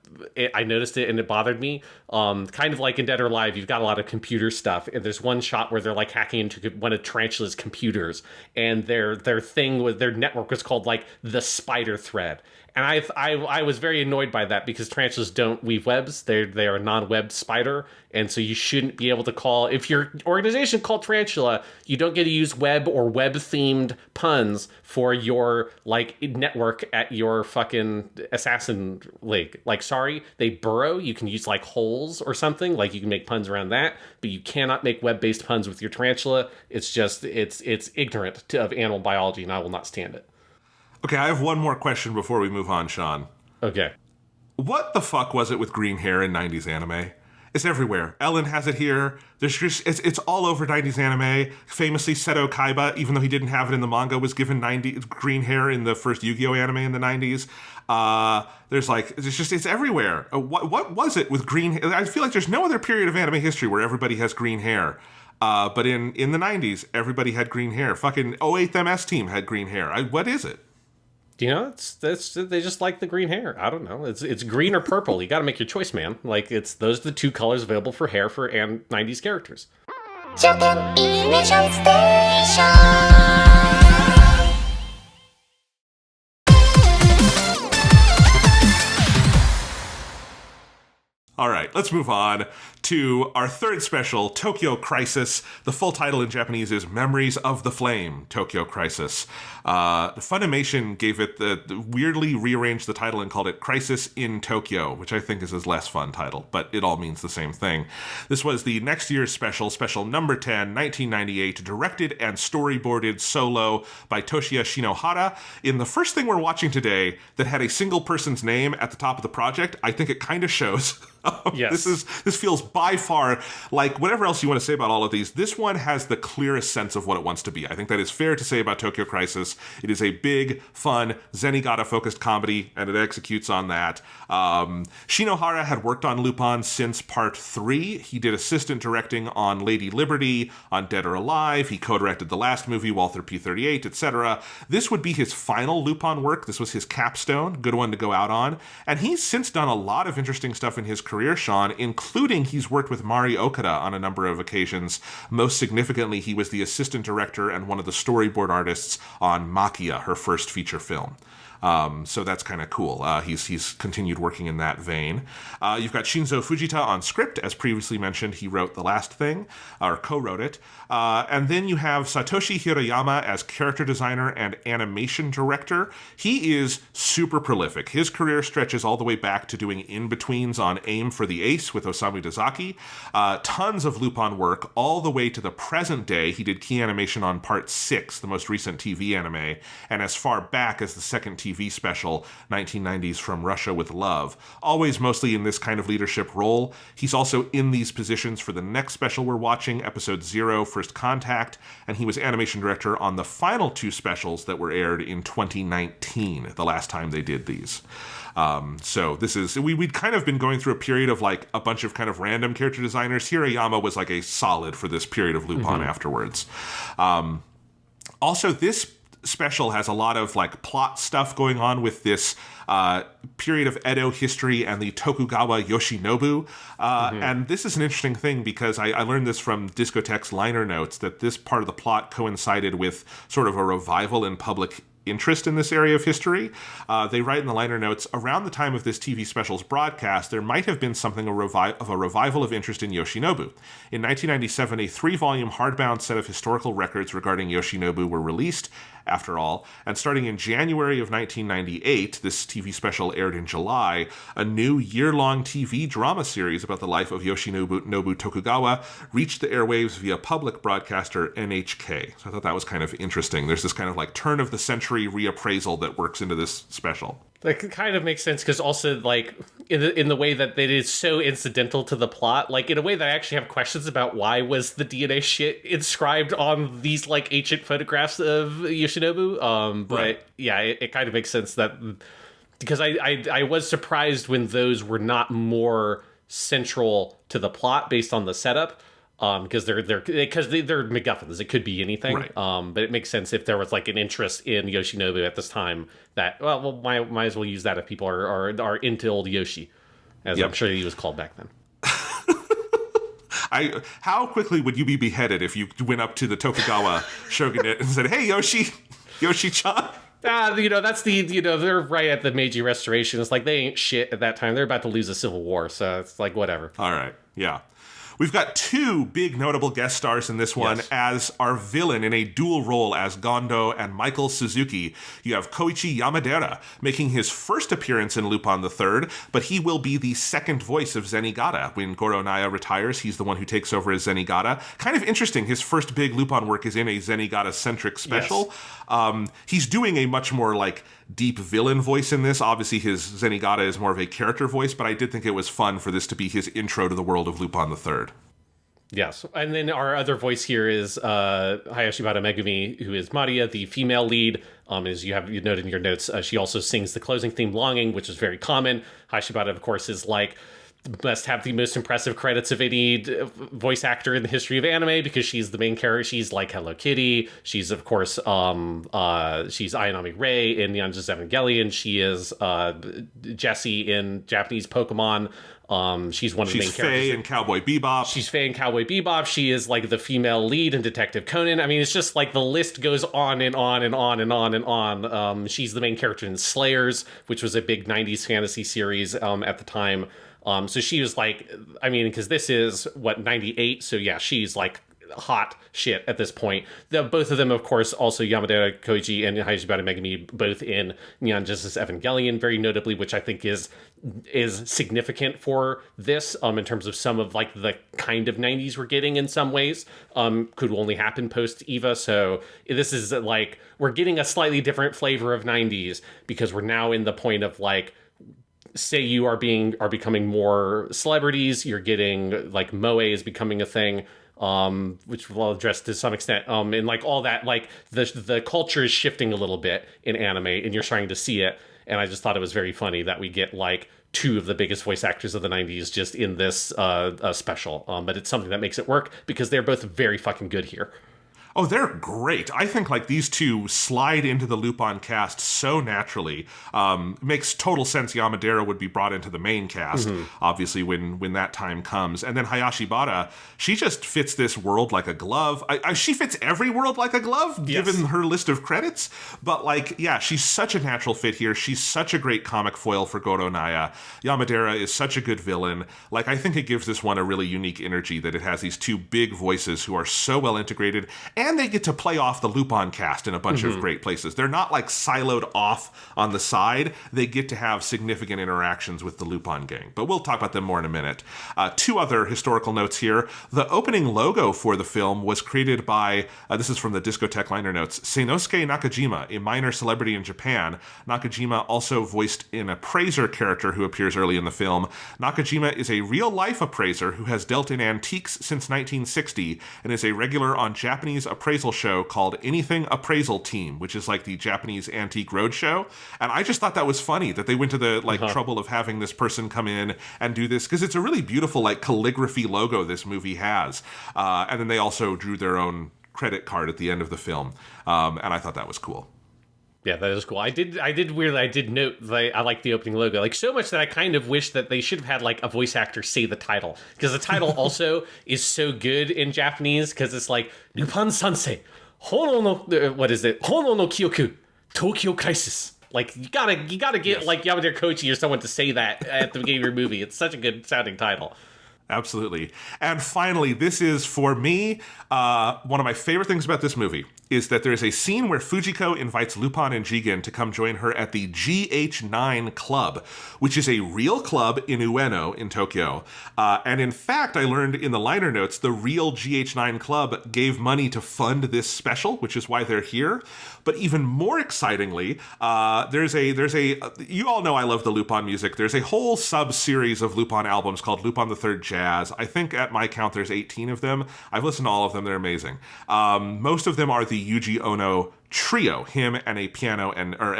I noticed it and it bothered me. Kind of like in Dead or Alive, you've got a lot of computer stuff, and there's one shot where they're hacking into one of Tarantula's computers, and their thing with their network was called the spider thread. And I was very annoyed by that, because tarantulas don't weave webs. They are a non-web spider, and so you shouldn't be able to call, if your organization called Tarantula, you don't get to use web or web-themed puns for your network at your fucking assassin league. Sorry, they burrow. You can use holes or something. You can make puns around that, but you cannot make web-based puns with your tarantula. It's just it's ignorant of animal biology, and I will not stand it. Okay, I have one more question before we move on, Sean. Okay. What the fuck was it with green hair in 90s anime? It's everywhere. Ellen has it here. There's just it's all over 90s anime. Famously, Seto Kaiba, even though he didn't have it in the manga, was given green hair in the first Yu-Gi-Oh anime in the 90s. It's everywhere. What was it with green hair? I feel like there's no other period of anime history where everybody has green hair. But in the 90s, everybody had green hair. Fucking 08MS team had green hair. What is it? They just like the green hair. I don't know. It's green or purple. You got to make your choice, man. Those are the two colors available for hair for 90s characters. Japanimation Station. All right, let's move on to our third special, Tokyo Crisis. The full title in Japanese is Memories of the Flame, Tokyo Crisis. Funimation gave it weirdly rearranged the title and called it Crisis in Tokyo, which I think is a less fun title, but it all means the same thing. This was the next year's special number 10, 1998, directed and storyboarded solo by Toshiya Shinohara. In the first thing we're watching today that had a single person's name at the top of the project, I think it kind of shows. Yes. This feels by far like whatever else you want to say about all of these. This one has the clearest sense of what it wants to be. I think that is fair to say about Tokyo Crisis. It is a big, fun, Zenigata-focused comedy, and it executes on that. Shinohara had worked on Lupin since part 3. He did assistant directing on Lady Liberty, on Dead or Alive. He co-directed the last movie, Walther P38, etc. This would be his final Lupin work. This was his capstone, good one to go out on. And he's since done a lot of interesting stuff in his career. career, Sean, including he's worked with Mari Okada on a number of occasions. Most significantly, he was the assistant director and one of the storyboard artists on Makia, her first feature film. So that's kind of cool. He's continued working in that vein. You've got Shinzo Fujita on script. As previously mentioned, he wrote The Last Thing, or co-wrote it. And then you have Satoshi Hirayama as character designer and animation director. He is super prolific. His career stretches all the way back to doing in-betweens on Aim for the Ace with Osamu Dezaki. Tons of Lupin work all the way to the present day. He did key animation on Part 6, the most recent TV anime, and as far back as the second TV special, 1990s From Russia with Love, always mostly in this kind of leadership role. He's also in these positions for the next special we're watching, Episode 0, First Contact, and he was animation director on the final 2 specials that were aired in 2019, the last time they did these. So this is, we'd kind of been going through a period of like a bunch of kind of random character designers. Hirayama was like a solid for this period of Lupin afterwards. Also, this special has a lot of like plot stuff going on with this period of Edo history and the Tokugawa Yoshinobu. And this is an interesting thing because I learned this from Discotheque's liner notes, that this part of the plot coincided with sort of a revival in public interest in this area of history. They write in the liner notes, around the time of this TV special's broadcast, there might have been something of a revival of interest in Yoshinobu. In 1997, a 3-volume hardbound set of historical records regarding Yoshinobu were released, after all, and starting in January of 1998, this TV special aired in July, a new year-long TV drama series about the life of Yoshinobu Tokugawa reached the airwaves via public broadcaster NHK. So I thought that was kind of interesting. There's this kind of like turn-of-the-century reappraisal that works into this special. That kind of makes sense, because also, like, in the way that it is so incidental to the plot, like, in a way that I actually have questions about why was the DNA shit inscribed on these, like, ancient photographs of Yoshinobu. But, right. Yeah, it kind of makes sense that, because I was surprised when those were not more central to the plot based on the setup. Because they're MacGuffins. It could be anything. Right. But it makes sense if there was like an interest in Yoshinobu at this time that, well, might as well use that if people are into old Yoshi, as I'm sure he was called back then. How quickly would you be beheaded if you went up to the Tokugawa shogunate and said, "Hey, Yoshi-chan"? That's they're right at the Meiji Restoration. It's like they ain't shit at that time. They're about to lose a civil war, so it's like whatever. All right, yeah. We've got 2 big notable guest stars in this one as our villain in a dual role as Gondo and Michael Suzuki. You have Kōichi Yamadera making his first appearance in Lupin III, but he will be the second voice of Zenigata. When Goro Naya retires, he's the one who takes over as Zenigata. Kind of interesting, his first big Lupin work is in a Zenigata-centric special. Yes. He's doing a much more like deep villain voice in this. Obviously, his Zenigata is more of a character voice, but I did think it was fun for this to be his intro to the world of Lupin III. Yes, and then our other voice here is Hayashibara Megumi, who is Maria, the female lead. As you noted in your notes, she also sings the closing theme, Longing, which is very common. Hayashibara, of course, is like must have the most impressive credits of any voice actor in the history of anime, because she's the main character. She's like Hello Kitty. She's, of course, she's Ayanami Rei in Neon Genesis Evangelion. She is Jessie in Japanese Pokemon. She's one of the main characters. She's Faye in Cowboy Bebop. She's Faye in Cowboy Bebop. She is like the female lead in Detective Conan. I mean, it's just like the list goes on and on and on and on and on. She's the main character in Slayers, which was a big 90s fantasy series at the time. So she was like, I mean, because this is, 98? So yeah, she's like hot shit at this point. Both of them, of course, also Yamadera Kōichi and Hayashibara Megumi, both in Neon Genesis Evangelion, very notably, which I think is significant for this in terms of some of like the kind of 90s we're getting in some ways. Could only happen post Eva. So this is like, we're getting a slightly different flavor of 90s because we're now in the point of like, say you are becoming more celebrities, you're getting like moe is becoming a thing, which we'll address to some extent, and like all that, like the culture is shifting a little bit in anime, and you're starting to see it. And I just thought it was very funny that we get like 2 of the biggest voice actors of the 90s just in this special. But it's something that makes it work because they're both very fucking good here. Oh, they're great. I think like these two slide into the Lupin cast so naturally. Makes total sense Yamadera would be brought into the main cast, obviously, when that time comes. And then Hayashibara, she just fits this world like a glove. She fits every world like a glove, given her list of credits. But like, yeah, she's such a natural fit here. She's such a great comic foil for Goro Naya. Yamadera is such a good villain. Like, I think it gives this one a really unique energy that it has these two big voices who are so well integrated. And they get to play off the Lupin cast in a bunch of great places. They're not like siloed off on the side. They get to have significant interactions with the Lupin gang. But we'll talk about them more in a minute. Two other historical notes here. The opening logo for the film was created by, this is from the Discotheque liner notes, Seinosuke Nakajima, a minor celebrity in Japan. Nakajima also voiced an appraiser character who appears early in the film. Nakajima is a real-life appraiser who has dealt in antiques since 1960 and is a regular on Japanese appraisal show called Anything Appraisal Team, which is like the Japanese Antique Roadshow. And I just thought that was funny that they went to the trouble of having this person come in and do this, because it's a really beautiful like calligraphy logo this movie has. And then they also drew their own credit card at the end of the film. And I thought that was cool. Yeah, that is cool. I did note that I like the opening logo, like so much that I kind of wish that they should have had like a voice actor say the title, because the title also is so good in Japanese, because it's like Lupin Sansei, Hono no what is it? Hono no Kyoku, Tokyo Crisis. Like you gotta get like Yamadera Kōichi or someone to say that at the beginning of your movie. It's such a good sounding title. Absolutely. And finally, this is, for me, one of my favorite things about this movie is that there's a scene where Fujiko invites Lupin and Jigen to come join her at the GH9 Club, which is a real club in Ueno in Tokyo. And in fact, I learned in the liner notes, the real GH9 Club gave money to fund this special, which is why they're here. But even more excitingly, there's a you all know I love the Lupin music. There's a whole sub-series of Lupin albums called Lupin the Third Jazz. I think at my count there's 18 of them. I've listened to all of them. They're amazing. Most of them are the Yuji Ono trio, him and a piano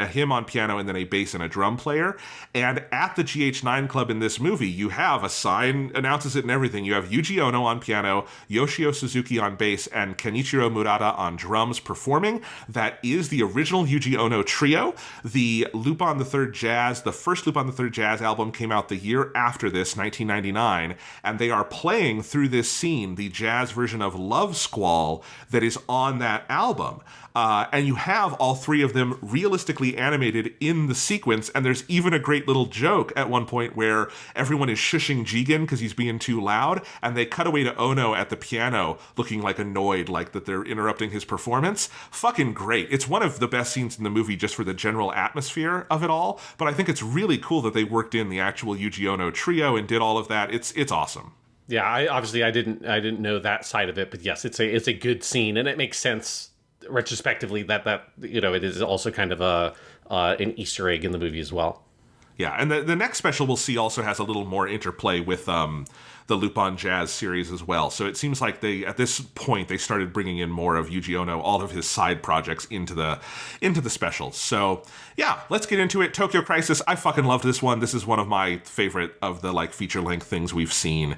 him on piano and then a bass and a drum player. And at the GH9 Club in this movie, you have a sign announces it and everything. You have Yuji Ono on piano, Yoshio Suzuki on bass, and Kenichiro Murata on drums performing. That is the original Yuji Ono trio. The Lupin the Third Jazz, the first Lupin the Third Jazz album came out the year after this, 1999, and they are playing through this scene the jazz version of Love Squall that is on that album. And you have all three of them realistically animated in the sequence, and there's even a great little joke at one point where everyone is shushing Jigen because he's being too loud, and they cut away to Ono at the piano looking like annoyed, like that they're interrupting his performance. Fucking great. It's one of the best scenes in the movie just for the general atmosphere of it all, but I think it's really cool that they worked in the actual Yuji Ono trio and did all of that. It's awesome. Yeah, I didn't know that side of it, but yes, it's a good scene, and it makes sense retrospectively that it is also kind of an Easter egg in the movie as well. Yeah, and the next special we'll see also has a little more interplay with the Lupin Jazz series as well. So it seems like at this point they started bringing in more of Yuji Ono, all of his side projects into the specials. So yeah, let's get into it. Tokyo Crisis. I fucking loved this one. This is one of my favorite of the like feature length things we've seen.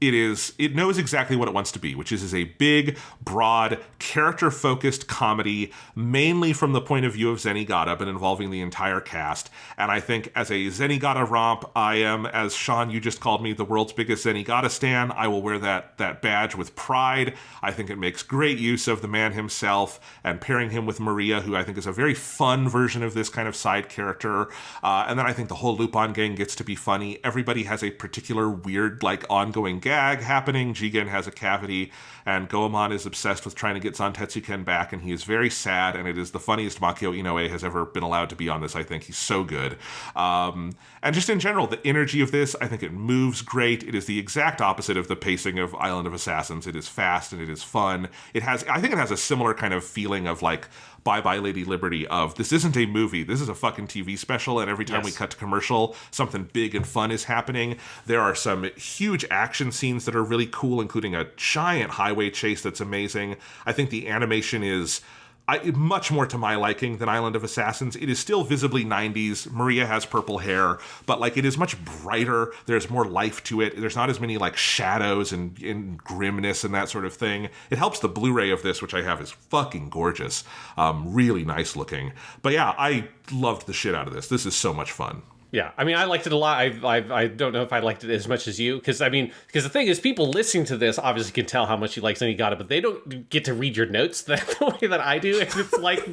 It knows exactly what it wants to be, which is a big, broad, character-focused comedy, mainly from the point of view of Zenigata, but involving the entire cast. And I think as a Zenigata romp, I am, as Sean, you just called me, the world's biggest Zenigata stan. I will wear that badge with pride. I think it makes great use of the man himself, and pairing him with Maria, who I think is a very fun version of this kind of side character. And then I think the whole Lupin gang gets to be funny. Everybody has a particular weird, like, ongoing gag happening. Jigen has a cavity, and Goemon is obsessed with trying to get Zantetsuken back, and he is very sad, and it is the funniest Makio Inoue has ever been allowed to be on this, I think. He's so good. And just in general, the energy of this, I think it moves great. It is the exact opposite of the pacing of Island of Assassins. It is fast, and it is fun. I think it has a similar kind of feeling of like Bye Bye Lady Liberty of this isn't a movie, this is a fucking TV special, and every time we cut to commercial, something big and fun is happening. There are some huge action scenes that are really cool, including a giant highway chase that's amazing. I think the animation is much more to my liking than Island of Assassins. It is still visibly 90s. Maria has purple hair, but like it is much brighter. There's more life to it. There's not as many like shadows and grimness and that sort of thing. It helps the Blu-ray of this, which I have, is fucking gorgeous. Really nice looking. But yeah, I loved the shit out of this. This is so much fun. Yeah, I mean, I liked it a lot. I don't know if I liked it as much as you, because the thing is, people listening to this obviously can tell how much you like Zenigata, but they don't get to read your notes the way that I do. And it's like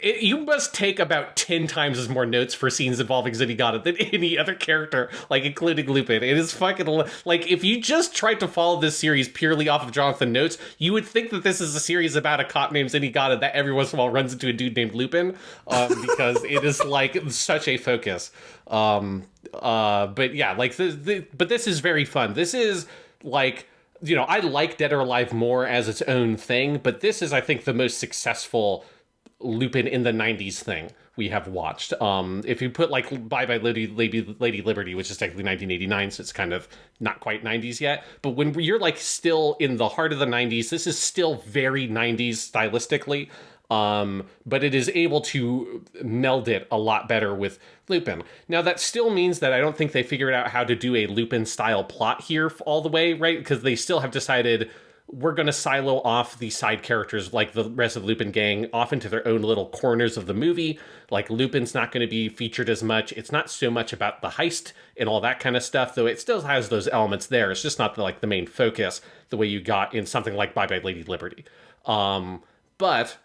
you must take about 10 times as more notes for scenes involving Zenigata than any other character, like including Lupin. It is fucking like if you just tried to follow this series purely off of Jonathan notes, you would think that this is a series about a cop named Zenigata that every once in a while runs into a dude named Lupin, because it is like such a focus. But yeah, like but this is very fun. This is like, you know, I like Dead or Alive more as its own thing, but this is, I think, the most successful Lupin in the 90s thing we have watched. If you put like Bye Bye Lady Liberty, which is technically 1989, so it's kind of not quite 90s yet, but when you're like still in the heart of the 90s, this is still very 90s stylistically. But it is able to meld it a lot better with Lupin. Now, that still means that I don't think they figured out how to do a Lupin-style plot here all the way, right? Because they still have decided, we're going to silo off the side characters, like the rest of the Lupin gang, off into their own little corners of the movie. Like, Lupin's not going to be featured as much. It's not so much about the heist and all that kind of stuff, though it still has those elements there. It's just not the main focus, the way you got in something like Bye Bye Lady Liberty. But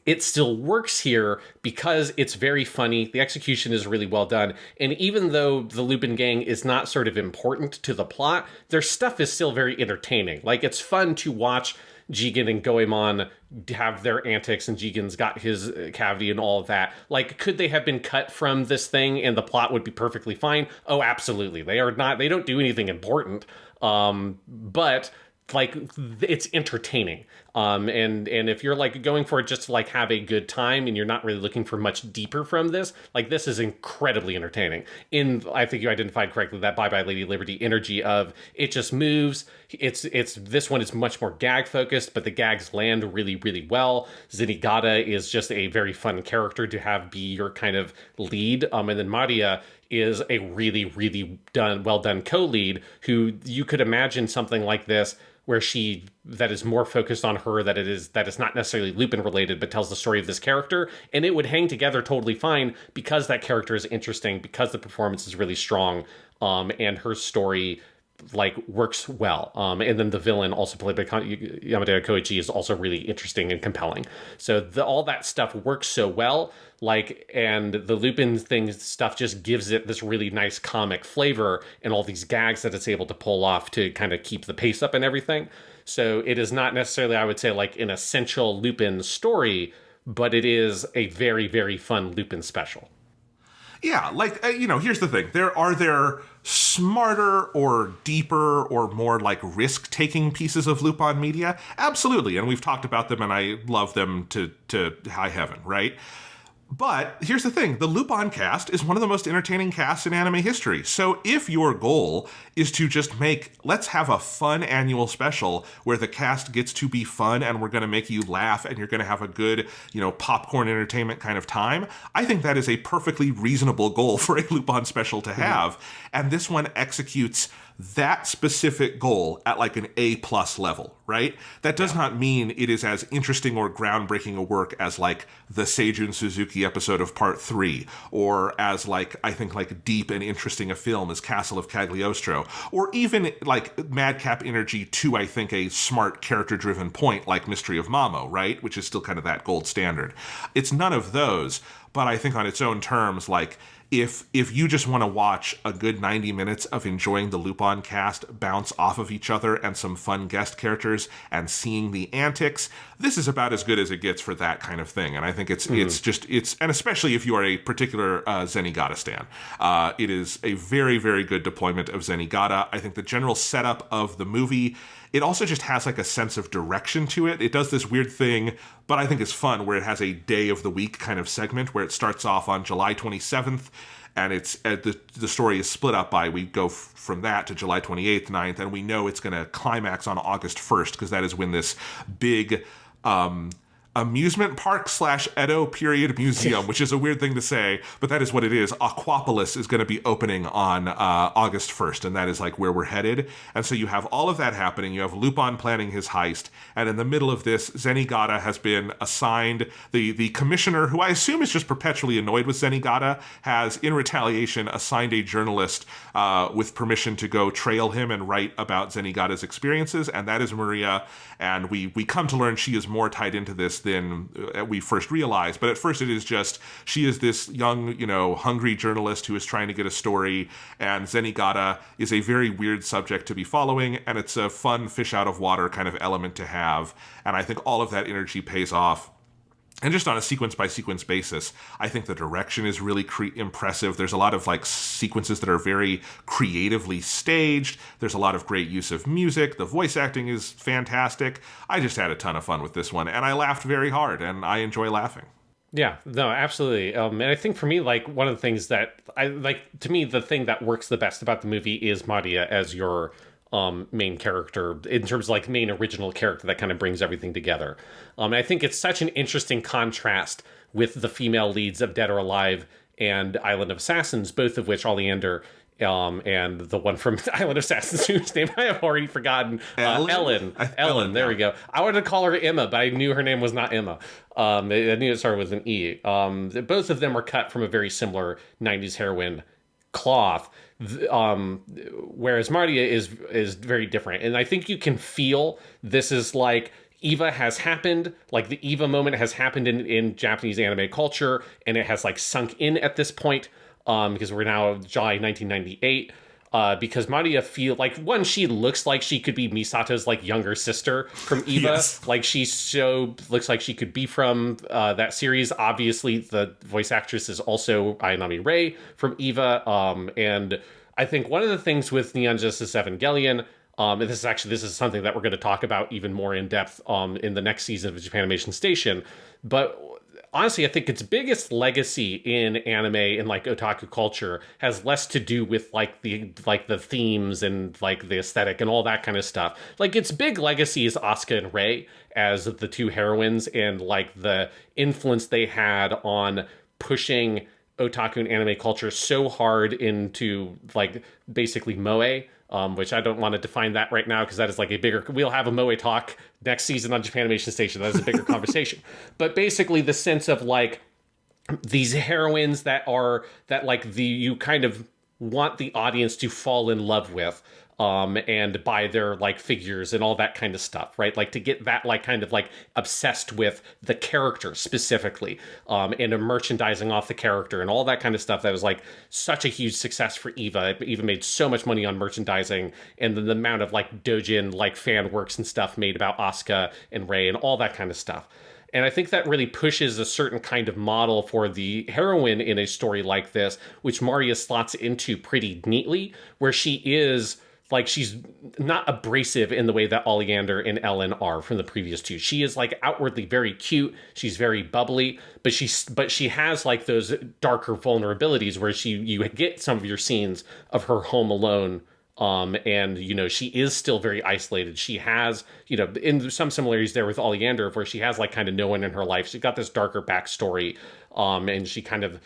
it still works here because it's very funny. The execution is really well done. And even though the Lupin gang is not sort of important to the plot, their stuff is still very entertaining. Like, it's fun to watch Jigen and Goemon have their antics, and Jigen's got his cavity and all of that. Like, could they have been cut from this thing and the plot would be perfectly fine? Oh, absolutely. They don't do anything important. But like, it's entertaining. And if you're like going for it just to like have a good time and you're not really looking for much deeper from this, like, this is incredibly entertaining. I think you identified correctly that Bye Bye Lady Liberty energy of it just moves. This one is much more gag focused, but the gags land really, really well. Zenigata is just a very fun character to have be your kind of lead. And then Maria is a really, really well done co-lead who you could imagine something like this where that is more focused on her, that is not necessarily Lupin related, but tells the story of this character, and it would hang together totally fine because that character is interesting, because the performance is really strong, and her story like works well. And then the villain, also played by Yamadera Kōichi, is also really interesting and compelling. So all that stuff works so well. Like, and the Lupin stuff just gives it this really nice comic flavor and all these gags that it's able to pull off to kind of keep the pace up and everything. So it is not necessarily, I would say, like an essential Lupin story, but it is a very, very fun Lupin special. Yeah, like, here's the thing. Are there smarter or deeper or more like risk-taking pieces of Lupin media? Absolutely, and we've talked about them and I love them to high heaven, right? But here's the thing, the Lupin cast is one of the most entertaining casts in anime history. So if your goal is to just let's have a fun annual special where the cast gets to be fun and we're going to make you laugh and you're going to have a good, popcorn entertainment kind of time, I think that is a perfectly reasonable goal for a Lupin special to have. Mm-hmm. And this one executes that specific goal at like an A+ level, right? That does not mean it is as interesting or groundbreaking a work as like the Seijun Suzuki episode of Part 3, or as like, I think like deep and interesting a film as Castle of Cagliostro, or even like Madcap Energy to, I think, a smart character-driven point like Mystery of Mamo, right? Which is still kind of that gold standard. It's none of those, but I think on its own terms, like, if you just want to watch a good 90 minutes of enjoying the Lupin cast bounce off of each other and some fun guest characters and seeing the antics, this is about as good as it gets for that kind of thing. And I think it's and especially if you are a particular Zenigata stan, it is a very, very good deployment of Zenigata. I think the general setup of the movie, it also just has like a sense of direction to it. It does this weird thing, but I think it's fun, where it has a day of the week kind of segment where it starts off on July 27th, and it's the story is split up by, we go from that to July 28th, 9th, and we know it's going to climax on August 1st, because that is when this big amusement park / Edo period museum, which is a weird thing to say, but that is what it is. Aquapolis is going to be opening on August 1st, and that is like where we're headed. And so you have all of that happening. You have Lupin planning his heist, and in the middle of this, Zenigata has been assigned, the commissioner, who I assume is just perpetually annoyed with Zenigata, has in retaliation assigned a journalist with permission to go trail him and write about Zenigata's experiences, and that is Maria. And we come to learn she is more tied into this than we first realized. But at first it is just, she is this young, hungry journalist who is trying to get a story, and Zenigata is a very weird subject to be following, and it's a fun fish out of water kind of element to have. And I think all of that energy pays off. And just on a sequence-by-sequence basis, I think the direction is really impressive. There's a lot of sequences that are very creatively staged. There's a lot of great use of music. The voice acting is fantastic. I just had a ton of fun with this one, and I laughed very hard, and I enjoy laughing. Yeah, no, absolutely. And I think for me, one of the things that to me, the thing that works the best about the movie is Maria as your main character, in terms of main original character that kind of brings everything together. And I think it's such an interesting contrast with the female leads of Dead or Alive and Island of Assassins, both of which Oleander and the one from Island of Assassins, whose name I have already forgotten, Ellen, there we go. I wanted to call her Emma, but I knew her name was not Emma. I knew it started with an E. Both of them are cut from a very similar 90s heroine cloth, whereas Maria is very different. And I think you can feel this is Eva has happened, the Eva moment has happened in Japanese anime culture, and it has sunk in at this point, because we're now July 1998. Because Maria one, she looks like she could be Misato's younger sister from Eva. Yes. She looks like she could be from that series. Obviously, the voice actress is also Ayanami Rei from Eva. And I think one of the things with Neon Genesis Evangelion, and this is something that we're going to talk about even more in depth in the next season of Japanimation Station, but honestly, I think its biggest legacy in anime and otaku culture has less to do with the themes and the aesthetic and all that kind of stuff. Its big legacy is Asuka and Rei as the two heroines, and the influence they had on pushing otaku and anime culture so hard into basically moe. Which I don't want to define that right now, because that is we'll have a moe talk next season on Japanimation Station. That is a bigger conversation. But basically the sense of these heroines you kind of want the audience to fall in love with, and by their figures and all that kind of stuff, right? To get that obsessed with the character specifically, and a merchandising off the character and all that kind of stuff. That was such a huge success for Eva. It even made so much money on merchandising, and then the amount of doujin fan works and stuff made about Asuka and Rei and all that kind of stuff. And I think that really pushes a certain kind of model for the heroine in a story like this, which Maria slots into pretty neatly, where she is she's not abrasive in the way that Oleander and Ellen are from the previous two. She is outwardly very cute. She's very bubbly, but she has those darker vulnerabilities where you get some of your scenes of her home alone. And she is still very isolated. She has, in some similarities there with Oleander, where she has kind of no one in her life. She's got this darker backstory. And she kind of,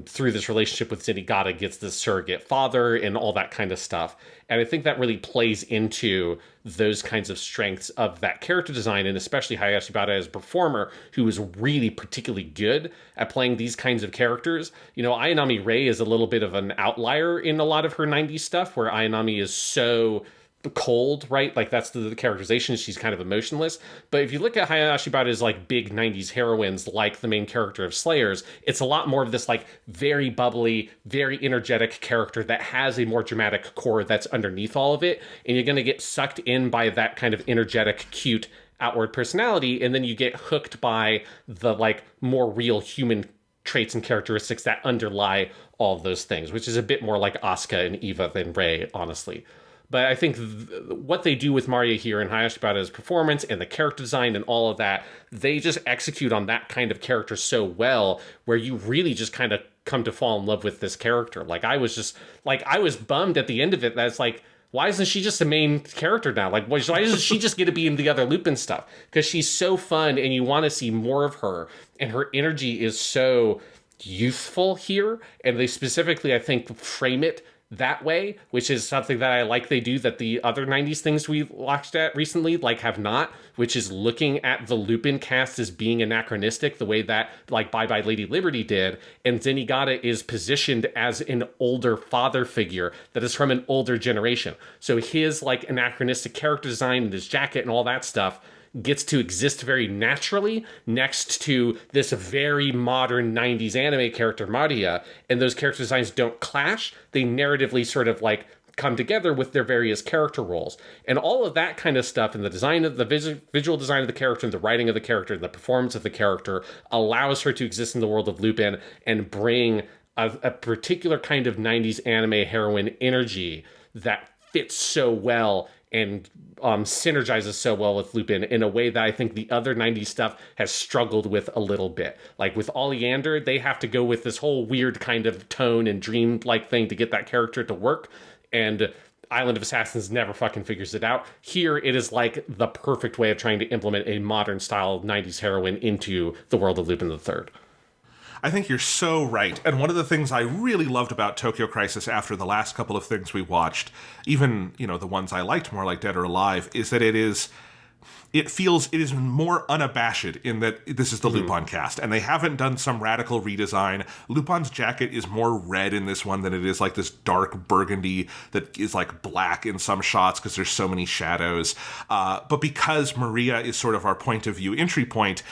through this relationship with Zenigata, gets this surrogate father and all that kind of stuff. And I think that really plays into those kinds of strengths of that character design, and especially Hayashibara as a performer, who is really particularly good at playing these kinds of characters. Ayanami Rei is a little bit of an outlier in a lot of her 90s stuff, where Ayanami is so cold, right? That's the characterization. She's kind of emotionless. But if you look at Hayashibara's big 90s heroines, the main character of Slayers, it's a lot more of this very bubbly, very energetic character that has a more dramatic core that's underneath all of it. And you're going to get sucked in by that kind of energetic, cute, outward personality. And then you get hooked by the more real human traits and characteristics that underlie all of those things, which is a bit more like Asuka and Eva than Rei, honestly. But I think what they do with Maria here and Hayashibara's performance and the character design and all of that, they just execute on that kind of character so well, where you really just kind of come to fall in love with this character. I was bummed at the end of it. That's why isn't she just the main character now? Like, why doesn't she just get to be in the other Lupin stuff? Because she's so fun and you want to see more of her. And her energy is so youthful here. And they specifically, I think, frame it that way, which is something that I like they do that the other 90s things we watched at recently like have not, which is looking at the Lupin cast as being anachronistic the way that like Bye Bye Lady Liberty did, and Zenigata is positioned as an older father figure that is from an older generation. So his like anachronistic character design and his jacket and all that stuff gets to exist very naturally next to this very modern 90s anime character, Maria, and those character designs don't clash. They narratively sort of like come together with their various character roles. And all of that kind of stuff and the design of the visual design of the character and the writing of the character and the performance of the character allows her to exist in the world of Lupin and bring a particular kind of 90s anime heroine energy that fits so well and synergizes so well with Lupin in a way that I think the other 90s stuff has struggled with a little bit. Like with Oleander, they have to go with this whole weird kind of tone and dream-like thing to get that character to work, and Island of Assassins never fucking figures it out. Here, it is like the perfect way of trying to implement a modern-style 90s heroine into the world of Lupin III. I think you're so right. And one of the things I really loved about Tokyo Crisis after the last couple of things we watched, even, you know, the ones I liked more like Dead or Alive, is that it is more unabashed in that this is the Lupin cast, and they haven't done some radical redesign. Lupin's jacket is more red in this one than it is like this dark burgundy that is like black in some shots because there's so many shadows. But because Maria is sort of our point of view entry point,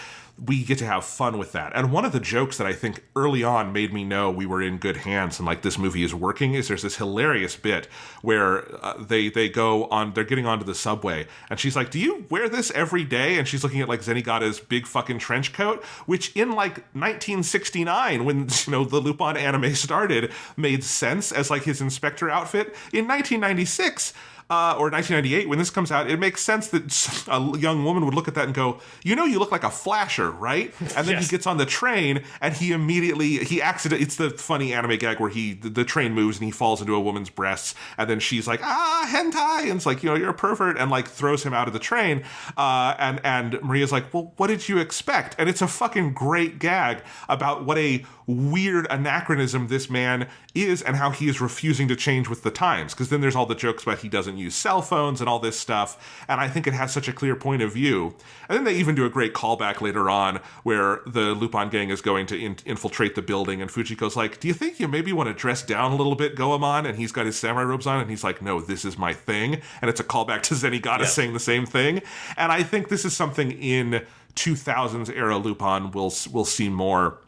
we get to have fun with that. And one of the jokes that I think early on made me know we were in good hands and like this movie is working is there's this hilarious bit where they're getting onto the subway and she's like, do you wear this every day? And she's looking at like Zenigata's big fucking trench coat, which in like 1969, when, you know, the Lupin anime started, made sense as like his inspector outfit. In 1996, or 1998, when this comes out, it makes sense that a young woman would look at that and go, you know, you look like a flasher, right? And then He gets on the train and it's the funny anime gag where the train moves and he falls into a woman's breasts and then she's like, hentai, and it's like, you know, you're a pervert, and like throws him out of the train. And Maria's like, well, what did you expect? And it's a fucking great gag about what a weird anachronism this man is and how he is refusing to change with the times. Because then there's all the jokes about he doesn't use cell phones and all this stuff, and I think it has such a clear point of view. And then they even do a great callback later on where the Lupin gang is going to infiltrate the building, and Fujiko's like, do you think you maybe want to dress down a little bit, Goemon? And he's got his samurai robes on, and he's like, no, this is my thing. And it's a callback to Zenigata saying the same thing. And I think this is something in 2000s era Lupin we'll see more,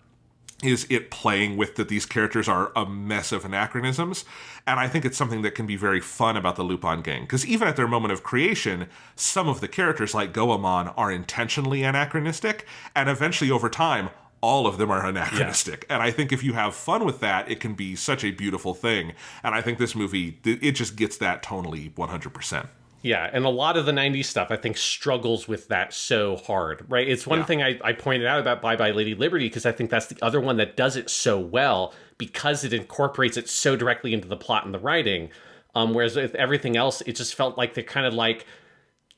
is it playing with that these characters are a mess of anachronisms. And I think it's something that can be very fun about the Lupin gang. Because even at their moment of creation, some of the characters like Goemon are intentionally anachronistic. And eventually over time, all of them are anachronistic. Yeah. And I think if you have fun with that, it can be such a beautiful thing. And I think this movie, it just gets that tonally 100%. Yeah, and a lot of the 90s stuff, I think, struggles with that so hard, right? It's one thing I pointed out about Bye Bye Lady Liberty, because I think that's the other one that does it so well, because it incorporates it so directly into the plot and the writing. Whereas with everything else, it just felt like they're kind of like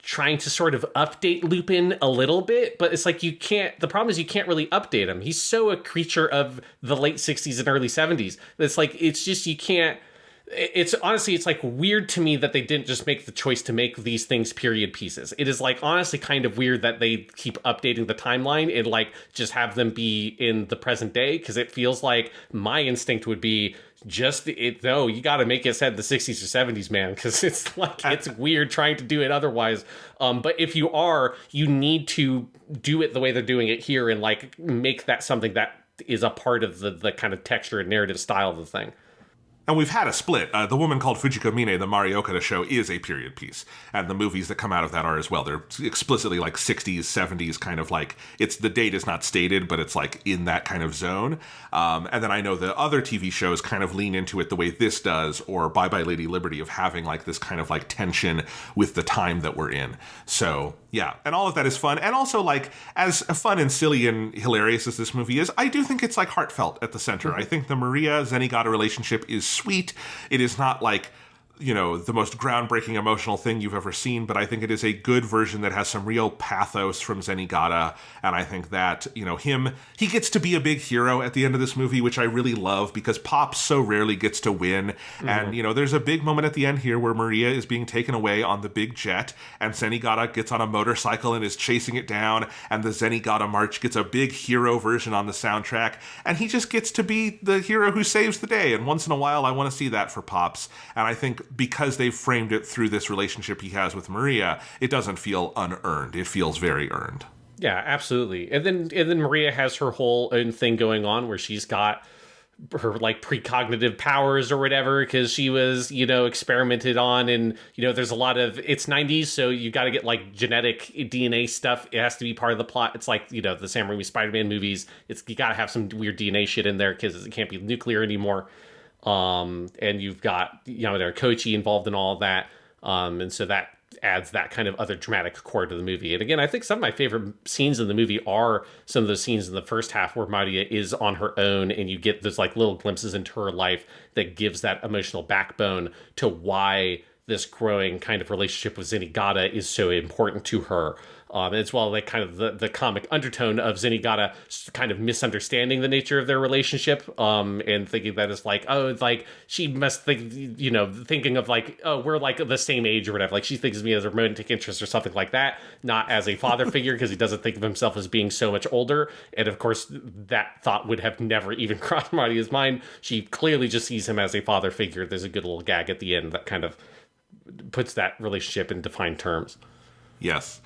trying to sort of update Lupin a little bit, but it's like the problem is you can't really update him. He's so a creature of the late 60s and early 70s. It's like, it's just, you can't. It's honestly, it's like weird to me that they didn't just make the choice to make these things period pieces. It is like honestly kind of weird that they keep updating the timeline and like just have them be in the present day, because it feels like my instinct would be no, you got to make it set the 60s or 70s, man, because it's like it's weird trying to do it otherwise. But if you need to do it the way they're doing it here and like make that something that is a part of the kind of texture and narrative style of the thing. And we've had a split. The Woman Called Fujiko Mine, the Mari Okada show, is a period piece. And the movies that come out of that are as well. They're explicitly like 60s, 70s, kind of like, the date is not stated, but it's like in that kind of zone. And then I know the other TV shows kind of lean into it the way this does, or Bye Bye Lady Liberty, of having like this kind of like tension with the time that we're in. So yeah, and all of that is fun. And also, like, as fun and silly and hilarious as this movie is, I do think it's like heartfelt at the center. I think the Maria Zenigata relationship is sweet. It is not like the most groundbreaking emotional thing you've ever seen, but I think it is a good version that has some real pathos from Zenigata, and I think that, he gets to be a big hero at the end of this movie, which I really love, because Pop so rarely gets to win, and, there's a big moment at the end here where Maria is being taken away on the big jet, and Zenigata gets on a motorcycle and is chasing it down, and the Zenigata March gets a big hero version on the soundtrack, and he just gets to be the hero who saves the day, and once in a while I want to see that for Pops, and I think because they've framed it through this relationship he has with Maria, it doesn't feel unearned. It feels very earned. Yeah, absolutely. And then Maria has her whole own thing going on where she's got her like precognitive powers or whatever, because she was, experimented on, and, there's a lot of, it's 90s, so you got to get like genetic DNA stuff. It has to be part of the plot. It's like, the Sam Raimi Spider-Man movies. You got to have some weird DNA shit in there because it can't be nuclear anymore. And you've got Yamadera Kōichi involved in all of that. And so that adds that kind of other dramatic core to the movie. And again, I think some of my favorite scenes in the movie are some of those scenes in the first half where Maria is on her own and you get those like little glimpses into her life that gives that emotional backbone to why this growing kind of relationship with Zenigata is so important to her. As well, like kind of the comic undertone of Zenigata kind of misunderstanding the nature of their relationship, and thinking that it's like, oh, it's like she must think, thinking of like, oh, we're like the same age or whatever. Like she thinks of me as a romantic interest or something like that, not as a father figure, because he doesn't think of himself as being so much older. And of course, that thought would have never even crossed Maria's mind. She clearly just sees him as a father figure. There's a good little gag at the end that kind of puts that relationship in defined terms. Yes.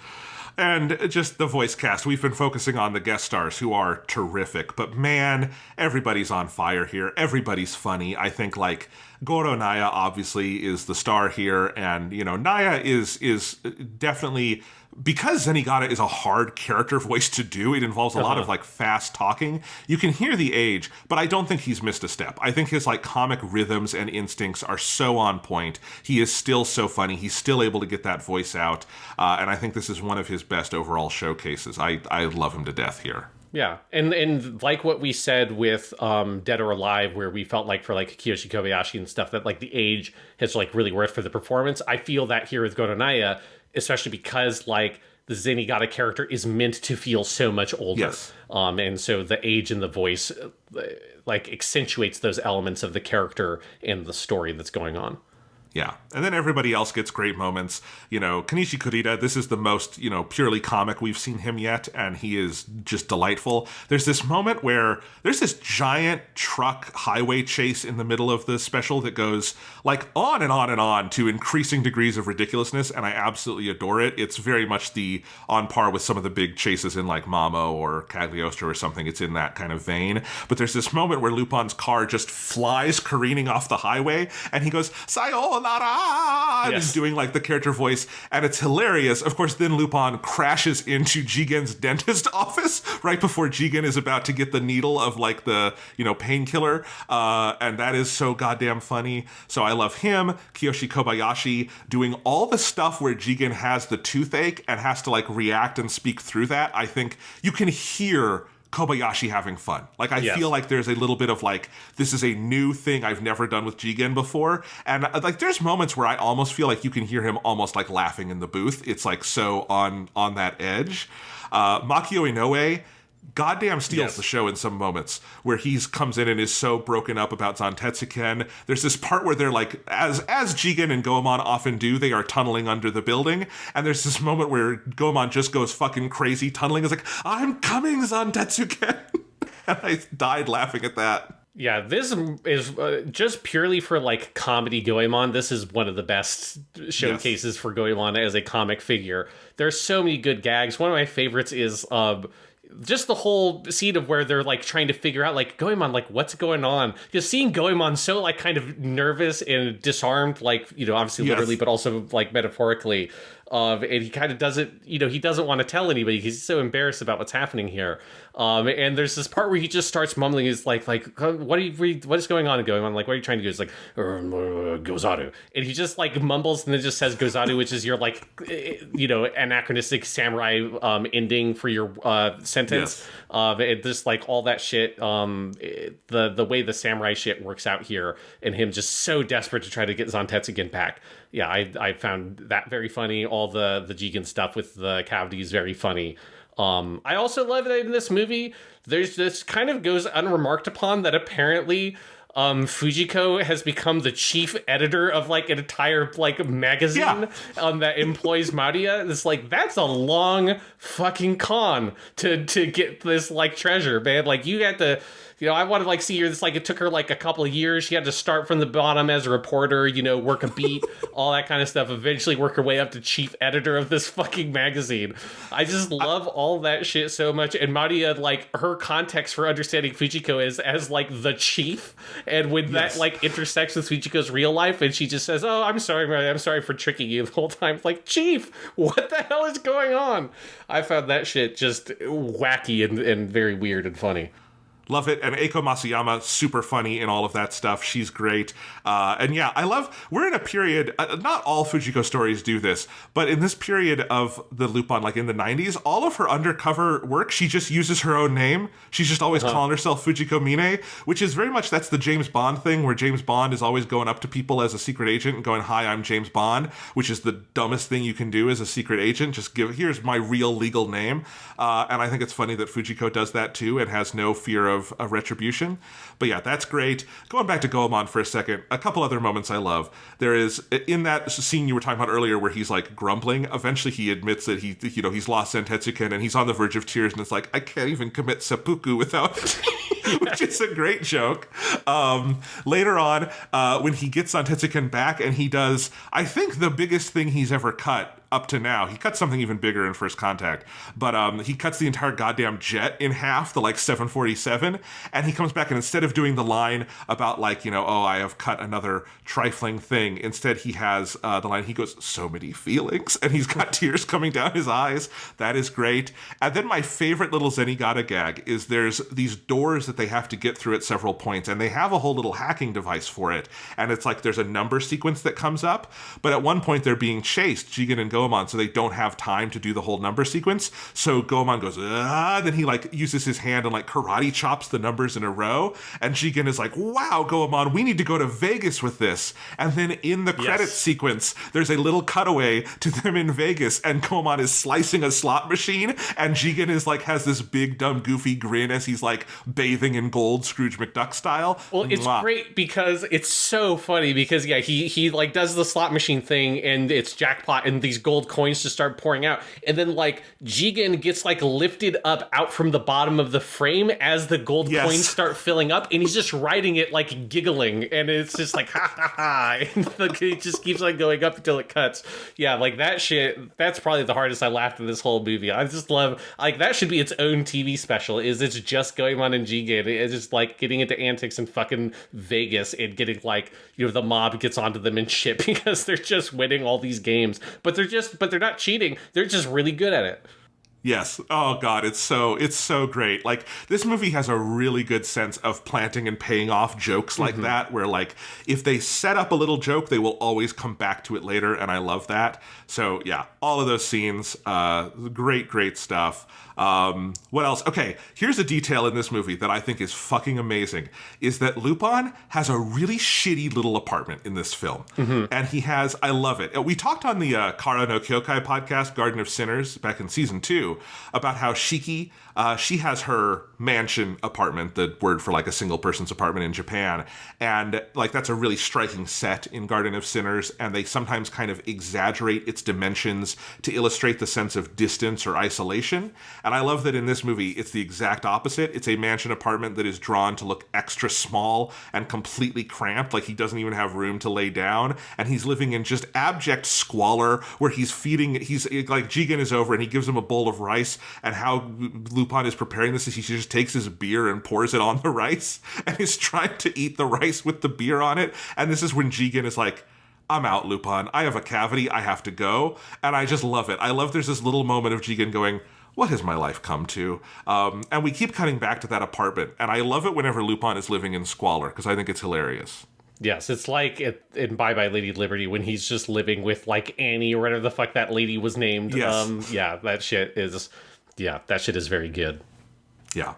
And just the voice cast. We've been focusing on the guest stars who are terrific, but man, everybody's on fire here. Everybody's funny. I think like Goro Naya obviously is the star here, and Naya is definitely, because Zenigata is a hard character voice to do, it involves a lot of like fast talking. You can hear the age, but I don't think he's missed a step. I think his like comic rhythms and instincts are so on point. He is still so funny. He's still able to get that voice out, and I think this is one of his best overall showcases. I love him to death here. Yeah, and like what we said with Dead or Alive, where we felt like for like Kiyoshi Kobayashi and stuff that like the age has like really worked for the performance. I feel that here with Goro Naya, especially because like the Zenigata character is meant to feel so much older. Yes. And so the age and the voice like accentuates those elements of the character and the story that's going on. Yeah. And then everybody else gets great moments. Kenichi Kurita, this is the most, purely comic we've seen him yet, and he is just delightful. There's this moment where there's this giant truck highway chase in the middle of the special that goes like on and on and on to increasing degrees of ridiculousness, and I absolutely adore it. It's very much on par with some of the big chases in like Mamo or Cagliostro or something. It's in that kind of vein. But there's this moment where Lupin's car just flies careening off the highway, and he goes, "Sayonara!" And he's doing like the character voice, and it's hilarious. Of course, then Lupin crashes into Jigen's dentist office right before Jigen is about to get the needle of like the, painkiller. And that is so goddamn funny. So I love him, Kiyoshi Kobayashi, doing all the stuff where Jigen has the toothache and has to like react and speak through that. I think you can hear Kobayashi having fun. Like, I feel like there's a little bit of like, this is a new thing I've never done with Jigen before. And like, there's moments where I almost feel like you can hear him almost like laughing in the booth. It's like so on that edge. Makio Inoue goddamn steals the show in some moments where he comes in and is so broken up about Zantetsuken. There's this part where they're like, as Jigen and Goemon often do, they are tunneling under the building. And there's this moment where Goemon just goes fucking crazy tunneling. Is like, "I'm coming, Zantetsuken." And I died laughing at that. Yeah, this is just purely for like comedy Goemon. This is one of the best showcases for Goemon as a comic figure. There's so many good gags. One of my favorites is just the whole scene of where they're like trying to figure out like Goemon, like what's going on. Just seeing Goemon so like kind of nervous and disarmed, like, obviously literally, but also like metaphorically, And he kind of doesn't, he doesn't want to tell anybody. He's so embarrassed about what's happening here. And there's this part where he just starts mumbling. He's like, what is going on? Like, what are you trying to do? It's like, Gozadu. And he just like mumbles and then just says Gozadu, which is your like, anachronistic samurai ending for your sentence. Yes. It just like all that shit, the way the samurai shit works out here, and him just so desperate to try to get Zantetsuken back. Yeah, I found that very funny. All the Jigen stuff with the cavities very funny. I also love that in this movie, there's this kind of goes unremarked upon that apparently Fujiko has become the chief editor of like an entire like magazine that employs Maria. It's like, that's a long fucking con to get this like treasure, man. Like you had to, I want to like see her. It's like it took her like a couple of years. She had to start from the bottom as a reporter, work a beat, all that kind of stuff. Eventually work her way up to chief editor of this fucking magazine. I just love all that shit so much. And Maria, like her context for understanding Fujiko is as like the chief. And when that like intersects with Fujiko's real life, and she just says, "Oh, I'm sorry, Maria. I'm sorry for tricking you the whole time." Like, chief, what the hell is going on? I found that shit just wacky and very weird and funny. Love it. And Eiko Masuyama, super funny in all of that stuff. She's great. And yeah, we're in a period, not all Fujiko stories do this, but in this period of the Lupin, like in the 90s, all of her undercover work, she just uses her own name. She's just always calling herself Fujiko Mine, which is very much, that's the James Bond thing, where James Bond is always going up to people as a secret agent and going, "Hi, I'm James Bond," which is the dumbest thing you can do as a secret agent. Just here's my real legal name. And I think it's funny that Fujiko does that too and has no fear of retribution. But yeah, that's great. Going back to Goemon for a second, a couple other moments I love. There is, in that scene you were talking about earlier where he's like grumbling, eventually he admits that he's lost Sentetsuken and he's on the verge of tears, and it's like, I can't even commit seppuku without which is a great joke. Later on, when he gets Sentetsuken back and he does, I think, the biggest thing he's ever cut up to now. He cuts something even bigger in First Contact, but he cuts the entire goddamn jet in half, the like 747, and he comes back, and instead of doing the line about like, oh, I have cut another trifling thing, instead he has the line, he goes, "So many feelings," and he's got tears coming down his eyes. That is great. And then my favorite little Zenigata gag is there's these doors that they have to get through at several points, and they have a whole little hacking device for it, and it's like there's a number sequence that comes up, but at one point they're being chased, Jigen and Goemon, so they don't have time to do the whole number sequence. So Goemon goes, then he like uses his hand and like karate chops the numbers in a row. And Jigen is like, "Wow, Goemon, we need to go to Vegas with this." And then in the credits sequence, there's a little cutaway to them in Vegas, and Goemon is slicing a slot machine, and Jigen is like, has this big, dumb, goofy grin as he's like bathing in gold, Scrooge McDuck style. Well, it's great because it's so funny because he like does the slot machine thing, and it's jackpot, and these gold coins just start pouring out, and then like Jigen gets like lifted up out from the bottom of the frame as the gold coins start filling up, and he's just riding it like giggling, and it's just like ha ha ha, and it just keeps like going up until it cuts. Yeah, like that shit, that's probably the hardest I laughed in this whole movie. I just love, like, that should be its own TV special, is it's just going on in Jigen. It's just like getting into antics in fucking Vegas and getting like, the mob gets onto them and shit because they're just winning all these games, but they're not cheating. They're just really good at it. Yes. Oh God, it's so great. Like, this movie has a really good sense of planting and paying off jokes like that, where like if they set up a little joke, they will always come back to it later, and I love that. So yeah, all of those scenes, great stuff. What else? Okay, here's a detail in this movie that I think is fucking amazing, is that Lupin has a really shitty little apartment in this film. And he has, I love it. We talked on the Kara no Kyokai podcast, Garden of Sinners, back in season 2, about how Shiki, she has her mansion apartment, the word for like a single person's apartment in Japan. And like, that's a really striking set in Garden of Sinners. And they sometimes kind of exaggerate its dimensions to illustrate the sense of distance or isolation. And I love that in this movie, it's the exact opposite. It's a mansion apartment that is drawn to look extra small and completely cramped. Like, he doesn't even have room to lay down. And he's living in just abject squalor, where he's like, Jigen is over and he gives him a bowl of rice. And how Lupin is preparing this is he just takes his beer and pours it on the rice and is trying to eat the rice with the beer on it. And this is when Jigen is like, I'm out, Lupin. I have a cavity. I have to go. And I just love it. I love there's this little moment of Jigen going, what has my life come to? And we keep cutting back to that apartment. And I love it whenever Lupin is living in squalor, because I think it's hilarious. Yes, it's like in Bye Bye Lady Liberty when he's just living with, like, Annie or whatever the fuck that lady was named. Yes. That shit is very good. Yeah.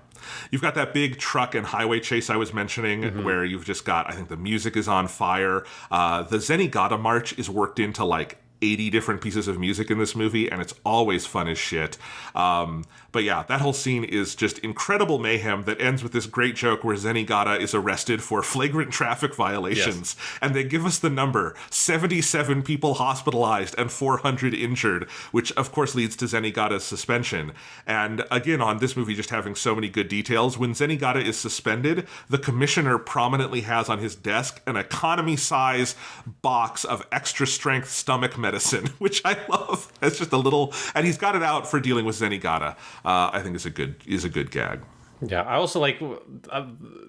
You've got that big truck and highway chase I was mentioning where you've just got, I think the music is on fire. The Zenigata March is worked into like 80 different pieces of music in this movie, and it's always fun as shit. But yeah, that whole scene is just incredible mayhem that ends with this great joke where Zenigata is arrested for flagrant traffic violations. Yes. And they give us the number, 77 people hospitalized and 400 injured, which of course leads to Zenigata's suspension. And again, on this movie just having so many good details, when Zenigata is suspended, the commissioner prominently has on his desk an economy-size box of extra-strength stomach medicine, which I love. It's just a little, and he's got it out for dealing with Zenigata. I think is a good gag. Yeah, I also like,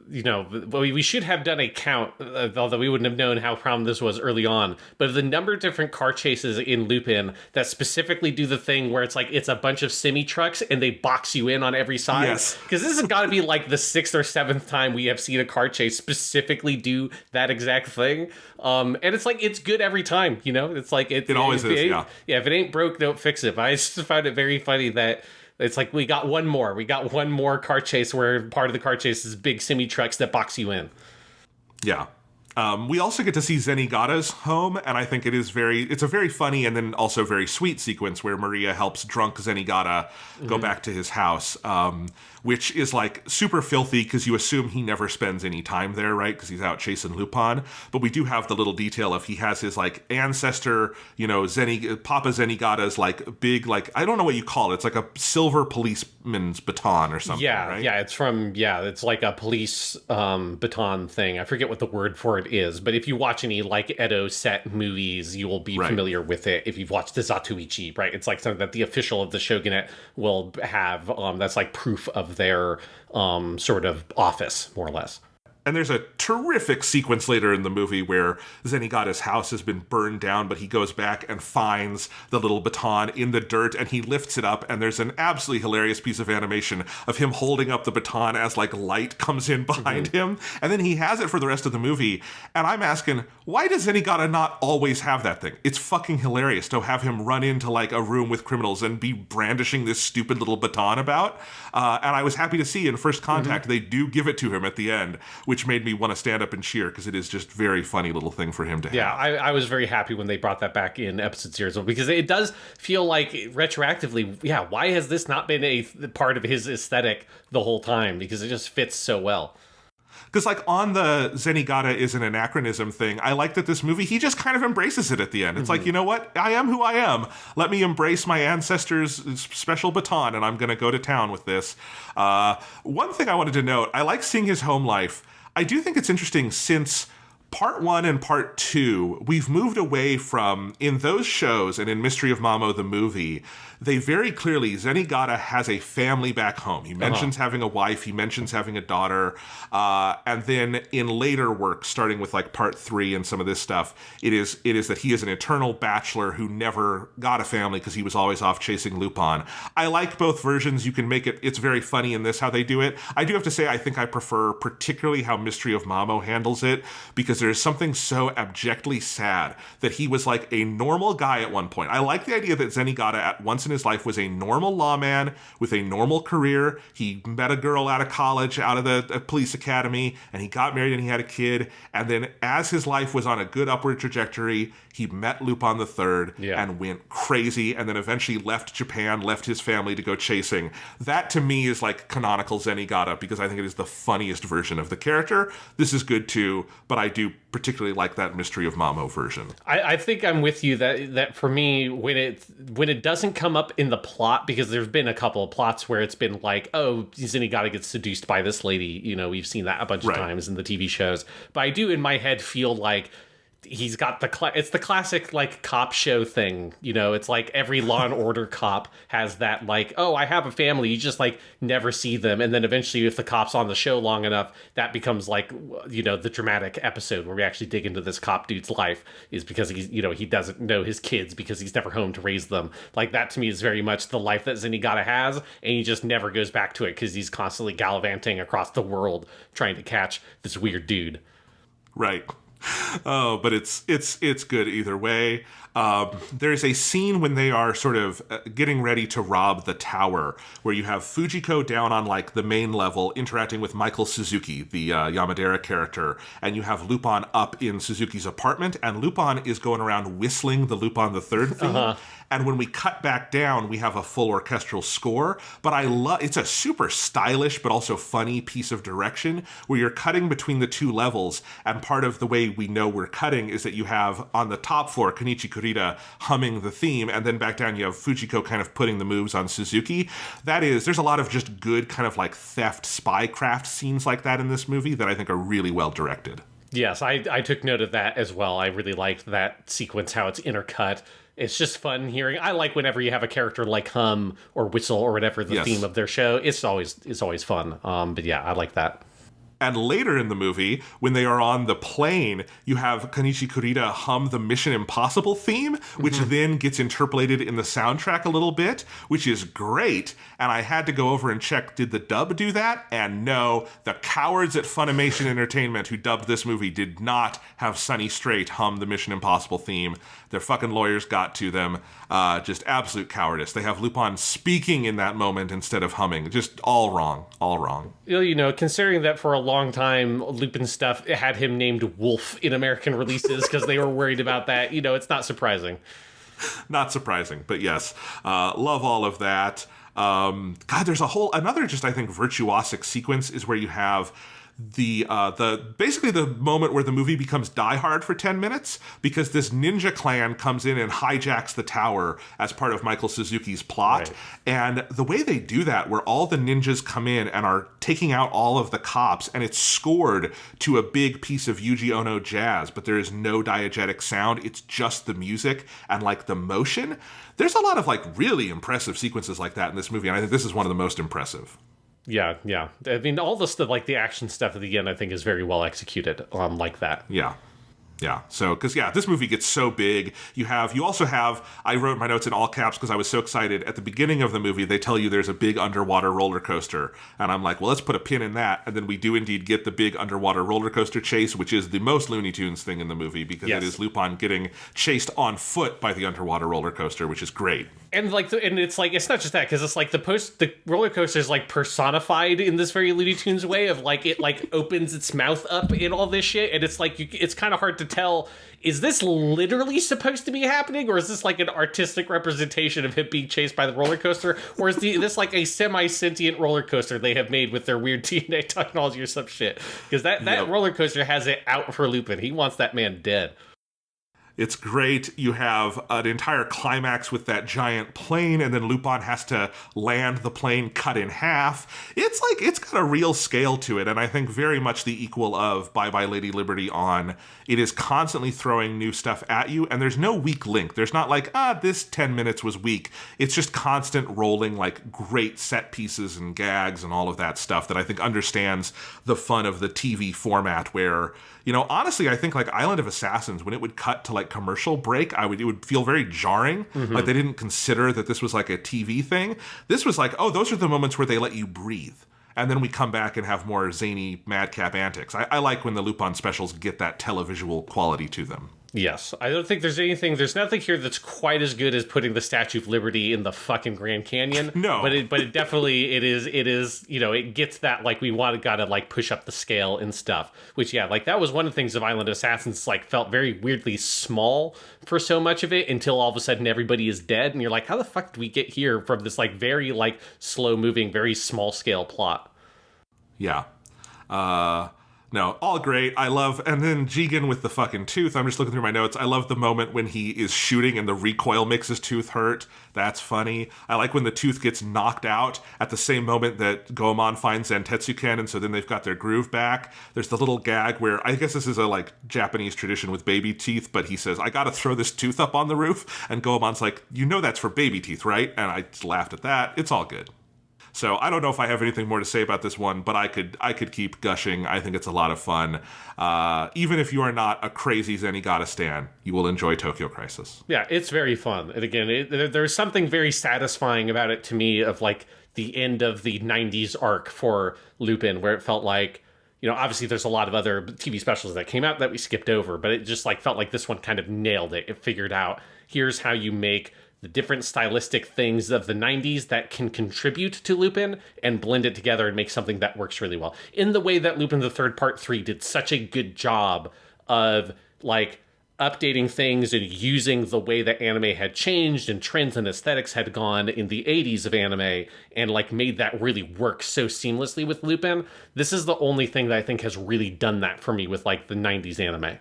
we should have done a count, although we wouldn't have known how problem this was early on, but the number of different car chases in Lupin that specifically do the thing where it's like, it's a bunch of semi-trucks and they box you in on every side. Yes. Because this has got to be like the 6th or 7th time we have seen a car chase specifically do that exact thing. And it's like, it's good every time, It's like, it always is, yeah. Yeah, if it ain't broke, don't fix it. But I just found it very funny that it's like, we got one more car chase where part of the car chase is big semi-trucks that box you in. Yeah. We also get to see Zenigata's home, and I think it's a very funny and then also very sweet sequence where Maria helps drunk Zenigata go back to his house, which is like super filthy because you assume he never spends any time there, right? Because he's out chasing Lupin. But we do have the little detail of he has his like ancestor, Papa Zenigata's like big, like, I don't know what you call it. It's like a silver policeman's baton or something, right? Yeah, it's like a police baton thing. I forget what the word for it is, but if you watch any like Edo set movies, you will be familiar with it. If you've watched the Zatoichi, right? It's like something that the official of the shogunate will have. That's like proof of their sort of office, more or less. And there's a terrific sequence later in the movie where Zenigata's house has been burned down, but he goes back and finds the little baton in the dirt and he lifts it up. And there's an absolutely hilarious piece of animation of him holding up the baton as like light comes in behind him. And then he has it for the rest of the movie. And I'm asking, why does Zenigata not always have that thing? It's fucking hilarious to have him run into like a room with criminals and be brandishing this stupid little baton about. And I was happy to see in First Contact, they do give it to him at the end, which made me want to stand up and cheer because it is just very funny little thing for him to have. Yeah, I was very happy when they brought that back in episode 0 because it does feel like retroactively, why has this not been a part of his aesthetic the whole time? Because it just fits so well. Because, like, on the Zenigata is an anachronism thing, I like that this movie, he just kind of embraces it at the end. It's like, you know what? I am who I am. Let me embrace my ancestors' special baton, and I'm going to go to town with this. One thing I wanted to note, I like seeing his home life. I do think it's interesting since Part 1 and Part 2, we've moved away from, in those shows and in Mystery of Mamo, the movie, they very clearly, Zenigata has a family back home. He mentions having a wife, he mentions having a daughter, and then in later work, starting with like Part 3 and some of this stuff, it is that he is an eternal bachelor who never got a family because he was always off chasing Lupin. I like both versions. You can make it's very funny in this, how they do it. I do have to say, I think I prefer particularly how Mystery of Mamo handles it, because there's something so abjectly sad that he was like a normal guy at one point. I like the idea that Zenigata at once in his life was a normal lawman with a normal career. He met a girl out of college, out of the police academy, and he got married and he had a kid. And then as his life was on a good upward trajectory, he met Lupin III and went crazy, and then eventually left Japan, left his family to go chasing. That to me is like canonical Zenigata, because I think it is the funniest version of the character. This is good too, but I do particularly like that Mystery of Mamo version. I think I'm with you that for me, when it doesn't come up in the plot, because there's been a couple of plots where it's been like, oh, Zenigata gets seduced by this lady. We've seen that a bunch of times in the TV shows. But I do in my head feel like he's got it's the classic like cop show thing, you know. It's like every Law and Order cop has that, like, oh, I have a family, you just like never see them, and then eventually if the cop's on the show long enough, that becomes like, you know, the dramatic episode where we actually dig into this cop dude's life, is because he's, you know, he doesn't know his kids because he's never home to raise them. Like, that to me is very much the life that Zenigata has, and he just never goes back to it because he's constantly gallivanting across the world trying to catch this weird dude. Right. Oh, but it's good either way. There's a scene when they are sort of getting ready to rob the tower, where you have Fujiko down on like the main level interacting with Michael Suzuki, the Yamadera character, and you have Lupin up in Suzuki's apartment, and Lupin is going around whistling the Lupin the Third theme. And when we cut back down, we have a full orchestral score. But it's a super stylish but also funny piece of direction where you're cutting between the two levels. And part of the way we know we're cutting is that you have on the top floor Konichi Kurita humming the theme, and then back down you have Fujiko kind of putting the moves on Suzuki. There's a lot of just good kind of like theft spycraft scenes like that in this movie that I think are really well directed. Yes, I took note of that as well. I really liked that sequence, how it's intercut. It's just fun hearing. I like whenever you have a character like hum or whistle or whatever the theme of their show. It's always fun. But yeah, I like that. And later in the movie, when they are on the plane, you have Konichi Kurita hum the Mission Impossible theme, which then gets interpolated in the soundtrack a little bit, which is great. And I had to go over and check, did the dub do that? And no, the cowards at Funimation Entertainment who dubbed this movie did not have Sonny Strait hum the Mission Impossible theme. Their fucking lawyers got to them. Just absolute cowardice. They have Lupin speaking in that moment instead of humming. Just all wrong. All wrong. You know, considering that for a long time, Lupin stuff had him named Wolf in American releases because they were worried about that, you know, it's not surprising. Not surprising, but yes. Love all of that. God, there's another just, I think, virtuosic sequence is where you have basically the moment where the movie becomes Die Hard for 10 minutes, because this ninja clan comes in and hijacks the tower as part of Michael Suzuki's plot. Right. And the way they do that, where all the ninjas come in and are taking out all of the cops, and it's scored to a big piece of Yuji Ono jazz, but there is no diegetic sound. It's just the music and like the motion. There's a lot of like really impressive sequences like that in this movie, and I think this is one of the most impressive. Yeah. I mean, all the stuff, like the action stuff at the end, I think is very well executed like that. Yeah. So, because, this movie gets so big. You also have, I wrote my notes in all caps because I was so excited. At the beginning of the movie, they tell you there's a big underwater roller coaster. And I'm like, well, let's put a pin in that. And then we do indeed get the big underwater roller coaster chase, which is the most Looney Tunes thing in the movie, because it is Lupin getting chased on foot by the underwater roller coaster, which is great. And it's not just that, because it's like the roller coaster is like personified in this very Looney Tunes way of like it like opens its mouth up in all this shit, and it's like it's kind of hard to tell, is this literally supposed to be happening, or is this like an artistic representation of him being chased by the roller coaster, or is this like a semi-sentient roller coaster they have made with their weird TNA technology or some shit? Because that roller coaster has it out for Lupin. He wants that man dead. It's great. You have an entire climax with that giant plane, and then Lupin has to land the plane cut in half. It's got a real scale to it, and I think very much the equal of Bye Bye Lady Liberty on. It is constantly throwing new stuff at you, and there's no weak link. There's not like, this 10 minutes was weak. It's just constant rolling, like, great set pieces and gags and all of that stuff that I think understands the fun of the TV format where, you know, honestly, I think like Island of Assassins, when it would cut to like commercial break, it would feel very jarring. Mm-hmm. Like they didn't consider that this was like a TV thing. This was like, those are the moments where they let you breathe. And then we come back and have more zany madcap antics. I like when the Lupin specials get that televisual quality to them. Yes. I don't think there's nothing here that's quite as good as putting the Statue of Liberty in the fucking Grand Canyon. No. But it definitely, it is, you know, it gets that, like, gotta, like, push up the scale and stuff. Which, like, that was one of the things of Island of Assassins, like, felt very weirdly small for so much of it until all of a sudden everybody is dead. And you're like, how the fuck did we get here from this, like, very, like, slow-moving, very small-scale plot? Yeah. No, all great. I love, and then Jigen with the fucking tooth. I'm just looking through my notes. I love the moment when he is shooting and the recoil makes his tooth hurt. That's funny. I like when the tooth gets knocked out at the same moment that Goemon finds Zantetsuken, and so then they've got their groove back. There's the little gag where, I guess this is a like Japanese tradition with baby teeth, but he says, I gotta throw this tooth up on the roof, and Goemon's like, you know that's for baby teeth, right? And I just laughed at that. It's all good. So I don't know if I have anything more to say about this one, but I could keep gushing. I think it's a lot of fun. Even if you are not a crazy Zenigata stan, you will enjoy Tokyo Crisis. Yeah, it's very fun. And again, there's something very satisfying about it to me of like the end of the 90s arc for Lupin, where it felt like, you know, obviously there's a lot of other TV specials that came out that we skipped over, but it just like felt like this one kind of nailed it. It figured out, here's how you make the different stylistic things of the 90s that can contribute to Lupin and blend it together and make something that works really well. In the way that Lupin the Third Part 3 did such a good job of, like, updating things and using the way that anime had changed and trends and aesthetics had gone in the 80s of anime and, like, made that really work so seamlessly with Lupin. This is the only thing that I think has really done that for me with, like, the 90s anime.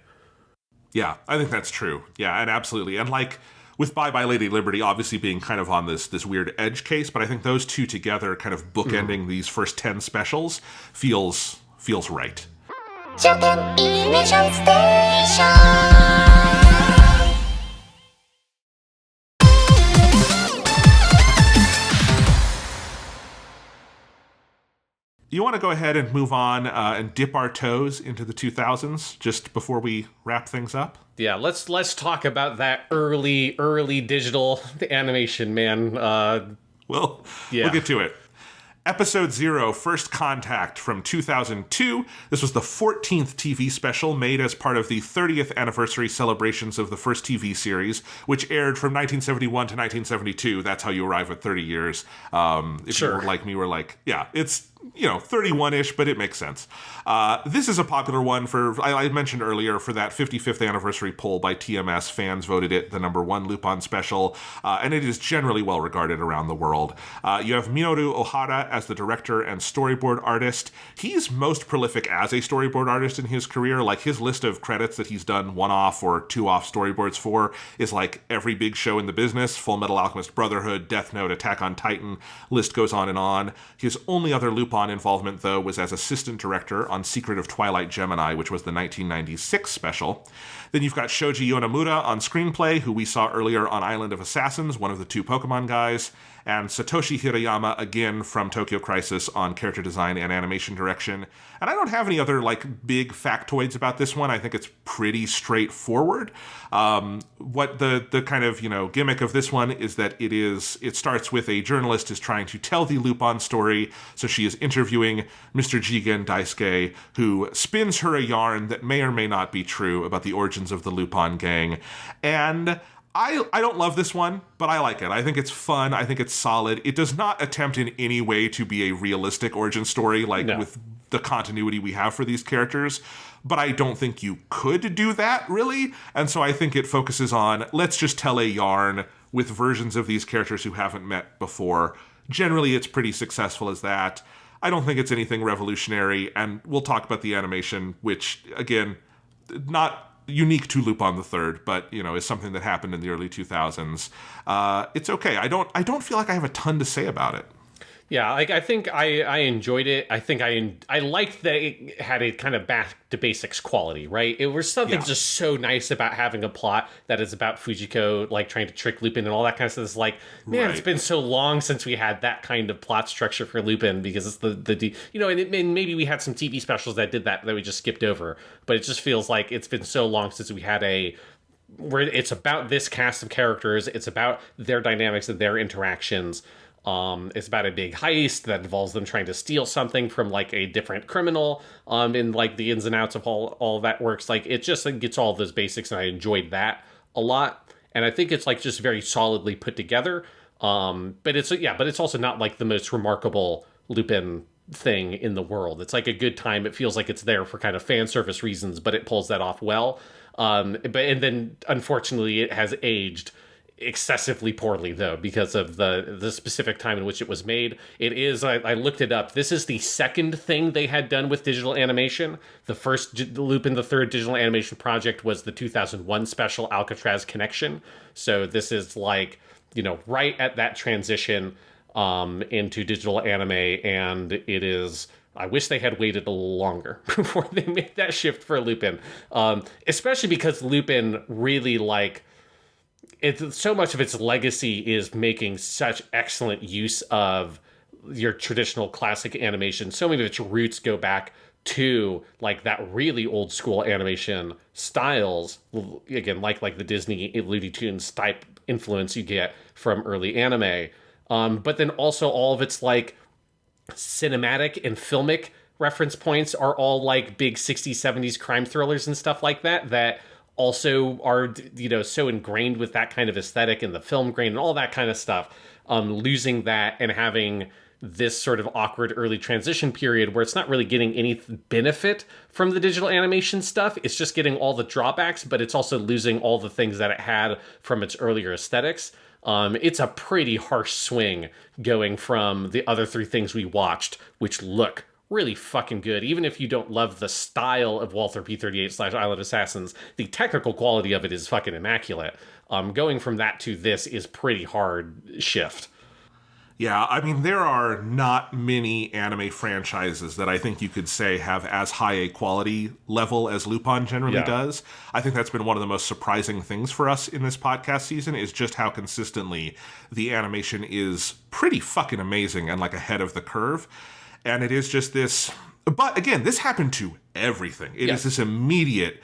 Yeah, I think that's true. Yeah, and absolutely. And, like, with Bye Bye Lady Liberty obviously being kind of on this weird edge case, but I think those two together kind of bookending these first 10 specials feels right. Japanimation Station. You want to go ahead and move on and dip our toes into the 2000s just before we wrap things up? Yeah, let's talk about that early digital animation, man. We'll get to it. Episode 0, First Contact from 2002. This was the 14th TV special made as part of the 30th anniversary celebrations of the first TV series, which aired from 1971 to 1972. That's how you arrive at 30 years. If you were like me, we're like, yeah, it's 31-ish, but it makes sense. This is a popular one for, I mentioned earlier, for that 55th anniversary poll by TMS. Fans voted it the #1 Lupin special, and it is generally well regarded around the world. You have Minoru Ohara as the director and storyboard artist. He's most prolific as a storyboard artist in his career. Like, his list of credits that he's done one-off or two-off storyboards for is like every big show in the business: Full Metal Alchemist Brotherhood, Death Note, Attack on Titan, list goes on and on. His only other Lupin involvement, though, was as assistant director on Secret of Twilight Gemini, which was the 1996 special. Then you've got Shoji Yonemura on screenplay, who we saw earlier on Island of Assassins, one of the two Pokemon guys, and Satoshi Hirayama, again from Tokyo Crisis, on character design and animation direction. And I don't have any other, like, big factoids about this one. I think it's pretty straightforward. What the kind of, gimmick of this one is that it starts with a journalist is trying to tell the Lupin story, so she is interviewing Mr. Jigen Daisuke, who spins her a yarn that may or may not be true about the origins of the Lupin gang. And I don't love this one, but I like it. I think it's fun. I think it's solid. It does not attempt in any way to be a realistic origin story, with the continuity we have for these characters. But I don't think you could do that, really. And so I think it focuses on, let's just tell a yarn with versions of these characters who haven't met before. Generally, it's pretty successful as that. I don't think it's anything revolutionary. And we'll talk about the animation, which, again, not unique to Lupin the Third, but is something that happened in the early 2000s. It's okay. I don't feel like I have a ton to say about it. Yeah, I think I enjoyed it. I think I liked that it had a kind of back to basics quality, right? It was something just so nice about having a plot that is about Fujiko, like, trying to trick Lupin and all that kind of stuff. It's like, man, It's been so long since we had that kind of plot structure for Lupin, because it's and maybe we had some TV specials that did that we just skipped over, but it just feels like it's been so long since we had where it's about this cast of characters, it's about their dynamics and their interactions. It's about a big heist that involves them trying to steal something from, like, a different criminal, and, like, the ins and outs of all that works. Like, it just gets all those basics, and I enjoyed that a lot. And I think it's, like, just very solidly put together. But it's also not, like, the most remarkable Lupin thing in the world. It's, like, a good time. It feels like it's there for kind of fan service reasons, but it pulls that off well. And then, unfortunately, it has aged excessively poorly, though, because of the specific time in which it was made. It is, I looked it up, this is the second thing they had done with digital animation. The first Lupin the Third digital animation project was the 2001 special Alcatraz Connection. So this is like, right at that transition into digital anime, and it is... I wish they had waited a little longer before they made that shift for Lupin. Especially because Lupin really, so much of its legacy is making such excellent use of your traditional classic animation. So many of its roots go back to that really old school animation styles. Again, like the Disney Looney Tunes type influence you get from early anime. But then also all of its cinematic and filmic reference points are all big 60s, 70s crime thrillers and stuff like that also are, so ingrained with that kind of aesthetic and the film grain and all that kind of stuff. Losing that and having this sort of awkward early transition period where it's not really getting any benefit from the digital animation stuff. It's just getting all the drawbacks, but it's also losing all the things that it had from its earlier aesthetics. It's a pretty harsh swing going from the other three things we watched, which look really fucking good. Even if you don't love the style of Walther P38/Island Assassins, the technical quality of it is fucking immaculate. Going from that to this is pretty hard shift. Yeah, I mean, there are not many anime franchises that I think you could say have as high a quality level as Lupin generally does. I think that's been one of the most surprising things for us in this podcast season, is just how consistently the animation is pretty fucking amazing and ahead of the curve. And it is just this... But again, this happened to everything. It is this immediate,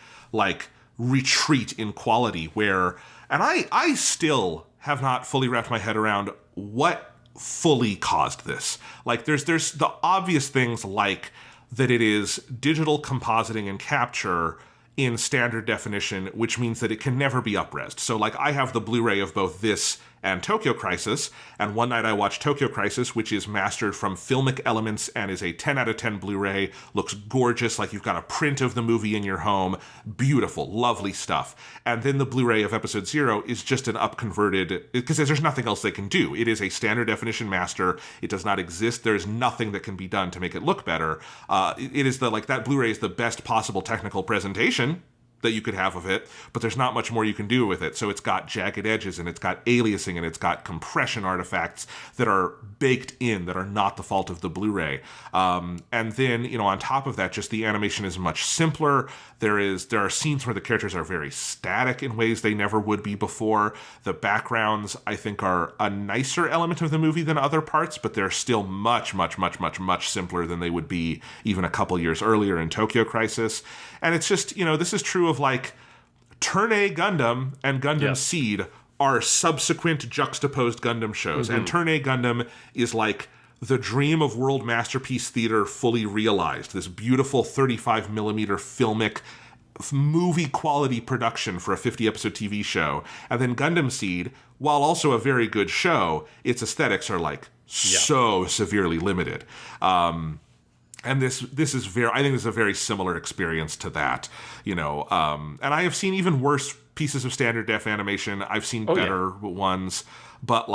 retreat in quality where... And I still have not fully wrapped my head around what fully caused this. There's the obvious things that it is digital compositing and capture in standard definition, which means that it can never be up-resed. So I have the Blu-ray of both this and Tokyo Crisis, and one night I watched Tokyo Crisis, which is mastered from filmic elements and is a 10 out of 10 Blu-ray, looks gorgeous, you've got a print of the movie in your home, beautiful, lovely stuff. And then the Blu-ray of Episode 0 is just an upconverted, because there's nothing else they can do. It is a standard definition master, it does not exist, there's nothing that can be done to make it look better. It is that Blu-ray is the best possible technical presentation that you could have of it, but there's not much more you can do with it. So it's got jagged edges, and it's got aliasing, and it's got compression artifacts that are baked in that are not the fault of the Blu-ray. And then, on top of that, just the animation is much simpler. There are scenes where the characters are very static in ways they never would be before. The backgrounds, I think, are a nicer element of the movie than other parts, but they're still much, much, much, much, much simpler than they would be even a couple years earlier in Tokyo Crisis. And it's just, this is true of Turn A Gundam and Gundam Seed are subsequent juxtaposed Gundam shows. And Turn A Gundam is the dream of world masterpiece theater fully realized. This beautiful 35 millimeter filmic movie quality production for a 50-episode TV show. And then Gundam Seed, while also a very good show, its aesthetics are so severely limited. And this is I think this is a very similar experience to that, and I have seen even worse pieces of standard def animation. I've seen better ones, but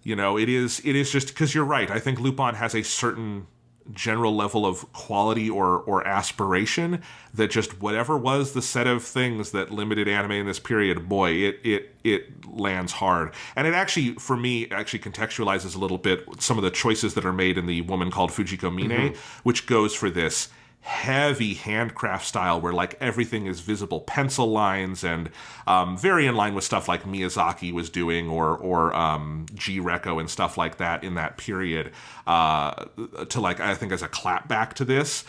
it is just because you're right. I think Lupin has a certain general level of quality or aspiration that just whatever was the set of things that limited anime in this period, boy, it lands hard. And it actually, for me, contextualizes a little bit some of the choices that are made in The Woman Called Fujiko Mine, which goes for this heavy handcraft style where everything is visible pencil lines and very in line with stuff like Miyazaki was doing or G Reco and stuff like that in that period to I think as a clapback to this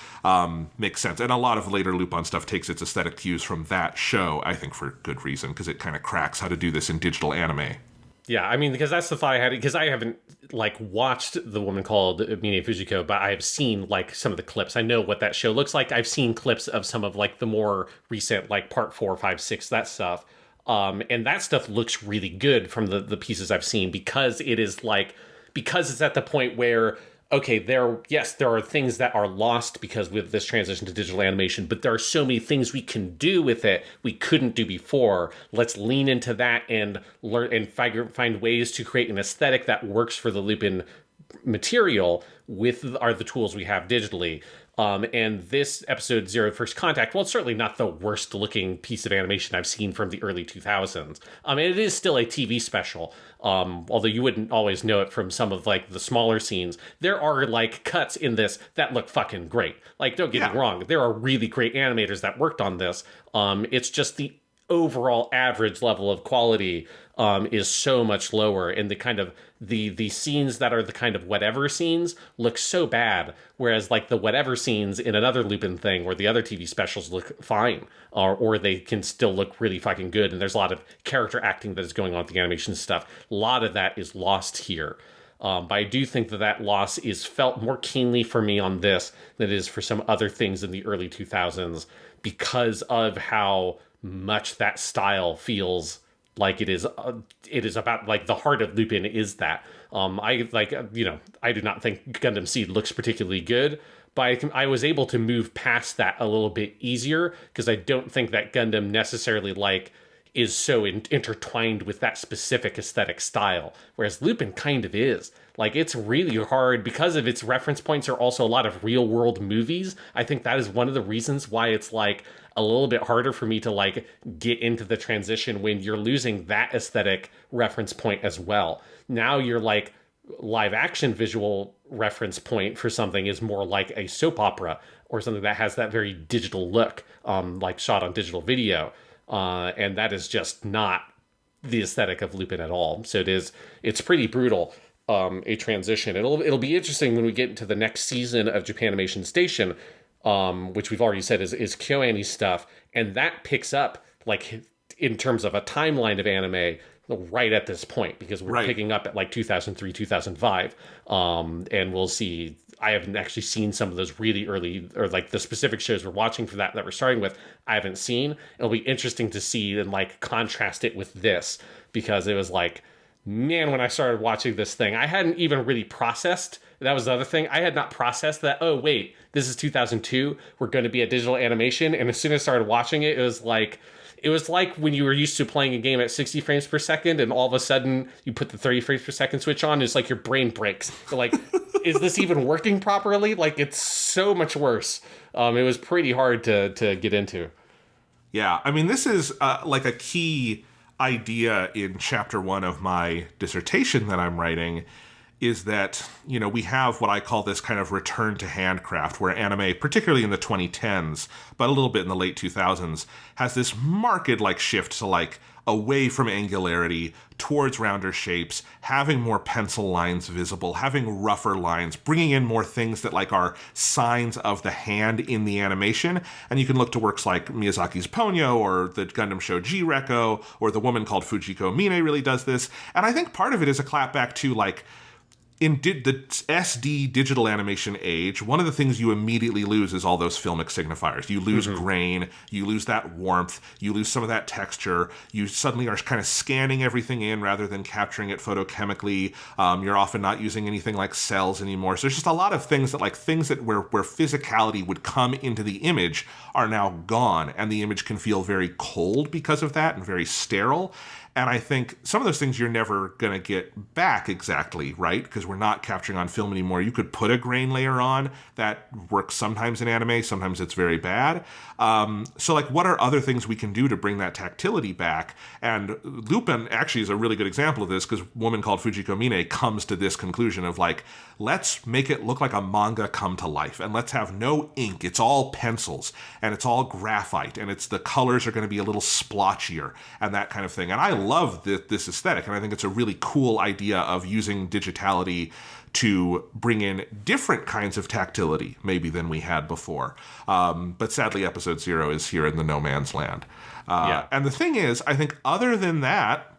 makes sense. And a lot of later Lupin stuff takes its aesthetic cues from that show, I think for good reason, because it kind of cracks how to do this in digital anime. Yeah, I mean, because that's the thought I had, because I haven't, watched The Woman Called Mine Fujiko, but I have seen, some of the clips. I know what that show looks like. I've seen clips of some of, the more recent, part 4, 5, 6, that stuff. And that stuff looks really good from the pieces I've seen, because it is, because it's at the point where okay, there are things that are lost because with this transition to digital animation, but there are so many things we can do with it we couldn't do before. Let's lean into that and learn and find ways to create an aesthetic that works for the Lupin material with the tools we have digitally. And this episode Zero First Contact, well, it's certainly not the worst looking piece of animation I've seen from the early 2000s. And it is still a TV special, although you wouldn't always know it from some of like the smaller scenes. There are like cuts in this that look fucking great. Like, don't get me wrong, there are really great animators that worked on this. It's just the overall average level of quality is so much lower, and the kind of the scenes that are the kind of whatever scenes look so bad, whereas like the whatever scenes in another Lupin thing or the other TV specials look fine, or they can still look really fucking good, and there's a lot of character acting that is going on with the animation stuff. A lot of that is lost here. But I do think that loss is felt more keenly for me on this than it is for some other things in the early 2000s because of how much that style feels like it is about, like, the heart of Lupin is that. I do not think Gundam Seed looks particularly good, but I was able to move past that a little bit easier because I don't think that Gundam necessarily is so intertwined with that specific aesthetic style, whereas Lupin kind of is. Like, it's really hard because of its reference points are also a lot of real world movies. I think that is one of the reasons why it's like a little bit harder for me to like get into the transition when you're losing that aesthetic reference point as well. Now you're like live action visual reference point for something is more like a soap opera or something that has that very digital look, like shot on digital video. And that is just not the aesthetic of Lupin at all. So it's pretty brutal, a transition. It'll be interesting when we get into the next season of Japanimation Station, which we've already said is KyoAni stuff, and that picks up like in terms of a timeline of anime right at this point, because we're picking up at like 2003, 2005, and we'll see. I haven't actually seen some of those really early, or like the specific shows we're watching for that we're starting with, I haven't seen. It'll be interesting to see and like contrast it with this, because it was like, man, when I started watching this thing, I hadn't even really processed. That was the other thing. I had not processed that, oh, wait, this is 2002. We're going to be a digital animation. And as soon as I started watching it, it was like when you were used to playing a game at 60 frames per second and all of a sudden you put the 30 frames per second switch on. It's like your brain breaks. You're like, is this even working properly? Like, it's so much worse. It was pretty hard to get into. Yeah, I mean, this is like a key idea in chapter 1 of my dissertation that I'm writing, is that, you know, we have what I call this kind of return to handcraft, where anime, particularly in the 2010s, but a little bit in the late 2000s, has this marked like shift to like away from angularity towards rounder shapes, having more pencil lines visible, having rougher lines, bringing in more things that like are signs of the hand in the animation. And you can look to works like Miyazaki's Ponyo or the Gundam show G-Reco, or The Woman Called Fujiko Mine really does this. And I think part of it is a clapback to like, in the SD digital animation age, one of the things you immediately lose is all those filmic signifiers. You lose grain, you lose that warmth, you lose some of that texture. You suddenly are kind of scanning everything in rather than capturing it photochemically. You're often not using anything like cells anymore. So there's just a lot of things that where physicality would come into the image are now gone, and the image can feel very cold because of that and very sterile. And I think some of those things you're never going to get back exactly, right? Because we're not capturing on film anymore. You could put a grain layer on. That works sometimes in anime. Sometimes it's very bad. So, like, what are other things we can do to bring that tactility back? And Lupin actually is a really good example of this, because Woman Called Fujiko Mine comes to this conclusion of, like, let's make it look like a manga come to life. And let's have no ink. It's all pencils. And it's all graphite. And the colors are going to be a little splotchier and that kind of thing. And I love this aesthetic, and I think it's a really cool idea of using digitality to bring in different kinds of tactility, maybe, than we had before. But sadly, episode 0 is here in the no man's land. And the thing is, I think other than that,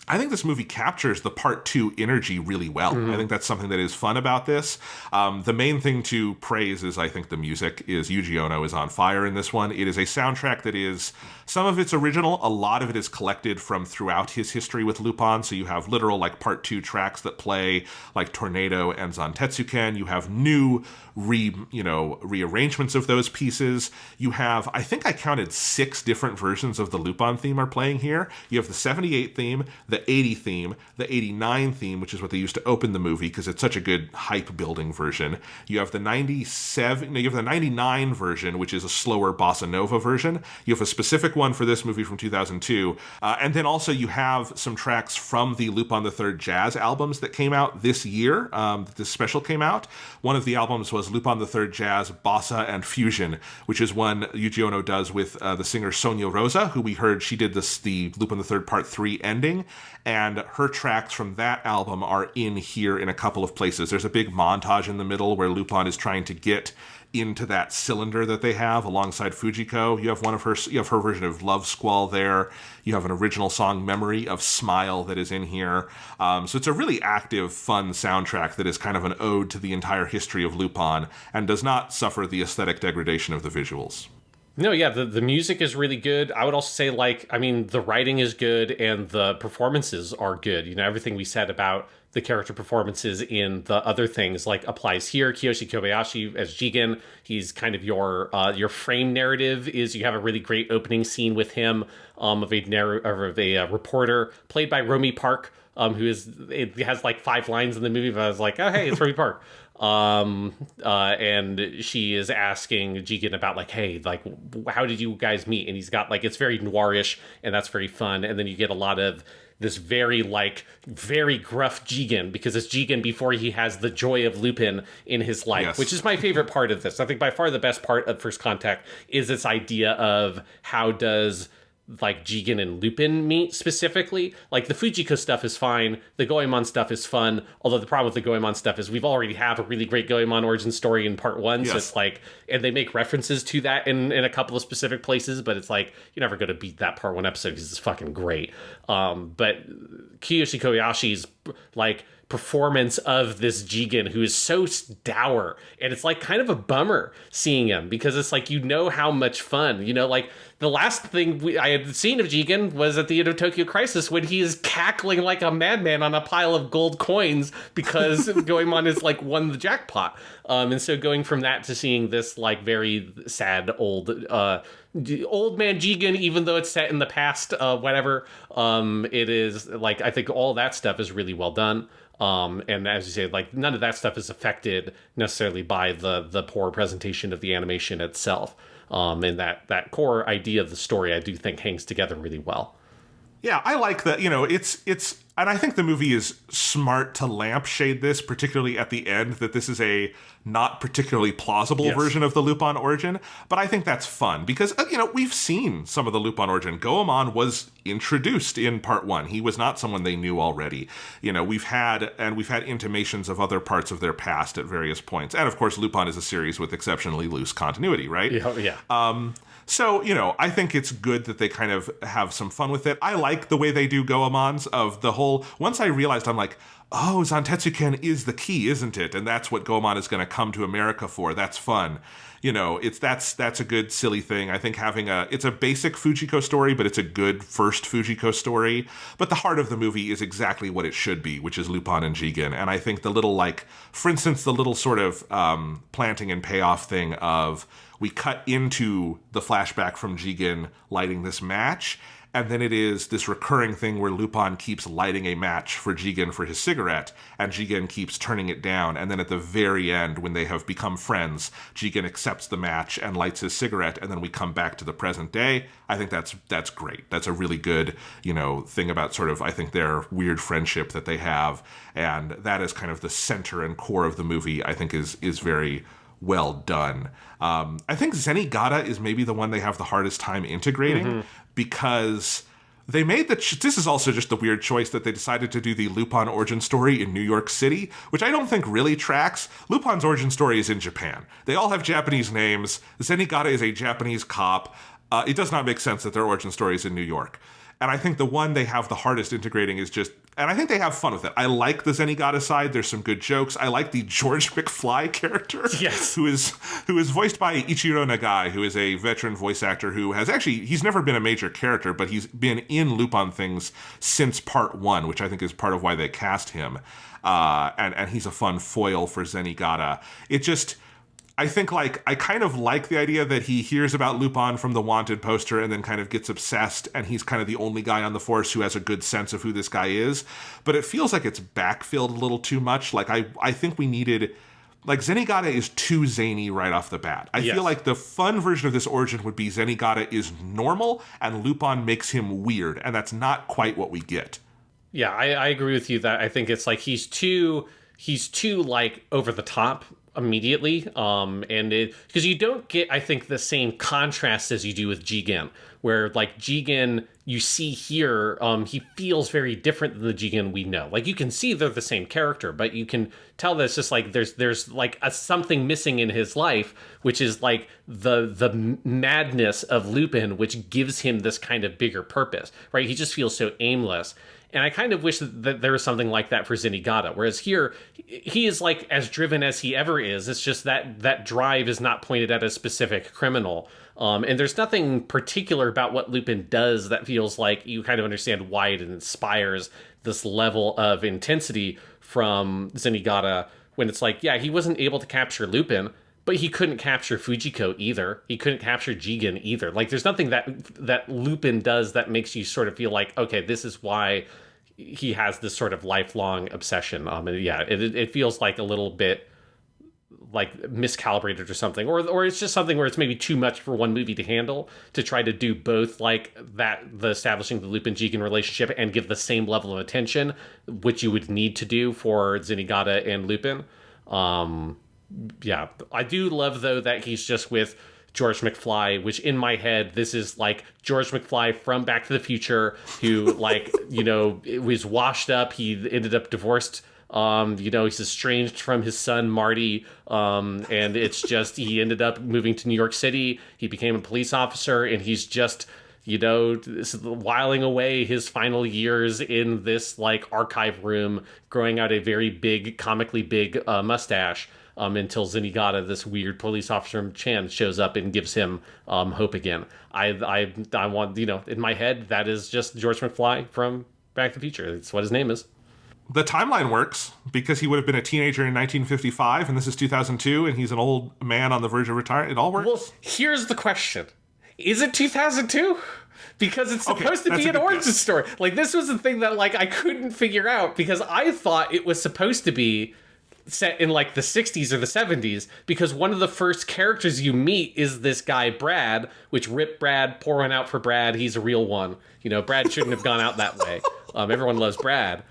I think this movie captures the part 2 energy really well. I think that's something that is fun about this. The main thing to praise is, I think, the music. Yuji Ono is on fire in this one. It is a soundtrack that is, some of it's original, a lot of it is collected from throughout his history with Lupin. So you have literal like part 2 tracks that play, like Tornado and Zantetsuken. You have new rearrangements of those pieces. You have, I think I counted 6 different versions of the Lupin theme are playing here. You have the 78 theme, the 80 theme, the 89 theme, which is what they used to open the movie because it's such a good hype building version. You have the 99 version, which is a slower bossa nova version. You have a specific one for this movie from 2002. And then also you have some tracks from the Lupin the Third jazz albums that came out this year. This special came out. One of the albums was Lupin the Third Jazz, Bossa, and Fusion, which is one Yuji Ono does with the singer Sonia Rosa, who we heard she did the Lupin the Third Part 3 ending, and her tracks from that album are in here in a couple of places. There's a big montage in the middle where Lupin is trying to get into that cylinder that they have alongside Fujiko. You have her version of Love Squall there. You have an original song, Memory of Smile, that is in here. So it's a really active, fun soundtrack that is kind of an ode to the entire history of Lupin and does not suffer the aesthetic degradation of the visuals. No, yeah, the music is really good. I would also say, the writing is good and the performances are good. You know, everything we said about the character performances in the other things applies here. Kiyoshi Kobayashi as Jigen, he's kind of your frame narrative is you have a really great opening scene with him of a reporter played by Romy Park, it has 5 lines in the movie, but I was like, oh, hey, it's Romy Park. And she is asking Jigen about how did you guys meet? And he's got it's very noirish and that's very fun. And then you get a lot of this very gruff Jigen, because it's Jigen before he has the joy of Lupin in his life, yes. Which is my favorite part of this. I think by far the best part of First Contact is this idea of how does Jigen and Lupin meet specifically. The Fujiko stuff is fine. The Goemon stuff is fun. Although the problem with the Goemon stuff is we've already have a really great Goemon origin story in part 1. Yes. So it's and they make references to that in a couple of specific places, but it's you're never going to beat that part 1 episode because it's fucking great. But Kiyoshi Kobayashi's performance of this Jigen who is so dour, and it's kind of a bummer seeing him because it's how much fun, the last thing I had seen of Jigen was at the end of Tokyo Crisis when he is cackling like a madman on a pile of gold coins because Goemon is won the jackpot. And so going from that to seeing this very sad old man Jigen, even though it's set in the past, whatever, it is I think all that stuff is really well done. And as you say, none of that stuff is affected necessarily by the poor presentation of the animation itself. And that core idea of the story, I do think hangs together really well. Yeah, I like that. It's and I think the movie is smart to lampshade this, particularly at the end, that this is a not particularly plausible version of the Lupin origin. But I think that's fun because, we've seen some of the Lupin origin. Goemon was introduced in part 1. He was not someone they knew already. We've had intimations of other parts of their past at various points. And of course, Lupin is a series with exceptionally loose continuity, right? Yeah. So, I think it's good that they kind of have some fun with it. I like the way they do Goemons of the whole. Once I realized, I'm like, oh, Zantetsuken is the key, isn't it? And that's what Goemon is going to come to America for. That's fun. That's a good silly thing. I think it's a basic Fujiko story, but it's a good first Fujiko story. But the heart of the movie is exactly what it should be, which is Lupin and Jigen. And I think the little for instance, the little sort of planting and payoff thing of we cut into the flashback from Jigen lighting this match, and then it is this recurring thing where Lupin keeps lighting a match for Jigen for his cigarette, and Jigen keeps turning it down, and then at the very end, when they have become friends, Jigen accepts the match and lights his cigarette, and then we come back to the present day. I think that's great. That's a really good, thing about sort of, I think, their weird friendship that they have, and that is kind of the center and core of the movie, I think is very well done. I think Zenigata is maybe the one they have the hardest time integrating because they made this is also just the weird choice that they decided to do the Lupin origin story in New York City, which I don't think really tracks. Lupin's origin story is in Japan. They all have Japanese names. Zenigata is a Japanese cop. It does not make sense that their origin story is in New York. And I think the one they have the hardest integrating is just, and I think they have fun with it. I like the Zenigata side. There's some good jokes. I like the George McFly character, yes, who is voiced by Ichiro Nagai, who is a veteran voice actor who has actually, he's never been a major character, but he's been in Lupin things since part 1, which I think is part of why they cast him. And he's a fun foil for Zenigata. It just, I think, like, I kind of like the idea that he hears about Lupin from the Wanted poster and then kind of gets obsessed, and he's kind of the only guy on the force who has a good sense of who this guy is. But it feels like it's backfilled a little too much. Like, I think we needed, like, Zenigata is too zany right off the bat. I feel like the fun version of this origin would be Zenigata is normal and Lupin makes him weird, and that's not quite what we get. Yeah, I agree with you that I think it's like he's too like over the top immediately, and because you don't get, I think, the same contrast as you do with Jigen, where like Jigen you see here, he feels very different than the Jigen we know. Like, you can see they're the same character, but you can tell that it's just like there's like something missing in his life, which is like the madness of Lupin, which gives him this kind of bigger purpose, right? He just feels so aimless. And I kind of wish that there was something like that for Zenigata, whereas here, he is like as driven as he ever is. It's just that drive is not pointed at a specific criminal. And there's nothing particular about what Lupin does that feels like you kind of understand why it inspires this level of intensity from Zenigata, when it's like, yeah, he wasn't able to capture Lupin, but he couldn't capture Fujiko either. He couldn't capture Jigen either. Like, there's nothing that Lupin does that makes you sort of feel like, okay, this is why he has this sort of lifelong obsession. And yeah, it feels like a little bit like miscalibrated or something, or it's just something where it's maybe too much for one movie to handle, to try to do both, like the establishing the Lupin Jigen relationship and give the same level of attention, which you would need to do for Zenigata and Lupin. Yeah, I do love, though, that he's just with George McFly, which in my head, this is like George McFly from Back to the Future, who, like, you know, was washed up. He ended up divorced. You know, he's estranged from his son, Marty. And it's just, he ended up moving to New York City. He became a police officer, and he's just, you know, whiling away his final years in this, like, archive room, growing out a very big, comically big mustache. Until Zenigata, this weird police officer Chan, shows up and gives him hope again. I want, you know, in my head, that is just George McFly from Back to the Future. It's what his name is. The timeline works because he would have been a teenager in 1955, and this is 2002, and he's an old man on the verge of retirement. It all works. Well, here's the question. Is it 2002? Because it's supposed to be an origin story. Like, this was the thing that, like, I couldn't figure out, because I thought it was supposed to be set in like the 60s or the 70s, because one of the first characters you meet is this guy Brad, which rip Brad, pour one out for Brad, he's a real one. You know, Brad shouldn't have gone out that way. Everyone loves Brad.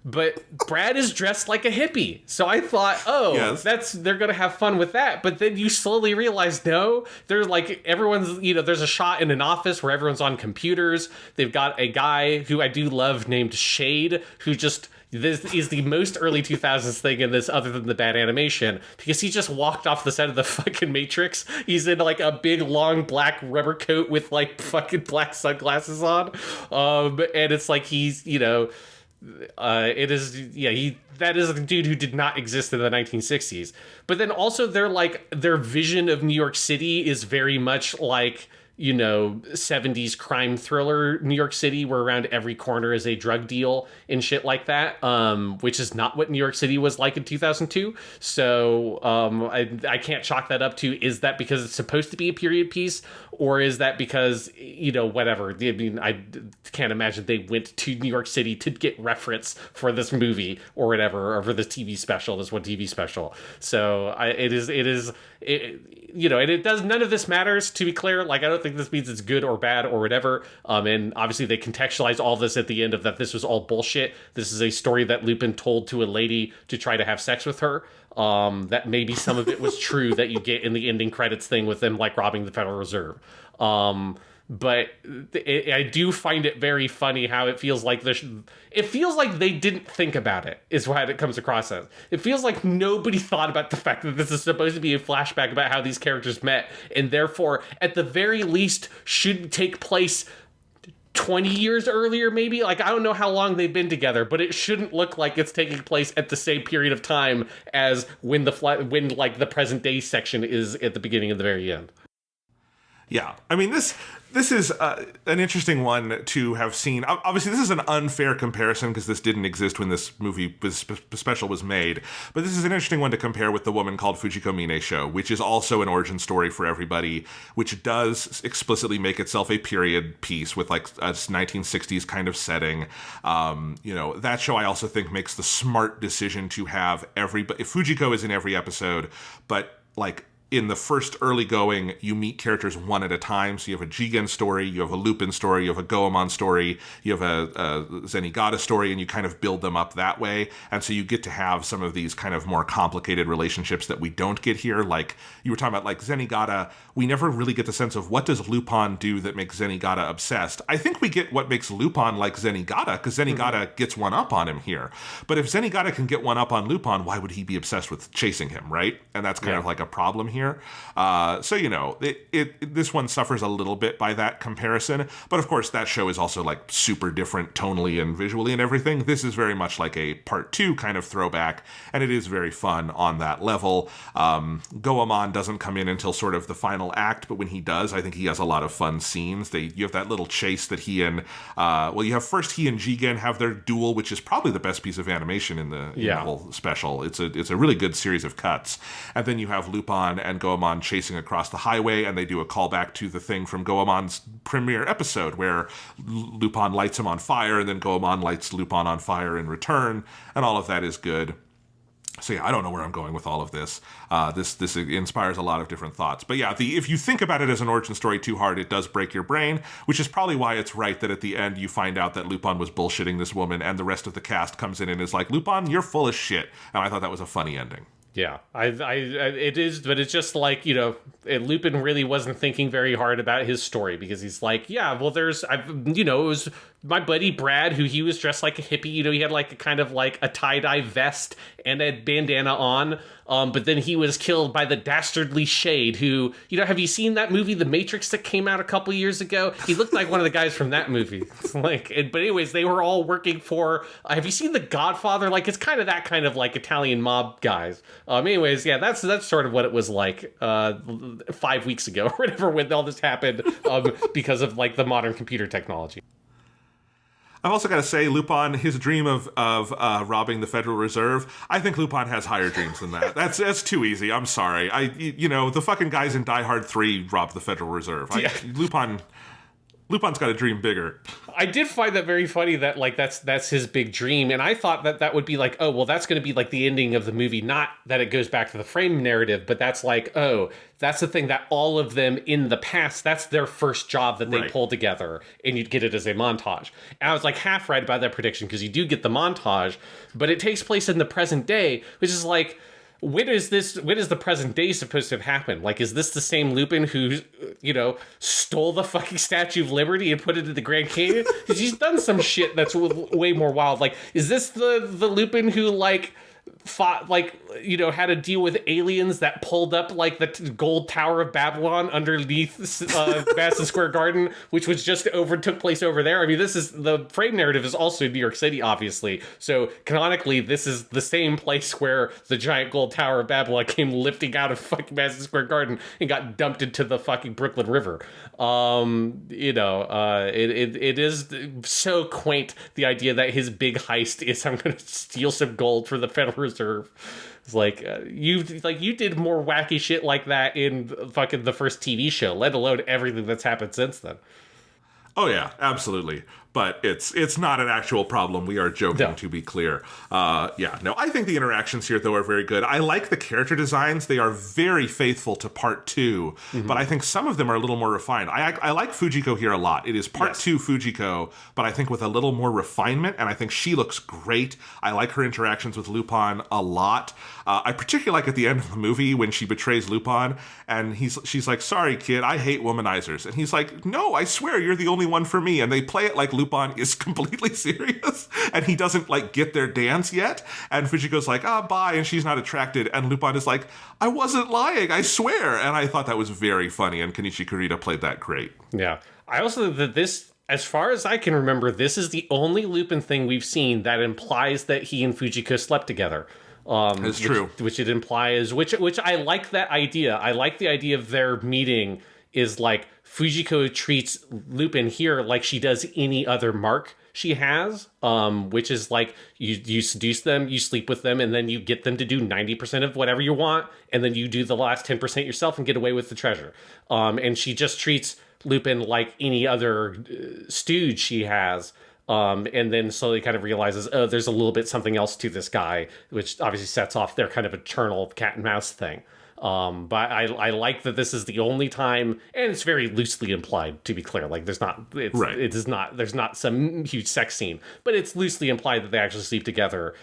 But Brad is dressed like a hippie. So I thought, they're going to have fun with that. But then you slowly realize, no, they're like, everyone's, you know, there's a shot in an office where everyone's on computers. They've got a guy who I do love named Shade, who just, this is the most early 2000s thing in this, other than the bad animation, because he just walked off the set of the fucking Matrix. He's in like a big long black rubber coat with like fucking black sunglasses on. And it's like, he's, you know, that is a dude who did not exist in the 1960s. But then also their vision of New York City is very much like, you know, 70s crime thriller New York City, where around every corner is a drug deal and shit like that, which is not what New York City was like in 2002. So I can't chalk that up to, is that because it's supposed to be a period piece, or is that because, you know, whatever. I mean, I can't imagine they went to New York City to get reference for this movie or whatever, or for this TV special, this one TV special. So you know, and it does, none of this matters, to be clear. Like, I don't think this means it's good or bad or whatever. And obviously they contextualize all this at the end of that this was all bullshit. This is a story that Lupin told to a lady to try to have sex with her. That maybe some of it was true, that you get in the ending credits thing with them, like, robbing the Federal Reserve. But I do find it very funny how it feels like it feels like they didn't think about it, is what it comes across as. It feels like nobody thought about the fact that this is supposed to be a flashback about how these characters met, and therefore, at the very least, should take place 20 years earlier, maybe. Like, I don't know how long they've been together, but it shouldn't look like it's taking place at the same period of time as when the present day section is at the beginning of the very end. Yeah, I mean, this is an interesting one to have seen. Obviously, this is an unfair comparison because this didn't exist when this special was made. But this is an interesting one to compare with The Woman Called Fujiko Mine Show, which is also an origin story for everybody, which does explicitly make itself a period piece with like a 1960s kind of setting. That show I also think makes the smart decision to have Fujiko is in every episode, but like, in the first early going, you meet characters one at a time. So you have a Jigen story, you have a Lupin story, you have a Goemon story, you have a Zenigata story, and you kind of build them up that way. And so you get to have some of these kind of more complicated relationships that we don't get here. Like you were talking about, like Zenigata, we never really get the sense of what does Lupin do that makes Zenigata obsessed. I think we get what makes Lupin like Zenigata, because Zenigata gets one up on him here. But if Zenigata can get one up on Lupin, why would he be obsessed with chasing him, right? And that's kind of like a problem here. This one suffers a little bit by that comparison, but of course that show is also like super different tonally and visually and everything. This is very much like a part 2 kind of throwback, and it is very fun on that level. Goemon doesn't come in until sort of the final act, but when he does, I think he has a lot of fun scenes. You have that little chase that he and he and Jigen have their duel, which is probably the best piece of animation in the whole special. It's a really good series of cuts, and then you have Lupin and Goemon chasing across the highway, and they do a callback to the thing from Goemon's premiere episode where Lupin lights him on fire, and then Goemon lights Lupin on fire in return, and all of that is good. So yeah, I don't know where I'm going with all of this. This inspires a lot of different thoughts. But yeah, if you think about it as an origin story too hard, it does break your brain, which is probably why it's right that at the end you find out that Lupin was bullshitting this woman, and the rest of the cast comes in and is like, Lupin, you're full of shit. And I thought that was a funny ending. Yeah, it is, but it's just like, Lupin really wasn't thinking very hard about his story, because he's like, yeah, well, it was my buddy Brad, who he was dressed like a hippie, he had like a kind of like a tie-dye vest and a bandana on, but then he was killed by the dastardly Shade, who, have you seen that movie, The Matrix, that came out a couple years ago? He looked like one of the guys from that movie. But anyways, they were all working for, have you seen The Godfather? Like, it's kind of that kind of like Italian mob guys. Anyways, yeah, that's sort of what it was like 5 weeks ago or whatever when all this happened because of like the modern computer technology. I've also got to say, Lupin, his dream of robbing the Federal Reserve, I think Lupin has higher dreams than that. That's too easy. I'm sorry. The fucking guys in Die Hard 3 robbed the Federal Reserve. Lupin's got to dream bigger. I did find that very funny that like that's his big dream, and I thought that would be like, oh well, that's going to be like the ending of the movie, not that it goes back to the frame narrative, but that's like, oh, that's the thing that all of them in the past, that's their first job that they pull together, and you'd get it as a montage. And I was like half right about that prediction, because you do get the montage, but it takes place in the present day, which is like, when is the present day supposed to have happened? Like, is this the same Lupin who, stole the fucking Statue of Liberty and put it in the Grand Canyon? Because he's done some shit that's way more wild. Like, is this the Lupin who, like, fought, like, had to deal with aliens that pulled up, like, the gold Tower of Babylon underneath Madison Square Garden, which was just took place over there? I mean, the frame narrative is also in New York City, obviously. So, canonically, this is the same place where the giant gold Tower of Babylon came lifting out of fucking Madison Square Garden and got dumped into the fucking Brooklyn River. It is so quaint, the idea that his big heist is, I'm going to steal some gold for the Federal Reserve. It's like, you did more wacky shit like that in fucking the first TV show, let alone everything that's happened since then. Oh yeah, absolutely. But it's not an actual problem. We are joking, to be clear. I think the interactions here, though, are very good. I like the character designs. They are very faithful to part 2, but I think some of them are a little more refined. I like Fujiko here a lot. It is part 2 Fujiko, but I think with a little more refinement, and I think she looks great. I like her interactions with Lupin a lot. I particularly like at the end of the movie when she betrays Lupin, and she's like, sorry, kid, I hate womanizers. And he's like, no, I swear you're the only one for me. And they play it like Lupin is completely serious, and he doesn't like get their dance yet. And Fujiko's like, bye, and she's not attracted. And Lupin is like, I wasn't lying, I swear. And I thought that was very funny, and Kenichi Kurita played that great. Yeah. I also think that this As far as I can remember, this is the only Lupin thing we've seen that implies that he and Fujiko slept together. It's true. Which it implies, which I like that idea. I like the idea of their meeting is like Fujiko treats Lupin here like she does any other mark she has, which is like you seduce them, you sleep with them, and then you get them to do 90% of whatever you want, and then you do the last 10% yourself and get away with the treasure. And she just treats Lupin like any other stooge she has. And then slowly kind of realizes, oh, there's a little bit something else to this guy, which obviously sets off their kind of eternal cat and mouse thing. But I like that this is the only time, and it's very loosely implied, to be clear. Like there's not some huge sex scene, but it's loosely implied that they actually sleep together.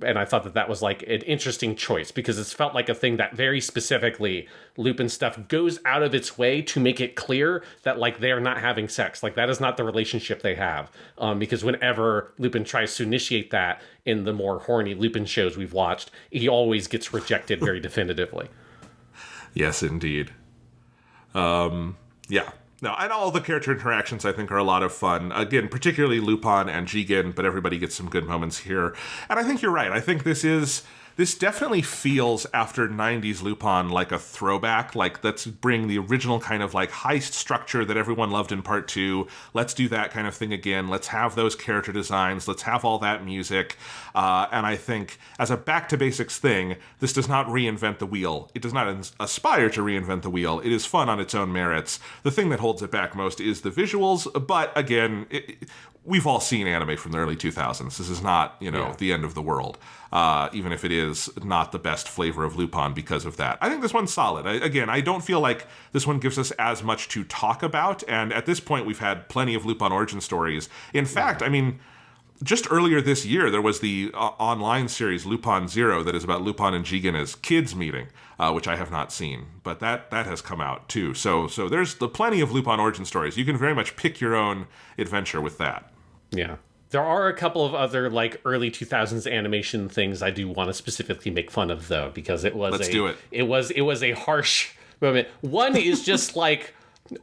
And I thought that was like an interesting choice because it's felt like a thing that very specifically Lupin stuff goes out of its way to make it clear that like they're not having sex. Like that is not the relationship they have. Because whenever Lupin tries to initiate that in the more horny Lupin shows we've watched, he always gets rejected very definitively. Yes, indeed. Yeah. No, and all the character interactions I think are a lot of fun. Again, particularly Lupin and Jigen, but everybody gets some good moments here. And I think you're right. I think this definitely feels after 90s Lupin like a throwback. Like, let's bring the original kind of like heist structure that everyone loved in part 2. Let's do that kind of thing again. Let's have those character designs. Let's have all that music. And I think as a back to basics thing, this does not reinvent the wheel. It does not aspire to reinvent the wheel. It is fun on its own merits. The thing that holds it back most is the visuals. But again, we've all seen anime from the early 2000s. This is not, the end of the world. Even if it is not the best flavor of Lupin because of that. I think this one's solid. I don't feel like this one gives us as much to talk about, and at this point we've had plenty of Lupin origin stories. In fact, I mean, just earlier this year there was the online series Lupin Zero that is about Lupin and Jigen as kids meeting, which I have not seen, but that has come out too. So there's plenty of Lupin origin stories. You can very much pick your own adventure with that. Yeah. There are a couple of other like early 2000s animation things I do want to specifically make fun of though, because it was it was a harsh moment. One is just like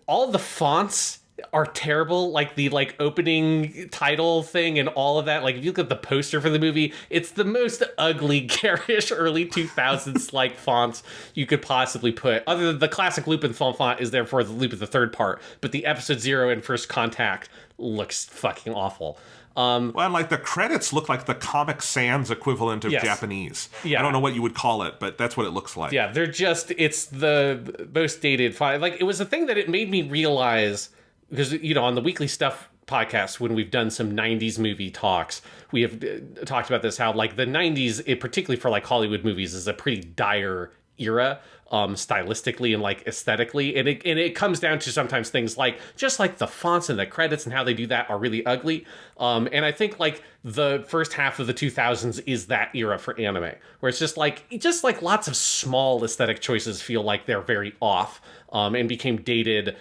all the fonts are terrible, like the like opening title thing and all of that. Like if you look at the poster for the movie, it's the most ugly, garish early 2000s like fonts you could possibly put. Other than the classic Lupin font is there for the Lupin the third part, but the episode 0 and First Contact looks fucking awful. Well, and like the credits look like the Comic Sans equivalent of Japanese. Yeah. I don't know what you would call it, but that's what it looks like. Yeah, it's the most dated font. Like it was a thing that it made me realize, because, on the Weekly Stuff podcast, when we've done some 90s movie talks, we have talked about this, how like the 90s, particularly for like Hollywood movies, is a pretty dire era. Stylistically and like aesthetically, and it comes down to sometimes things like just like the fonts and the credits and how they do that are really ugly. And I think like the first half of the 2000s is that era for anime, where it's just like lots of small aesthetic choices feel like they're very off, and became dated.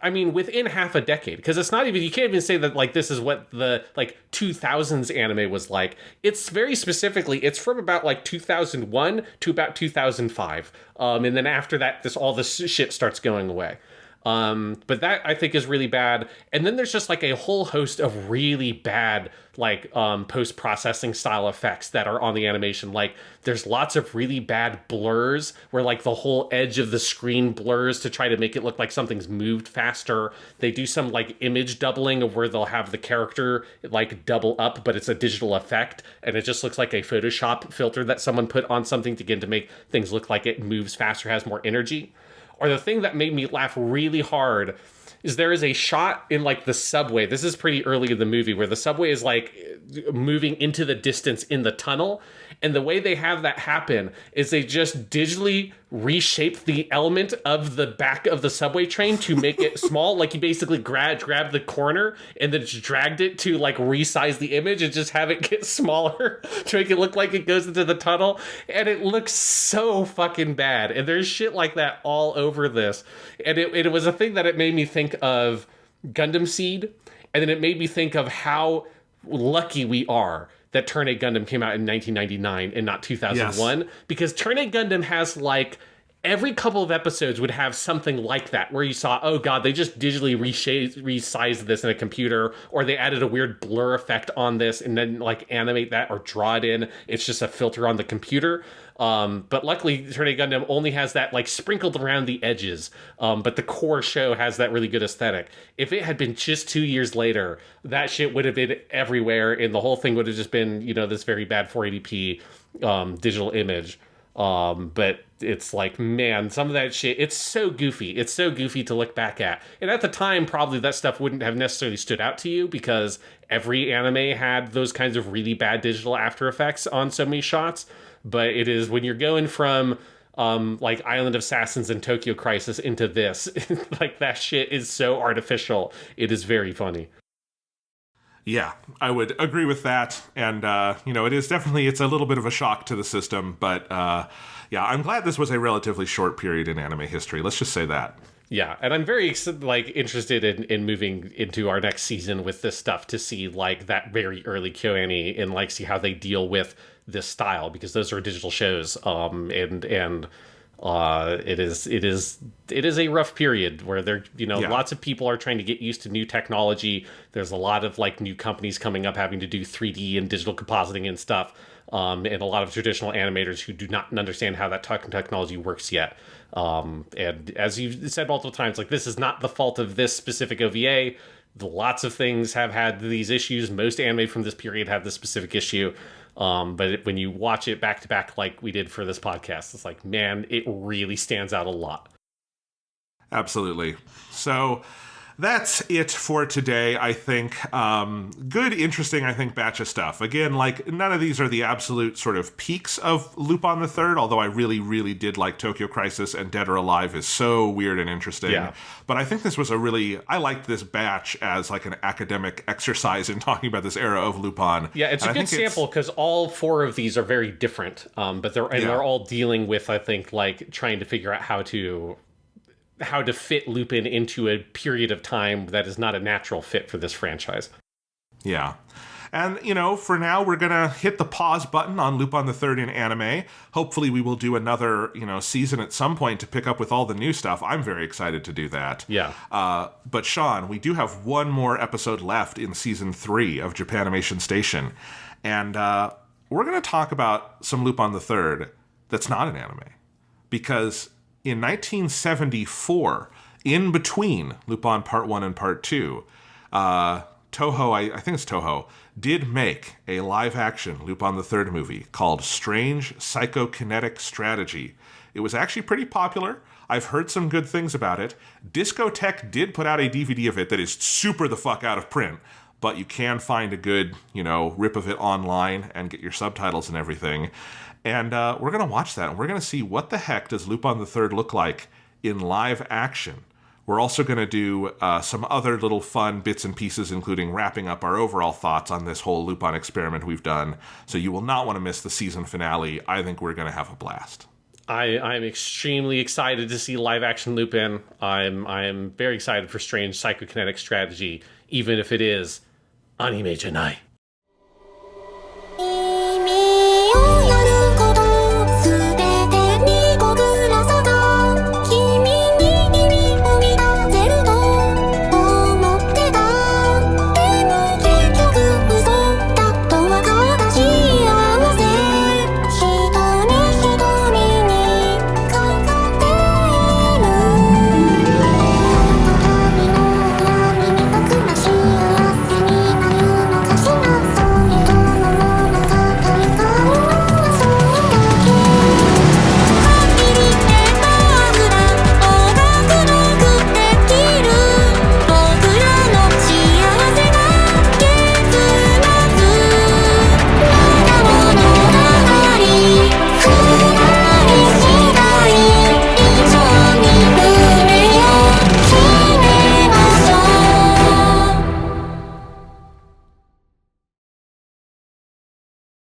I mean, within half a decade, because it's not even, you can't even say that like this is what the like 2000s anime was like. It's very specifically, it's from about like 2001 to about 2005. And then after that, all this shit starts going away. But that I think is really bad. And then there's just like a whole host of really bad like post-processing style effects that are on the animation. Like there's lots of really bad blurs where like the whole edge of the screen blurs to try to make it look like something's moved faster. They do some like image doubling of where they'll have the character like double up, but it's a digital effect and it just looks like a Photoshop filter that someone put on something to make things look like it moves faster, has more energy. Or the thing that made me laugh really hard is there is a shot in like the subway. This is pretty early in the movie where the subway is like moving into the distance in the tunnel. And the way they have that happen is they just digitally reshape the element of the back of the subway train to make it small. Like you basically grabbed the corner and then just dragged it to like resize the image and just have it get smaller to make it look like it goes into the tunnel. And it looks so fucking bad. And there's shit like that all over this. And it was a thing that it made me think of Gundam Seed. And then it made me think of how lucky we are that Turn 8 Gundam came out in 1999 and not 2001. Yes. Because Turn 8 Gundam has like every couple of episodes would have something like that, where you saw, oh god, they just digitally resized this in a computer, or they added a weird blur effect on this and then like animate that or draw it in. It's just a filter on the computer. But luckily, Tornado Gundam only has that like sprinkled around the edges. But the core show has that really good aesthetic. If it had been just 2 years later, that shit would have been everywhere, and the whole thing would have just been, this very bad 480p digital image. But it's like, man, some of that shit, it's so goofy. It's so goofy to look back at. And at the time, probably that stuff wouldn't have necessarily stood out to you because every anime had those kinds of really bad digital After Effects on so many shots. But it is when you're going from like Island of Assassins and Tokyo Crisis into this, like that shit is so artificial. It is very funny. Yeah, I would agree with that. And, it is definitely, it's a little bit of a shock to the system. But, yeah, I'm glad this was a relatively short period in anime history. Let's just say that. Yeah, and I'm very interested in moving into our next season with this stuff to see like that very early KyoAni and like see how they deal with this style, because those are digital shows. It is a rough period where lots of people are trying to get used to new technology. There's a lot of like new companies coming up having to do 3D and digital compositing and stuff. And a lot of traditional animators who do not understand how that technology works yet. And as you've said multiple times, like, this is not the fault of this specific OVA. Lots of things have had these issues. Most anime from this period have this specific issue. But when you watch it back to back, like we did for this podcast, it's like, man, it really stands out a lot. Absolutely. So that's it for today, I think. Good, interesting, I think, batch of stuff. Again, like, none of these are the absolute sort of peaks of Lupin the Third, although I really, really did like Tokyo Crisis, and Dead or Alive is so weird and interesting. Yeah. But I think this was I liked this batch as like an academic exercise in talking about this era of Lupin. Yeah, it's a good sample because all four of these are very different. But they're all dealing with, I think, like trying to figure out how to fit Lupin into a period of time that is not a natural fit for this franchise. Yeah. And, for now, we're going to hit the pause button on Lupin the Third in anime. Hopefully we will do another, season at some point to pick up with all the new stuff. I'm very excited to do that. Yeah. But Sean, we do have one more episode left in season 3 of Japanimation Station. And we're going to talk about some Lupin the Third that's not an anime. Because in 1974, in between Lupin Part 1 and Part 2, Toho, I think it's Toho, did make a live-action Lupin the Third movie called Strange Psychokinetic Strategy. It was actually pretty popular. I've heard some good things about it. Discotek did put out a DVD of it that is super the fuck out of print, but you can find a good, rip of it online and get your subtitles and everything. And we're going to watch that, and we're going to see what the heck does Lupin the Third look like in live action. We're also going to do some other little fun bits and pieces, including wrapping up our overall thoughts on this whole Lupin experiment we've done. So you will not want to miss the season finale. I think we're going to have a blast. I'm extremely excited to see live action Lupin. I'm very excited for Strange Psychokinetic Strategy, even if it is anime janai.